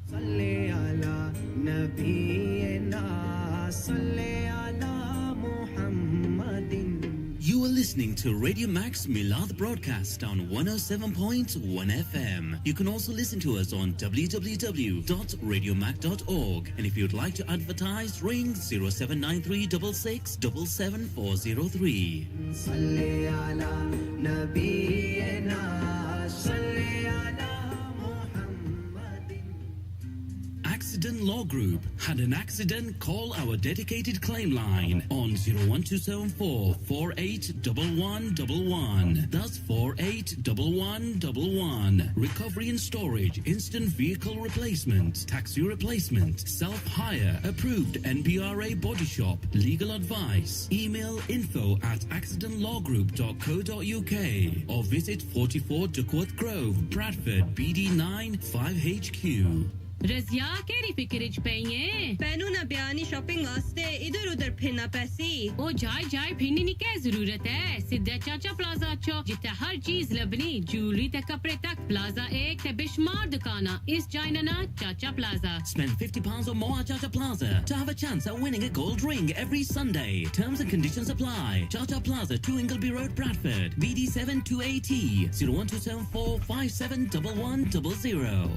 C: You are listening to Radio Max Milad broadcast on 107.1 FM. You can also listen to us on www.radiomac.org. And if you'd like to advertise, ring 0793 77403. Accident Law Group. Had an accident? Call our dedicated claim line on 01274 481111. That's 481111. Recovery and storage, instant vehicle replacement, taxi replacement, self-hire, approved NBRA body shop, legal advice. Email info@accidentlawgroup.co.uk or visit 44 Duckworth Grove, Bradford, BD9 5HQ.
D: Razia केरी फिक्रिच पईए
E: पैनू ना बयानी shopping वास्ते इधर-उधर फिरना पैसी
D: ओ जाए फिरनी नी क्या जरूरत है सीधा चाचा प्लाजा चो जिथे हर चीज लबनी ज्वेलरी ते कपड़े तक प्लाजा एक ते बेशुमार दुकाना इस जाइना ना चाचा plaza
C: Spend £50 or more at Chacha Plaza to have a chance at winning a gold ring every Sunday. Terms and conditions apply. Chacha Plaza, 2 Ingleby Road, Bradford, BD7 2AT, 01274 571100.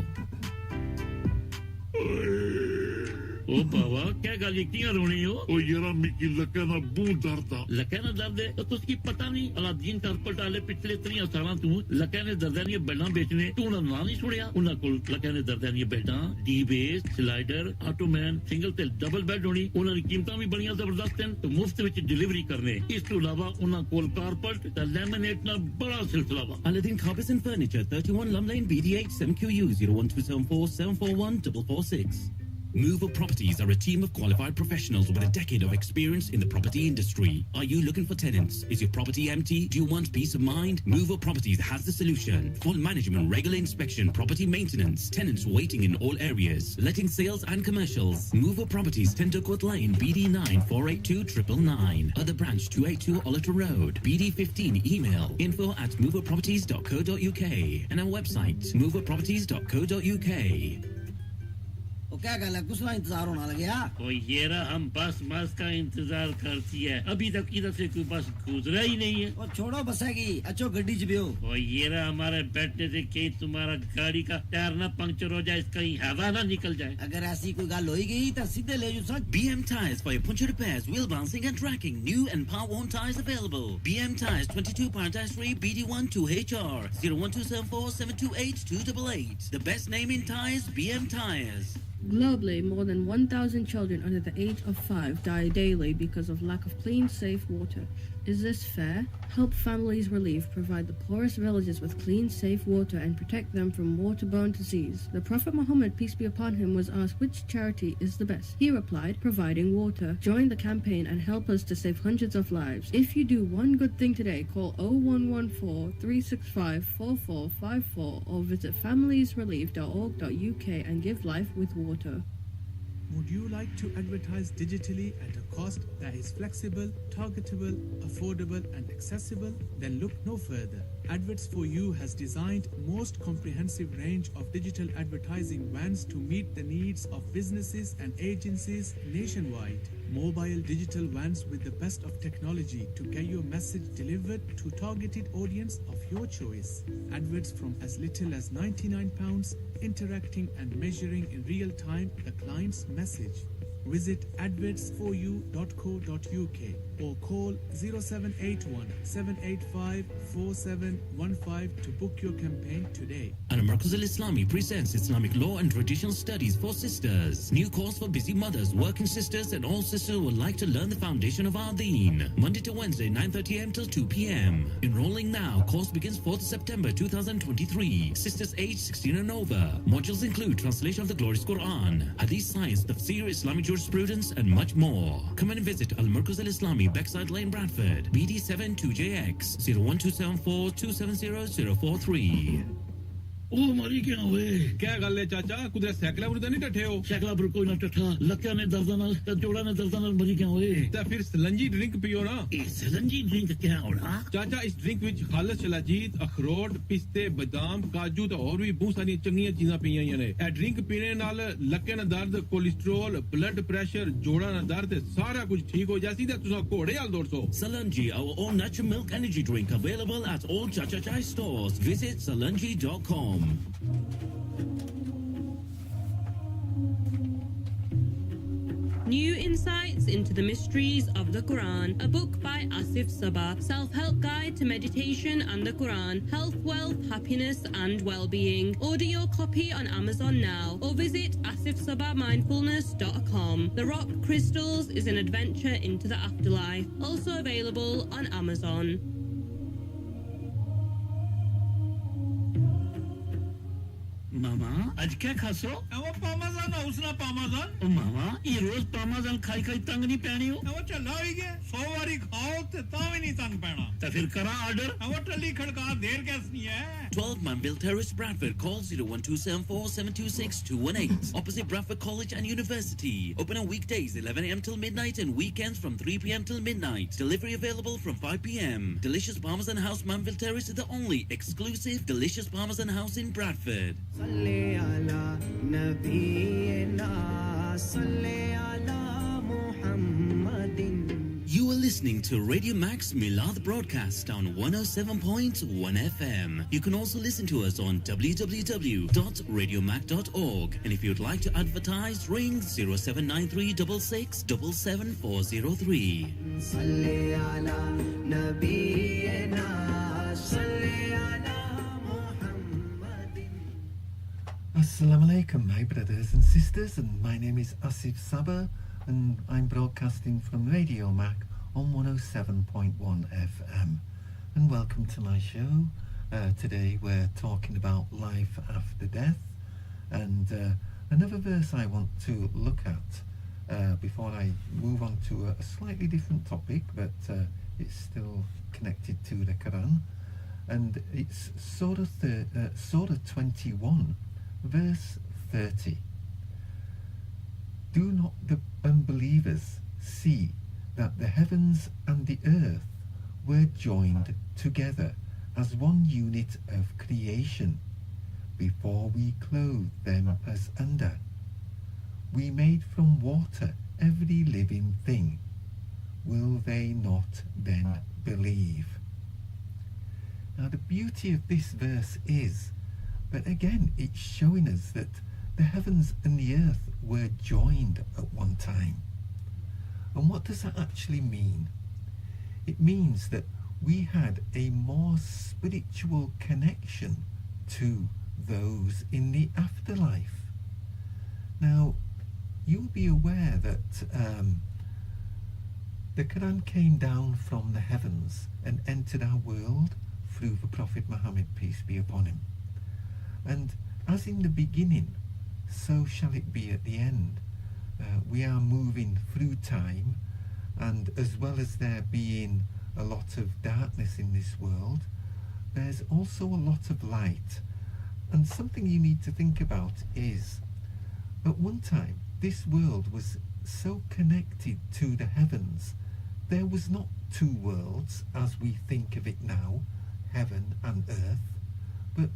F: ओ बाबा क्या गल कियां रोनी हो ओ यारा मिकी लक्का ना बूं दर्द लक्का ना दर्द है तो तुझकी पता नहीं अलादीन कारपेट वाले पिछले 3 सालां तू लक्का ने दर्दानी बेल्लां बेचने तू ना नहीं सुनिया उना कोल लक्का ने दर्दानी बेल्लां डी बेस स्लाइडर ऑटोमैन सिंगल ते डबल बेड होनी उना दी कीमतां भी बड़ियां जबरदस्त हैं तो मुफ्त विच डिलीवरी करने इस तो अलावा उना कोल कारपेट ते लैमिनेट ना बड़ा सिलसिला वा
C: Aladdin Carpets and Furniture, 31 Lum Lane, BD8 7QU 01274 741 446. Mover Properties are a team of qualified professionals with a decade of experience in the property industry. Are you looking for tenants? Is your property empty? Do you want peace of mind? Mover Properties has the solution. Full management, regular inspection, property maintenance, tenants waiting in all areas, letting sales and commercials. Mover Properties, 10 Duckworth Lane, BD9 482 999. Other branch 282 Ollerton Road, BD15. Email info@moverproperties.co.uk and our website moverproperties.co.uk.
G: क्या गल है कुछ ना इंतजार होना लग गया
F: ओ ये रहा हम बस का इंतजार करती है अभी तक इधर से कोई बस गुजरा ही नहीं है
G: ओ छोड़ो बसेगी अच्छो गड्डी च बियो
F: ओ ये रहा हमारे बैठने से कहीं तुम्हारा गाड़ी का टायर ना पंक्चर हो जाए कहीं हवा ना निकल जाए
G: अगर ऐसी कोई गल होई गई तो सीधे ले जाओ
C: BM Tires for your puncture repairs, wheel balancing and tracking. New and power-worn tires available. BM Tires, 22 Paradise 3 BD1 2HR 01274 728 288. The best name in tires, BM Tires.
K: Globally, more than 1,000 children under the age of 5 die daily because of lack of clean, safe water. Is this fair? Help Families Relief provide the poorest villages with clean, safe water and protect them from waterborne disease. The Prophet Muhammad, peace be upon him, was asked which charity is the best. He replied, providing water. Join the campaign and help us to save hundreds of lives. If you do one good thing today, call 0114 365 4454 or visit familiesrelief.org.uk and give life with water.
I: Would you like to advertise digitally at a cost that is flexible, targetable, affordable and accessible? Then look no further. Adverts for You has designed most comprehensive range of digital advertising vans to meet the needs of businesses and agencies nationwide. Mobile digital vans with the best of technology to get your message delivered to targeted audience of your choice. Adverts from as little as £99, interacting and measuring in real time the client's message. Visit adverts4u.co.uk or call 0781 785 4715 to book your campaign today.
C: Al-Markaz Al-Islami presents Islamic Law and Traditional Studies for Sisters. New course for busy mothers, working sisters, and all sisters who would like to learn the foundation of our deen. Monday to Wednesday, 9:30 a.m. till 2 p.m. Enrolling now. Course begins 4th September 2023. Sisters aged 16 and over. Modules include translation of the glorious Quran, Hadith science, tafsir, Islamic jurisprudence, and much more. Come and visit Al-Markaz Al-Islami, Beckside Lane, Bradford, BD7 2JX, 01274 270 043.
F: ओ मरी क्या हुए
J: क्या गल है चाचा कुदरत cycle पर नहीं टठे हो
F: साइकिल पर कोई ना टठा लक्का ने दर्द नाल ते जोड़ा ने दर्द नाल मरी क्या हुए
J: ते फिर सलंजी ड्रिंक पियो ना
F: ए सलंजी ड्रिंक क्या होड़ा
J: चाचा इस ड्रिंक विच खालस शलाजीत अखरोट पिस्ते बादाम काजू ते और भी बहुत सारी चंगीਆਂ चीਜ਼ਾं पईयां ने ए ड्रिंक पीने नाल लक्के ना दर्द कोलेस्ट्रोल ब्लड प्रेशर जोड़ा ना दर्द सारा कुछ ठीक हो जासी ते तुसा घोड़े हाल दौड़ सो
C: Salanji, our own natural milk energy drink available at all Chacha Chai stores. Visit salanji.com.
E: New insights into the mysteries of the Quran, a book by Asif Saba, self-help guide to meditation and the Quran, health, wealth, happiness and well-being. Order your copy on Amazon now or visit asifsabamindfulness.com. The Rock Crystals is an adventure into the afterlife, also available on Amazon.
F: मामा आज क्या खासो
L: वो पामाजान उसना पामाजान
F: ओ मामा ये रोज पामाजान खाई खाई तंग नहीं पैनी हो
L: वो चला ही गया 100 बारी खाओ ते तावी नहीं तंग पैना
F: तो फिर करा ऑर्डर
L: वो टली खड़का देर कैसी है
C: 12 Manville Terrace, Bradford. Call 01274 726 218. Opposite Bradford College and University. Open on weekdays 11 a.m. till midnight and weekends from 3 p.m. till midnight. Delivery available from 5 p.m. Delicious Parmesan House, Manville Terrace is the only exclusive Delicious Parmesan House in Bradford. You are listening to Radio Max Milad broadcast on 107.1 FM. You can also listen to us on www.radiomac.org. And if you'd like to advertise, ring 0793 66 77403.
B: Assalamu alaikum, my brothers and sisters, and my name is Asif Saba, and I'm broadcasting from RADIOMAC on 107.1 FM. And welcome to my show. Today we're talking about life after death, and another verse I want to look at before I move on to a slightly different topic, but it's still connected to the Quran, and it's Surah 21, verse 30. Do not the unbelievers see that the heavens and the earth were joined together as one unit of creation before we clothed them as under? We made from water every living thing. Will they not then believe? Now the beauty of this verse is that again it's showing us that the heavens and the earth were joined at one time. And what does that actually mean? It means that we had a more spiritual connection to those in the afterlife. Now, you'll be aware that the Quran came down from the heavens and entered our world through the Prophet Muhammad, peace be upon him. And as in the beginning, so shall it be at the end. We are moving through time, and as well as there being a lot of darkness in this world, there's also a lot of light. And something you need to think about is, at one time, this world was so connected to the heavens, there was not two worlds as we think of it now, heaven and earth, but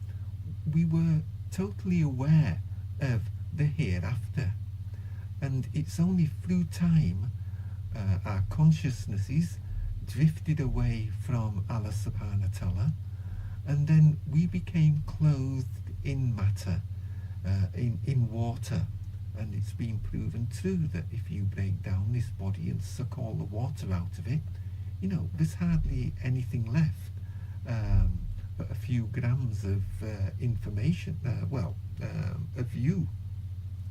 B: we were totally aware of the hereafter. And it's only through time our consciousnesses drifted away from Allah subhanahu wa ta'ala, and then we became clothed in matter, in water, and it's been proven true that if you break down this body and suck all the water out of it, there's hardly anything left, but a few grams of information, of you.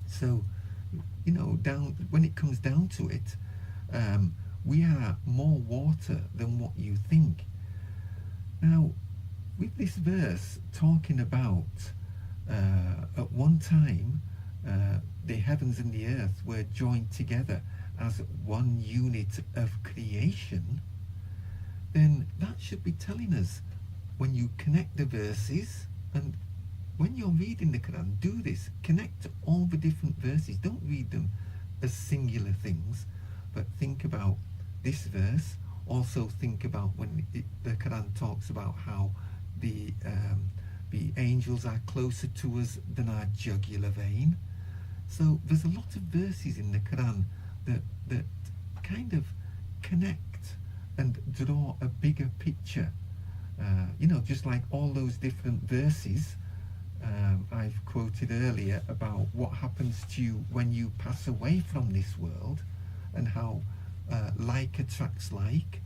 B: So, when it comes down to it, we are more water than what you think. Now, with this verse talking about at one time the heavens and the earth were joined together as one unit of creation, then that should be telling us, when you connect the verses, and when you're reading the Quran, do this, connect all the different verses. Don't read them as singular things, but think about this verse. Also think about when the Quran talks about how the angels are closer to us than our jugular vein. So there's a lot of verses in the Quran that kind of connect and draw a bigger picture. Just like all those different verses I've quoted earlier about what happens to you when you pass away from this world, and how like attracts like.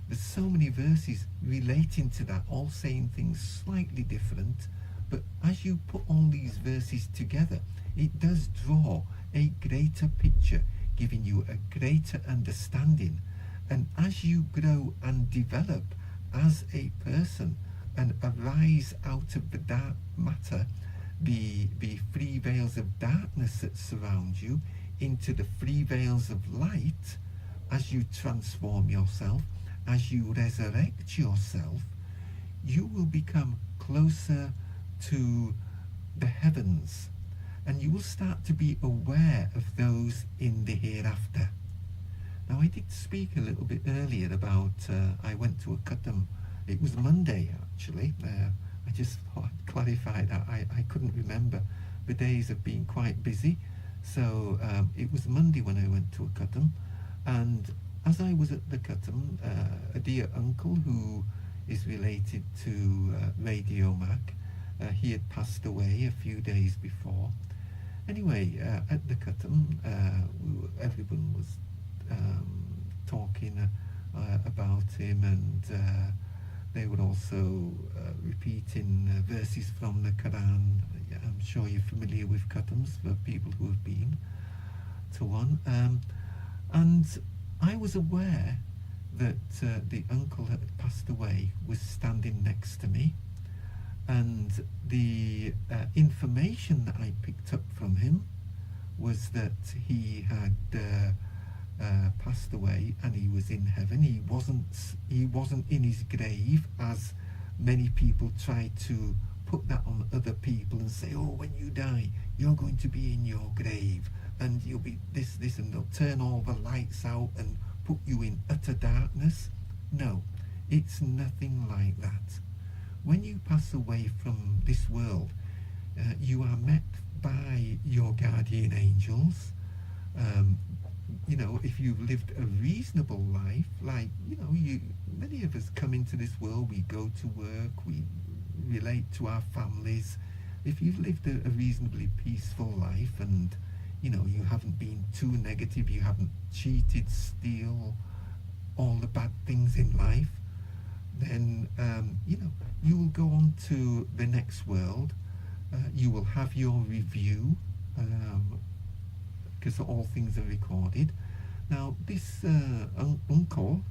B: There's so many verses relating to that, all saying things slightly different, but as you put all these verses together, it does draw a greater picture, giving you a greater understanding. And as you grow and develop as a person and arise out of the dark matter, the free veils of darkness that surround you, into the free veils of light, as you transform yourself, as you resurrect yourself, you will become closer to the heavens, and you will start to be aware of those in the hereafter. Now, I did speak a little bit earlier about I went to a Khatam. It was Monday, actually. I just thought I'd clarify that. I couldn't remember. The days have been quite busy. So it was Monday when I went to a Khatam. And as I was at the Khatam, a dear uncle who is related to RADIOMAC, he had passed away a few days before. Anyway, at the Khatam, everyone was talking about him, and they were also repeating verses from the Quran. I'm sure you're familiar with Khatams for people who have been to one. And I was aware that the uncle that had passed away was standing next to me, and the information that I picked up from him was that he had passed away and he was in heaven. He wasn't in his grave, as many people try to put that on other people and say, oh, when you die you're going to be in your grave and you'll be this, and they'll turn all the lights out and put you in utter darkness. No, it's nothing like that. When you pass away from this world, you are met by your guardian angels. If you've lived a reasonable life, like, many of us come into this world, we go to work, we relate to our families. If you've lived a reasonably peaceful life, and you haven't been too negative, you haven't cheated, steal, all the bad things in life, then you will go on to the next world. You will have your review, because all things are recorded. Now, this uncle,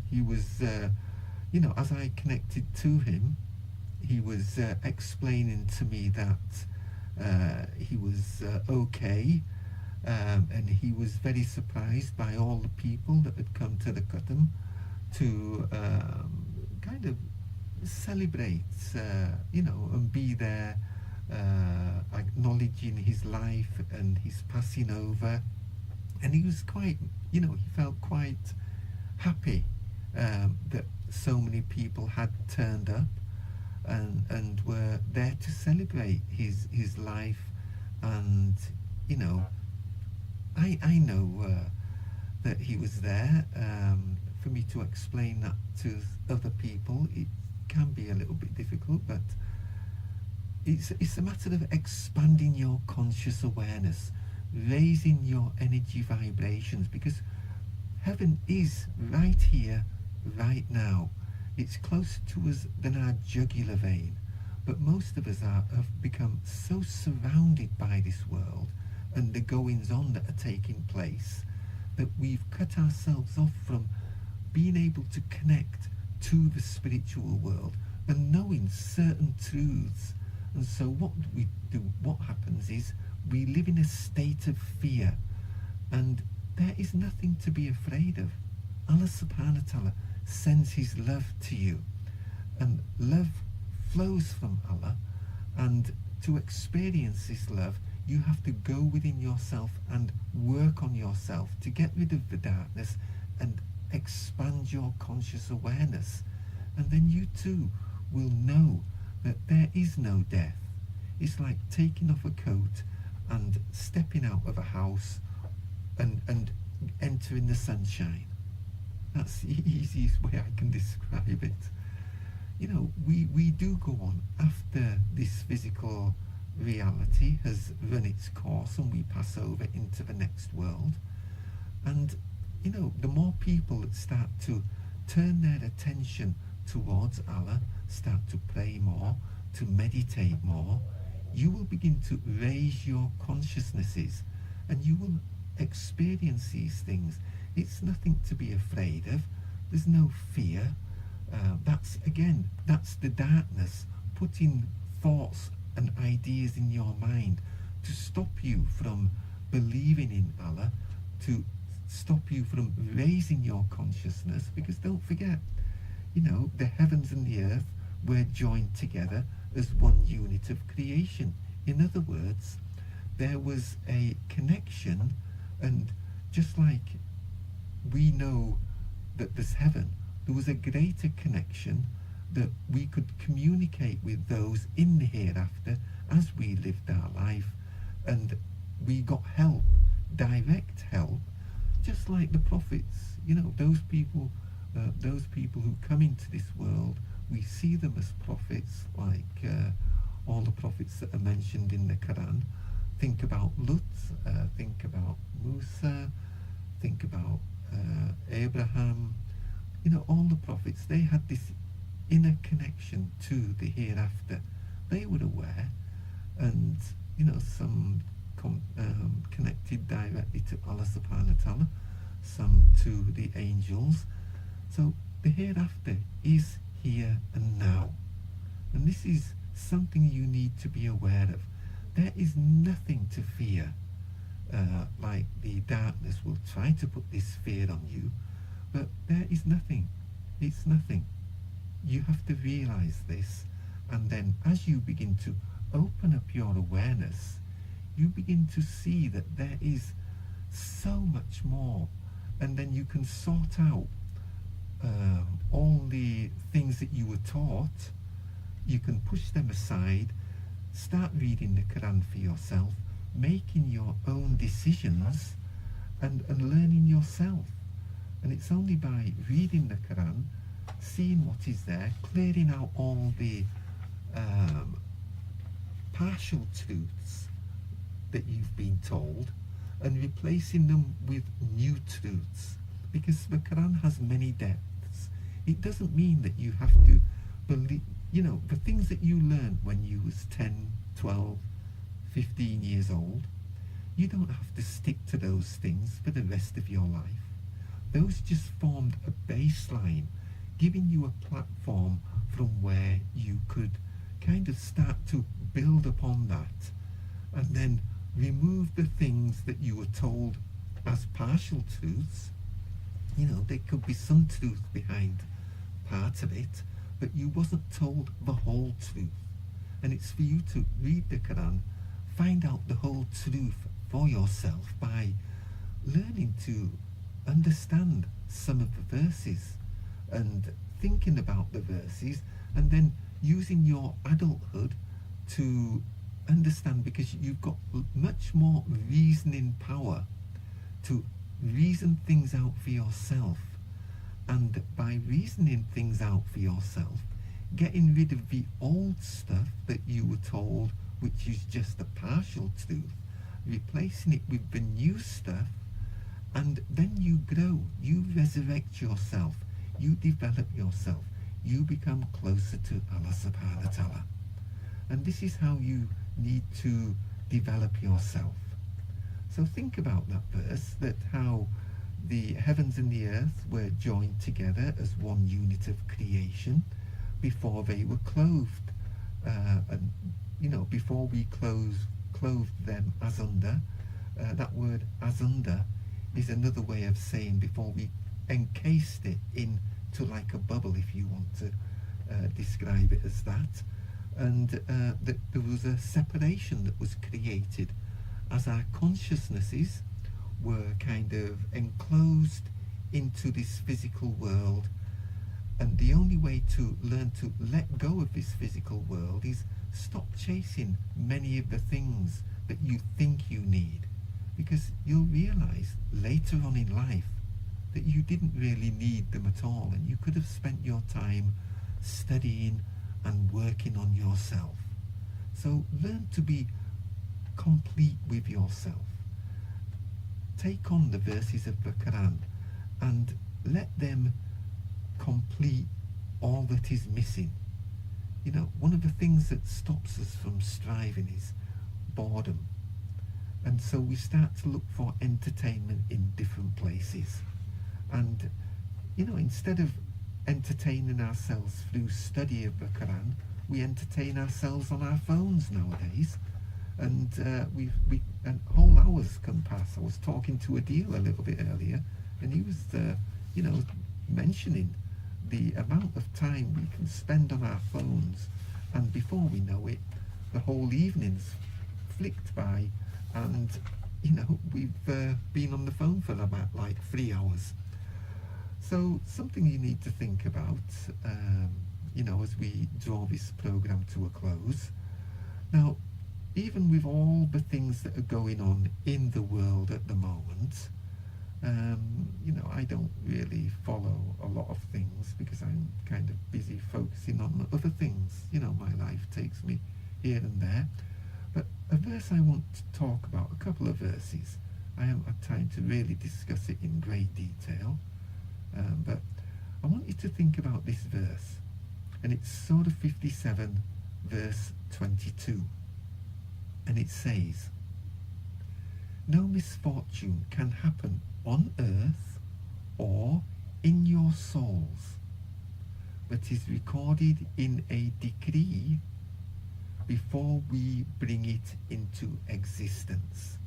B: he was, as I connected to him, he was explaining to me that he was okay, and he was very surprised by all the people that had come to the Khatam to kind of celebrate, and be there, acknowledging his life and his passing over. And he was quite, he felt quite happy that so many people had turned up and were there to celebrate his life. And I know that he was there. For me to explain that to other people, it can be a little bit difficult, but it's a matter of expanding your conscious awareness raising your energy vibrations, because heaven is right here, right now. It's closer to us than our jugular vein. But most of us have become so surrounded by this world and the goings on that are taking place that we've cut ourselves off from being able to connect to the spiritual world and knowing certain truths. And so what we do, what happens is we live in a state of fear, and there is nothing to be afraid of. Allah subhanahu wa ta'ala sends his love to you, and love flows from Allah, and to experience this love you have to go within yourself and work on yourself to get rid of the darkness and expand your conscious awareness, and then you too will know that there is no death. It's like taking off a coat and stepping out of a house and entering the sunshine. That's the easiest way I can describe it. You know, we do go on after this physical reality has run its course and we pass over into the next world. And, you know, the more people that start to turn their attention towards Allah, start to pray more, to meditate more, you will begin to raise your consciousnesses and you will experience these things. It's nothing to be afraid of. There's no fear. That's the darkness putting thoughts and ideas in your mind to stop you from believing in Allah, to stop you from raising your consciousness. Because don't forget, you know, the heavens and the earth were joined together as one unit of creation. In other words, there was a connection, and just like we know that there's heaven, there was a greater connection that we could communicate with those in the hereafter as we lived our life, and we got help, direct help, just like the prophets. You know, those people who come into this world, we see them as prophets, like all the prophets that are mentioned in the Quran. Think about Lut, think about Musa, think about Abraham. You know, all the prophets, they had this inner connection to the hereafter. They were aware, and, you know, some connected directly to Allah subhanahu wa ta'ala, some to the angels. So the hereafter is here and now, and this is something you need to be aware of. There is nothing to fear. Like the darkness will try to put this fear on you, but there is nothing. It's nothing. You have to realize this, and then as you begin to open up your awareness, you begin to see that there is so much more, and then you can sort out all the things that you were taught. You can push them aside, start reading the Quran for yourself, making your own decisions, and learning yourself. And it's only by reading the Quran, seeing what is there, clearing out all the partial truths that you've been told, and replacing them with new truths. Because the Quran has many depths. It doesn't mean that you have to believe, you know, the things that you learned when you was 10, 12, 15 years old, you don't have to stick to those things for the rest of your life. Those just formed a baseline, giving you a platform from where you could kind of start to build upon that, and then remove the things that you were told as partial truths. You know, there could be some truth behind part of it, but you wasn't told the whole truth. And it's for you to read the Quran, find out the whole truth for yourself by learning to understand some of the verses and thinking about the verses, and then using your adulthood to understand, because you've got much more reasoning power to reason things out for yourself. And by reasoning things out for yourself, getting rid of the old stuff that you were told, which is just a partial truth, replacing it with the new stuff, and then you grow, you resurrect yourself, you develop yourself, you become closer to Allah subhanahu wa ta'ala. And this is how you need to develop yourself. So think about that verse, that how the heavens and the earth were joined together as one unit of creation before they were clothed. And before we clothed them as under. That word as under is another way of saying before we encased it into like a bubble, if you want to describe it as that. And that there was a separation that was created as our consciousnesses were kind of enclosed into this physical world. And the only way to learn to let go of this physical world is stop chasing many of the things that you think you need, because you'll realize later on in life that you didn't really need them at all, and you could have spent your time studying and working on yourself. So learn to be complete with yourself. Take on the verses of the Quran and let them complete all that is missing. One of the things that stops us from striving is boredom. And so we start to look for entertainment in different places. And, instead of entertaining ourselves through study of the Quran, we entertain ourselves on our phones nowadays. And and whole hours can pass. I was talking to Adil a little bit earlier, and he was, mentioning the amount of time we can spend on our phones, and before we know it, the whole evening's flicked by, and we've been on the phone for about like 3 hours. So something you need to think about, as we draw this program to a close. Now, even with all the things that are going on in the world at the moment, I don't really follow a lot of things because I'm kind of busy focusing on other things. My life takes me here and there. But a verse I want to talk about, a couple of verses. I haven't had time to really discuss it in great detail. But I want you to think about this verse. And it's Surah 57, verse 22. And it says, "No misfortune can happen on earth or in your souls, but is recorded in a decree before we bring it into existence."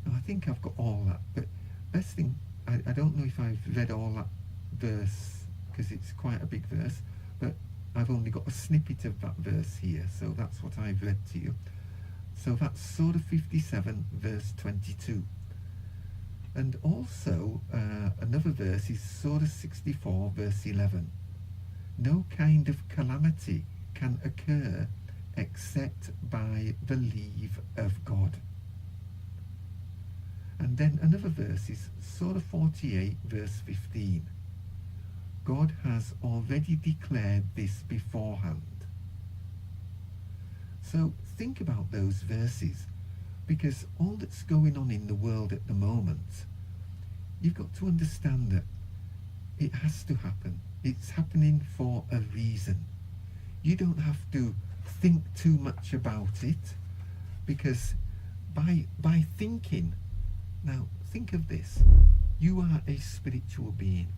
B: Now, I think I've got all that, but best thing, I don't know if I've read all that verse, because it's quite a big verse, but I've only got a snippet of that verse here, so that's what I've read to you. So that's Surah 57, verse 22. And also, another verse is Surah 64, verse 11. "No kind of calamity can occur except by the leave of God." And then another verse is Surah 48, verse 15. "God has already declared this beforehand." So think about those verses, because all that's going on in the world at the moment, you've got to understand that it has to happen. It's happening for a reason. You don't have to think too much about it, because by thinking, now think of this, you are a spiritual being.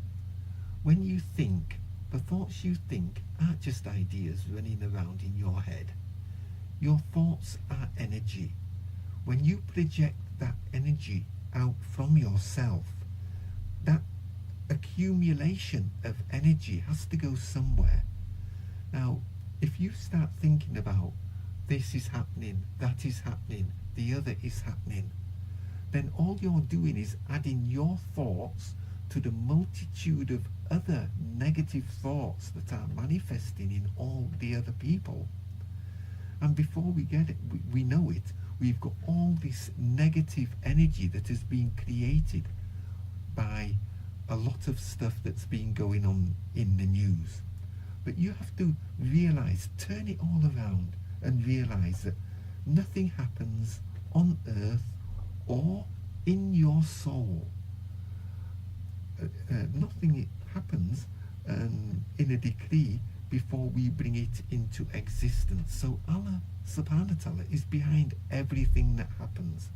B: When you think, the thoughts you think aren't just ideas running around in your head. Your thoughts are energy. When you project that energy out from yourself, that accumulation of energy has to go somewhere. Now, if you start thinking about this is happening, that is happening, the other is happening, then all you're doing is adding your thoughts to the multitude of other negative thoughts that are manifesting in all the other people. And before we get it, we know it, we've got all this negative energy that has been created by a lot of stuff that's been going on in the news. But you have to realize, turn it all around and realize that nothing happens on earth or in your soul. Nothing happens in a decree before we bring it into existence. So Allah subhanahu wa ta'ala is behind everything that happens.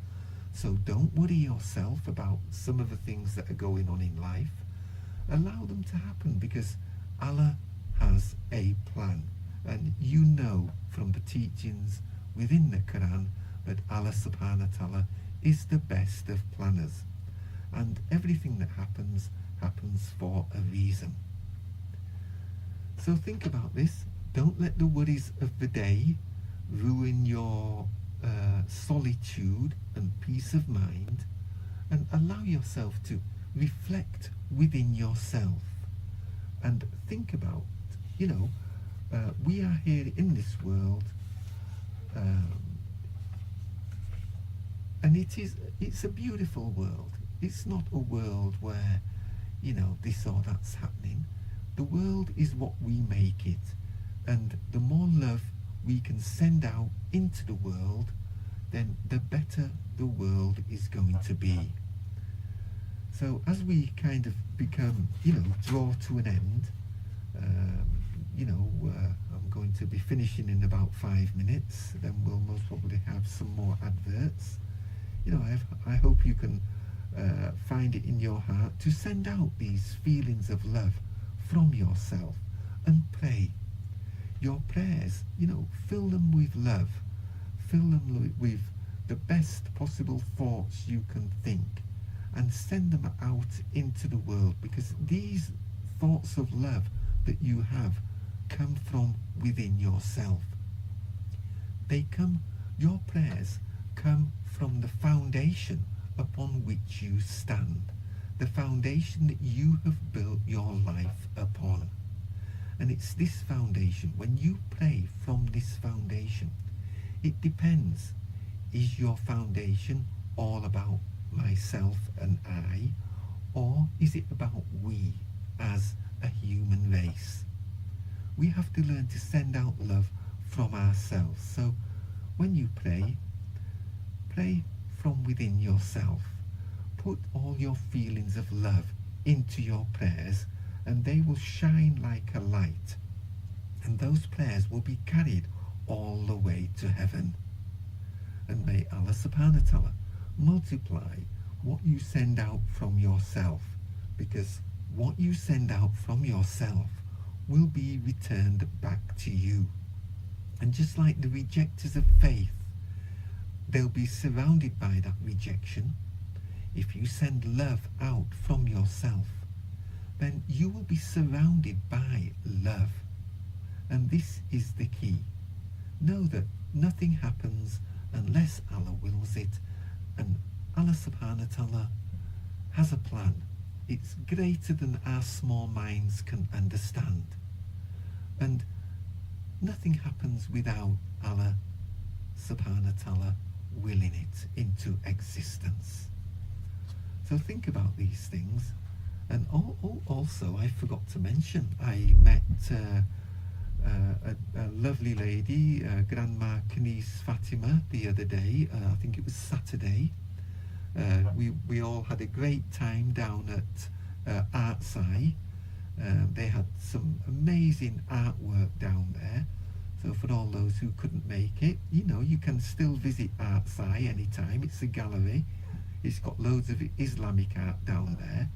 B: So don't worry yourself about some of the things that are going on in life. Allow them to happen because Allah has a plan. And you know from the teachings within the Quran that Allah subhanahu wa ta'ala is the best of planners. And everything that happens for a reason. So think about this. Don't let the worries of the day ruin your solitude and peace of mind, and allow yourself to reflect within yourself and think about, we are here in this world, and it's a beautiful world. It's not a world where, this or that's happening. The world is what we make it, and the more love we can send out into the world, then the better the world is going to be. So as we kind of become, draw to an end, I'm going to be finishing in about 5 minutes, then we'll most probably have some more adverts. I hope you can find it in your heart to send out these feelings of love from yourself and pray. Your prayers, fill them with love, fill them with the best possible thoughts you can think, and send them out into the world, because these thoughts of love that you have come from within yourself. Your prayers come from the foundation upon which you stand, the foundation that you have built your life upon. And it's this foundation. When you pray from this foundation, it depends. Is your foundation all about myself and I, or is it about we as a human race? We have to learn to send out love from ourselves. So when you pray from within yourself. Put all your feelings of love into your prayers, and they will shine like a light. And those prayers will be carried all the way to heaven. And may Allah subhanahu wa ta'ala multiply what you send out from yourself, because what you send out from yourself will be returned back to you. And just like the rejectors of faith, they'll be surrounded by that rejection. If you send love out from yourself, then you will be surrounded by love. And this is the key. Know that nothing happens unless Allah wills it, and Allah subhanahu wa ta'ala has a plan. It's greater than our small minds can understand. And nothing happens without Allah subhanahu wa ta'ala willing it into existence. So think about these things. And also, I forgot to mention, I met a lovely lady, Grandma Kanice Fatima, the other day. I think it was Saturday. We all had a great time down at Artside. They had some amazing artwork down there. So for all those who couldn't make it, you can still visit Artside anytime. It's a gallery. It's got loads of Islamic art down there.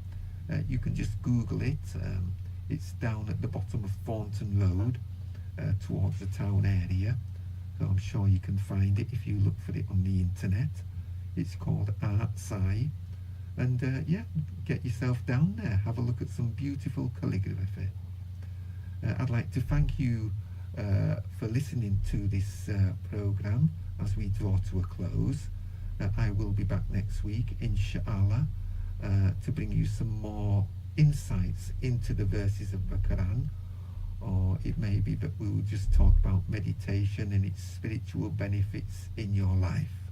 B: You can just Google it. It's down at the bottom of Thornton Road towards the town area. So I'm sure you can find it if you look for it on the internet. It's called Artside. And get yourself down there. Have a look at some beautiful calligraphy. I'd like to thank you for listening to this program as we draw to a close. I will be back next week, inshallah, to bring you some more insights into the verses of the Quran, or it may be that we will just talk about meditation and its spiritual benefits in your life.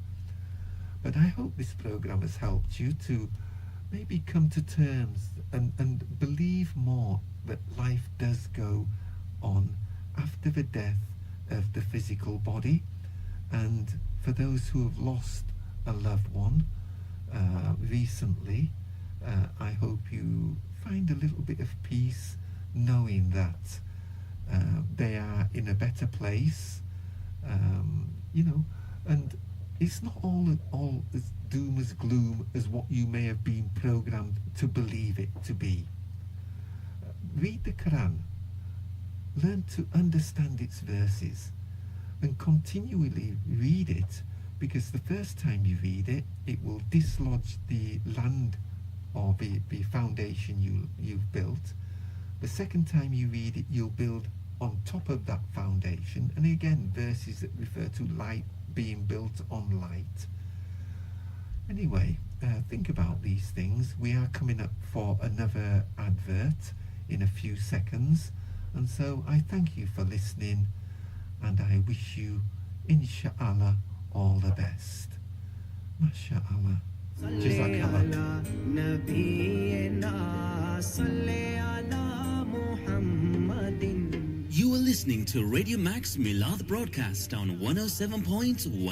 B: But I hope this program has helped you to maybe come to terms and believe more that life does go on after the death of the physical body. And for those who have lost a loved one, recently. I hope you find a little bit of peace knowing that they are in a better place, and it's not all as doom as gloom as what you may have been programmed to believe it to be. Read the Quran, learn to understand its verses, and continually read it, because the first time you read it, it will dislodge the land or the foundation you've built. The second time you read it, you'll build on top of that foundation, and again verses that refer to light being built on light. Anyway, think about these things. We are coming up for another advert in a few seconds, and so I thank you for listening, and I wish you, inshallah, all the best. MashaAllah. Jazakallah.
C: You are listening to Radio Max Milad broadcast on 107.1